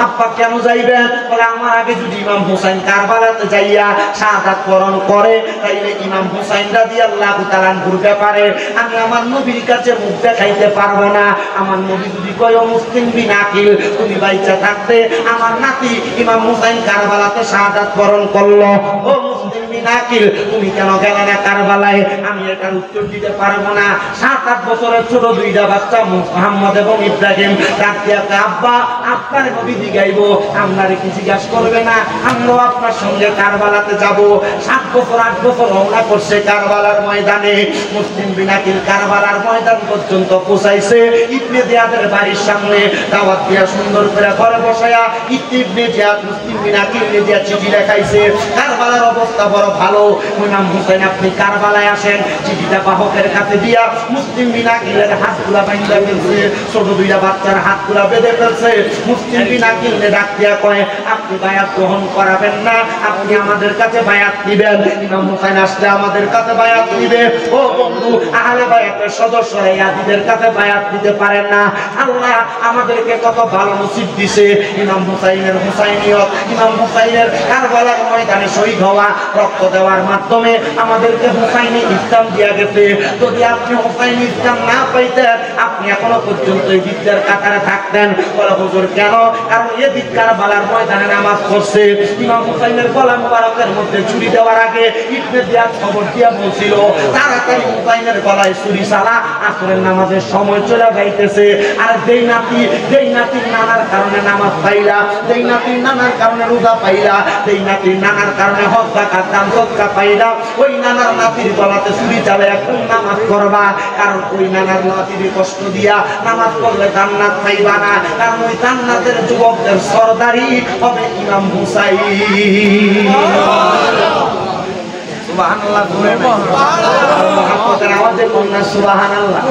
আব্বা কেন যাইবেন? বলে, আমার আগে যদি ইমাম হুসাইন কারবালাতে যাইয়া শাহাদাত বরণ করে, তাইলে ইমাম হুসাইন রাদিয়াল্লাহু তাআলা আনহুর ব্যাপারে আমি আমার নবীর কাছে মুখ দেখাইতে পারবো না। আমার নবী যদি কয়, ও মুসলিম বিন আকিল, তুমি বাইচা থাকতে আমার নাতি ইমাম হুসাইন কারবালাতে শাহাদাত বরণ করলো, ও মুসলিম বিন আকিল, তুমি কেন গেলে না কারবালায়? আমি এটার উত্তর দিতে পারবো না। 7-8 বছরের ছোট দুইটা বাচ্চা মুহাম্মদ এবং ইব্রাহিম ডাক দিয়া, আব্বা আপনার নবী জিগাইব, আপনারে কি জিজ্ঞাসা করবে না? আমরাও আপনার সঙ্গে কারবালাতে যাব। 7 বছর 8 বছর রওনা করছে কারবালার ময়দানে। মুসলিম বিন আকিল কারবালার ময়দান পর্যন্ত পৌঁছাইছে। ইবনে জিয়াদের বাড়ির সামনে দাওয়াত দিয়া সুন্দর করে ঘরে বসায়া ইবনে জিয়াদ মুসলিম বিন আকিল নিজে চিঠি লেখাইছে। কারবালার অবস্থা বড় ভালো, ইমাম হুসাইন আপনি কারবালায় আসেন। চিঠিটা বাহকের কাছে দিয়া মুসলিম বিন আকিলের হাতগুলা বাইন্ধা ফেলছে, ছোট দুইটা বাচ্চার হাতগুলা বেঁধে ফেলছে। মুসলিম বিন আকিল ডাক দিয়া কয়, আপনি বায়াত গ্রহণ করাবেন না, আপনি আমাদের কাছে বায়াত নিবেন। ইমাম হুসাইন আসলে আমাদের কাছে বায়াত নিবে। ও বন্ধু, আহলে বায়াতের সদস্যরা ইয়াজিদের কাছে বায়াত দিতে পারেন না। আল্লাহ আমাদেরকে কত ভালো নসিব দিছে। ইমাম হুসাইনের হুসাইনিয়ত, ইমাম হুসাইনের কারবালার ময়দানে শহীদ হওয়া, রক্ত দেওয়ার মাধ্যমে আমাদেরকে হুসাইনি ইসলাম দিয়া গেছে। যদি আপনি হুসাইনি ইসলাম না পাইতেন, আপনি এখনো পর্যন্ত এই বিদ্যার কাতারে থাকতেন। বলে, হুজুর কেন? কারণ এদিক কারবালার ময়দানে নামাজ পড়ছে। ইমাম হুসাইনের গলা মুবারকের মধ্যে ছুরি দেওয়ার আগে ইবনে জিয়াদ খবর দিয়া বলছিল, তাড়াতাড়ি হুসাইনের গলায় ছুরি চালা, আসরের নামাজের সময় চলে যাইতেছে। আর যেই নাতির নানার কারণে নামাজ পাইলা, যেই নাতির নানার কারণে রোজা পাইলা, যেই নাতির নানার কারণে হজ যাকাত দান সদকা পাইলা, ওই নানার নাতির গলাতে ছুরি চালে এখন নামাজ করবা। কারণ ওই নানার নাতির কষ্ট দিয়া নামাজ পড়লে জান্নাত পাইবা না। কারণ ওই জান্নাতের যুবকদের সরদারি হবে ইমাম হুসাইন। সুবহানাল্লাহ, মুহাম্মদের আওয়াজে কন্যা সুবহানাল্লাহ।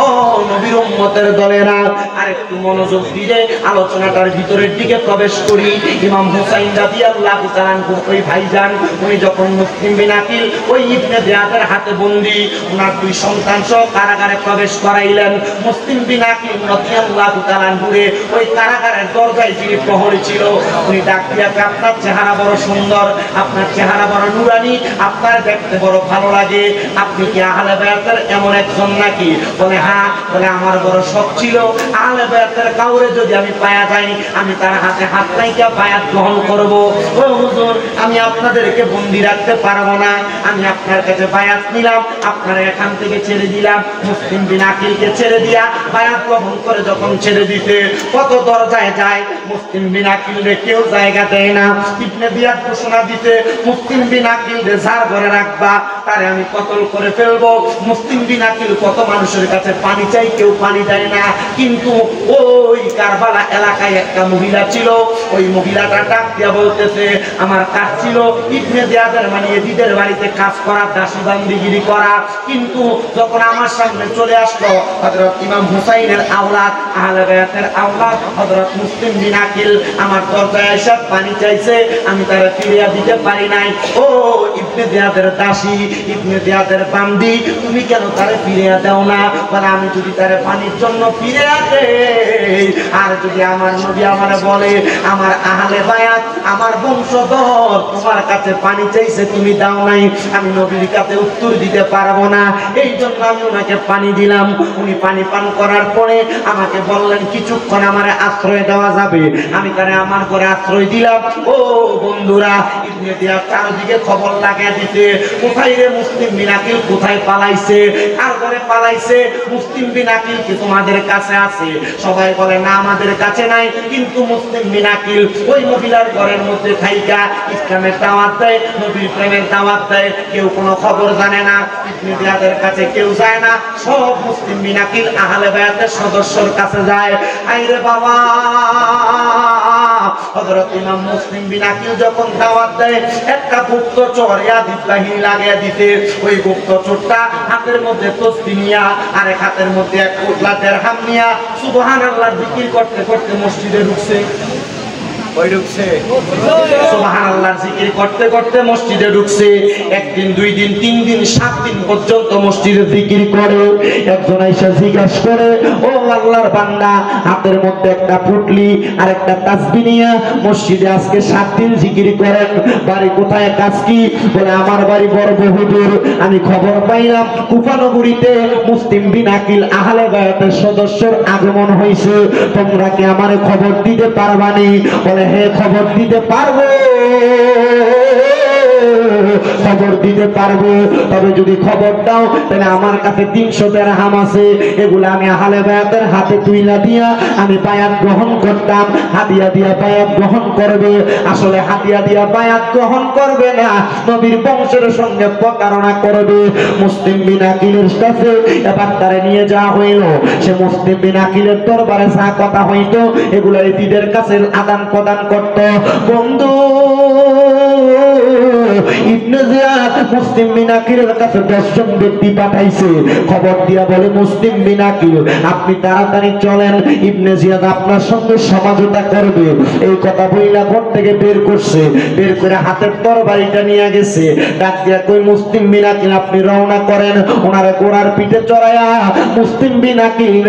ও নবীর উম্মতের দলেরা, আরেকটু মনোযোগ দিয়ে আলোচনাটার ভিতরের দিকে প্রবেশ করি। ইমাম হুসাইন রাদিয়াল্লাহু তাআলা ওই ভাইজান, উনি যখন মুসলিম বিন আকিল ওই ইবনে জিয়াদের হাতে বন্দী, ওনার 2 সন্তান সহ কারাগারে প্রবেশ করাইলেন। মুসলিম বিন আকিল রাদিয়াল্লাহু তাআলা ওই কারাগারের দরজায় যিনি প্রহরী ছিল, উনি ডাক দিয়া, আপনার চেহারা বড় সুন্দর, আপনার চেহারা বড় নুরানি, আপনার দেখতে বড় ভালো লাগে, আপনি কি আহলে বায়াতের এমন একজন নাকি? বলে, হ্যাঁ। বলে, আমার বড় শখ ছিল আহলে বায়াতের কাউরে যদি আমি পায়া যাই, আমি তার হাতে হাত রাইখা বায়াত গ্রহণ করব। ও হুজুর, আমি আপনাদেরকে বন্দী রাখতে পারবো না, আমি আপনার কাছে বায়াত নিলাম, আপনারা এখান থেকে ছেড়ে দিলাম। মুসলিম বিন আকিলকে ছেড়ে দিয়া বায়াত গ্রহণ করে যখন ছেড়ে দিতে কত দরজায় যায়, মুসলিম বিন আকিলরে কেউ জায়গা দেয় না। ইবনে জিয়াদ ঘোষণা দিতে, মুসলিম বিন আকিলরে যার ঘরে রাখবা তারে আমি কতল করে ফেলবো। মুসলিম বিন আকিল কত মানুষের কাছে পানি চাই, কেউ পানি দেয় না। কিন্তু ওই কারবালা এলাকায় একটা মহিলা ছিল, ওই মহিলাটা ডাক দিয়া বলতেছে, আমার কাজ ছিল ইবনে জিয়াদের মানে এজিদের বাড়িতে কাজ করা, দাসীবান্দিগিরি করা। কিন্তু যখন আমার সামনে চলে আসলো হযরত ইমাম হুসাইনের আওলাদ, আহলে বায়াতের আওলাদ হযরত মুসলিম বিন আকিল, আমার দরজায় এসে পানি চাইছে, আমি তারে ফিরিয়ে দিতে পারি নাই। ও ইবনে জিয়াদের দাসী, ইবনে জিয়াদের বান্দি, তুমি কেন তারে ফিরিয়ে দাও না? বলে, আমি যদি তারে পানির জন্য ফিরিয়ে দেই, আর যদি আমার নবী আমারে বলে আমার আহলে বায়াত, আমার বংশধর তোমার কাছে পানি চাইছে, তুমি দাও নাই, আমি নবীর কাছে উত্তর দিতে পারবো না। এই জন্য আমি ওনাকে পানি দিলাম। উনি পানি পান করার পরে আমাকে বললেন, কিছুক্ষণ আমারে আশ্রয় দেওয়া যাবে? আমি তারে আমার ঘরে আশ্রয় দিলাম। ও বন্ধুরা, ইবনে জিয়াদ চারদিকে খবর লাগিয়ে দিতে, কোথায় রে মুসলিম বিন আকিল, কোথায় পালাইছে, কার ঘরে পালাইছে? মুসলিম বিন আকিল কি তোমাদের কাছে আছে? সবাই বলে, না আমাদের কাছে নাই। কিন্তু মুসলিম বিন আকিল ওই মহিলার ঘরের মধ্যে থাইকা ইসলামের দাওয়াত দেয়, নবীর প্রেমের দাওয়াত দেয়। কেউ কোনো খবর জানে না, ইবনে জিয়াদের কাছে কেউ যায় না, সব মুসলিম বিন আকিল আহলে বায়াতের সদস্যর কাছে যায়। আইরে বাবা, হযরত ইমাম মুসলিম বিন আকিল যখন দাওয়াত দেয় একটা গুপ্তচর ইয়াদিদ বাহিনী লাগিয়ে দিতে, ওই গুপ্তচরটা হাতের মধ্যে তসবিহ নিয়া আরেক হাতের মধ্যে এক পোটলা দিরহাম নিয়া সুবহানাল্লাহ জিকির করতে করতে মসজিদে ঢুকছে। ওই ঢুকছে সুবহানাল্লাহ জিকির করতে করতে মসজিদে ঢুকছে। একদিন, দুই দিন, তিন দিন, 7 দিন পর্যন্ত মসজিদে জিকির করে। একজন আইসা জিজ্ঞাসা করে, ও আল্লাহর বান্দা, হাতের মধ্যে একটা পুটলি আর একটা তাসবিহ নিয়া মসজিদে আজকে 7 দিন জিকির করেন, বাড়ি কোথায়, কাজ কি? বলে আমার বাড়ি বড় বহুদূর। আমি খবর পাইলাম কুফা নগরীতে মুসলিম বিন আকিল আহলে বায়াতের সদস্যর আগমন হয়েছে, তোমরা কি আমারে খবর দিতে পারবানি? বলে হ্যাঁ, খবর দিতে পারবো, খবর দিতে পারবো। তবে যদি খবর দাও তাহলে আমার কাছে 300 দিরহাম আছে, এগুলো আমি আহলে বায়াতের হাতে তুইলা দিয়া আমি বায়াত গ্রহণ করতাম। হাদিয়া দিয়া বায়াত গ্রহণ করবে। আসলে হাদিয়া দিয়া বায়াত গ্রহণ করবে না, নবীর বংশের সঙ্গে প্রতারণা করবে। মুসলিম বিন আকিলের কাছে এবার তারে নিয়ে যাওয়া হইল। সে মুসলিম বিন আকিলের দরবারে যা কথা হইতো এগুলো এদিদের কাছে আদান প্রদান করত। বন্ধু ইবনে জিয়াদ মুসলিম বিন আকিলের কাছে 10 জন ব্যক্তি পাঠাইছে, খবর দিয়া বলে, মুসলিম বিন আকিল আপনি তাড়াতাড়ি চলেন, ইবনে জিয়াদ আপনার সঙ্গে সমঝোতা করবে। এই কথা বইলা ঘর থেকে বের করছে, বের করে হাতের তরবারিটা নিয়ে গেছে। ডাক দিয়া কই, মুসলিম বিন আকিল আপনি রওনা করেন। ওনারে ঘোড়ার পিঠে চড়ায়া মুসলিম বিন আকিল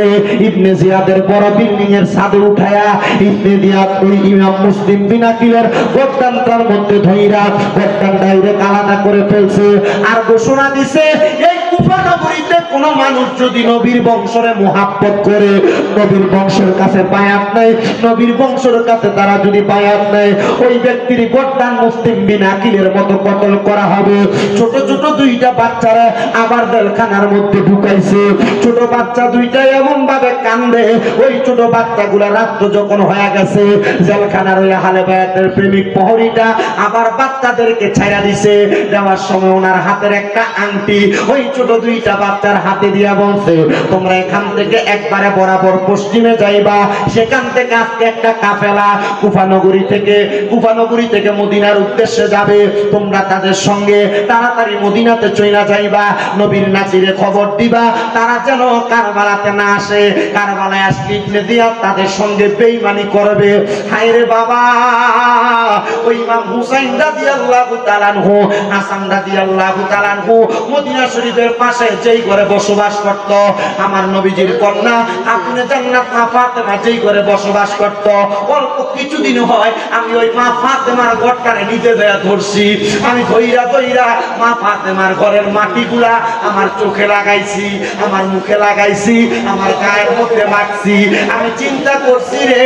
ইবনে জিয়াদের বড় বিল্ডিং এর ছাদে উঠায়া ইবনে জিয়াদ ওই ইমাম মুসলিম বিন আকিলের গর্দানটার মধ্যে ধইরা গর্দান ডাইরেক্ট আলাদা করে ফেলছে। আর ঘোষণা দিছে, এই কুফা নগরীতে কোন মানুষ যদি নবীর বংশরে মুহাব্বত করে, নবীর বংশের কাছে বায়াত নেয়, নবীর বংশের কাছে তারা যদি বায়াত নেয়, ওই ব্যক্তির গর্দান মুসলিম বিন আকিলের মতো কতল করা হবে। ছোট ছোট 2টা বাচ্চারা আবার জেলখানার মধ্যে ঢুকাইছে। ছোট বাচ্চা 2টা এমন ভাবে কান্দে, ওই ছোট বাচ্চাগুলা রাত্র যখন হয়ে গেছে, জেলখানার ওই আহলে বায়াতের প্রেমিক প্রহরীটা আবার বাচ্চাদেরকে ছাইরা দিছে। দেওয়ার সময় ওনার হাতের একটা আংটি ওই ছোট 2টা বাচ্চার হাতে দিয়া বলছে, তোমরা এখান থেকে একবারে বরাবর পশ্চিমে যাইবা, সেখান থেকে আজকে একটা কাফেলা কুফা নগরী থেকে মদিনার উদ্দেশ্যে যাবে, তোমরা তাদের সঙ্গে তাড়াতাড়ি মদিনাতে চইলা যাইবা, নবীর নাজিরে খবর দিবা তারা যেন কারবালাতে না আসে। কারবালায় আসলে ইবনে জিয়াদ তাদের সঙ্গে বেঈমানি করবে। হায়রে বাবা, ওই ইমাম হুসাইন রাদিয়াল্লাহু তাআলা আনহু, হাসান রাদিয়াল্লাহু তাআলা আনহু মদিনা শরীফের পাশে যেই ঘরে বসবাস করত, আমার নবীজির কন্যা খাতুনে জান্নাত মা ফাতেমা যেই ঘরে বসবাস করত, অল্প কিছুদিন হয় আমি ওই মা ফাতেমার ঘরটারে নিজে দেয়া ধরছি। আমি ধইরা মা ফাতেমার ঘরের মাটিগুলা আমার চোখে লাগাইছি, আমার মুখে লাগাইছি, আমার গায়ের মধ্যে মাখছি। আমি চিন্তা করছি রে,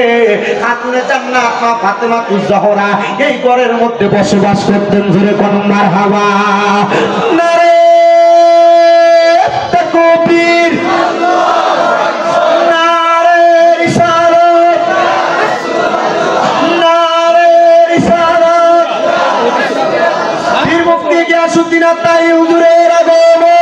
খাতুনে জান্নাত মা ফাতেমা তুজ-জোহরা এই ঘরের মধ্যে বসবাস করতেন। ধরে কোন মারহাবা নারে তাকবীর, নারে রিসালাত, নারে রিসালাত। পীর মুফতি গিয়াসউদ্দিন আত্তাই হুজুরের আগমন।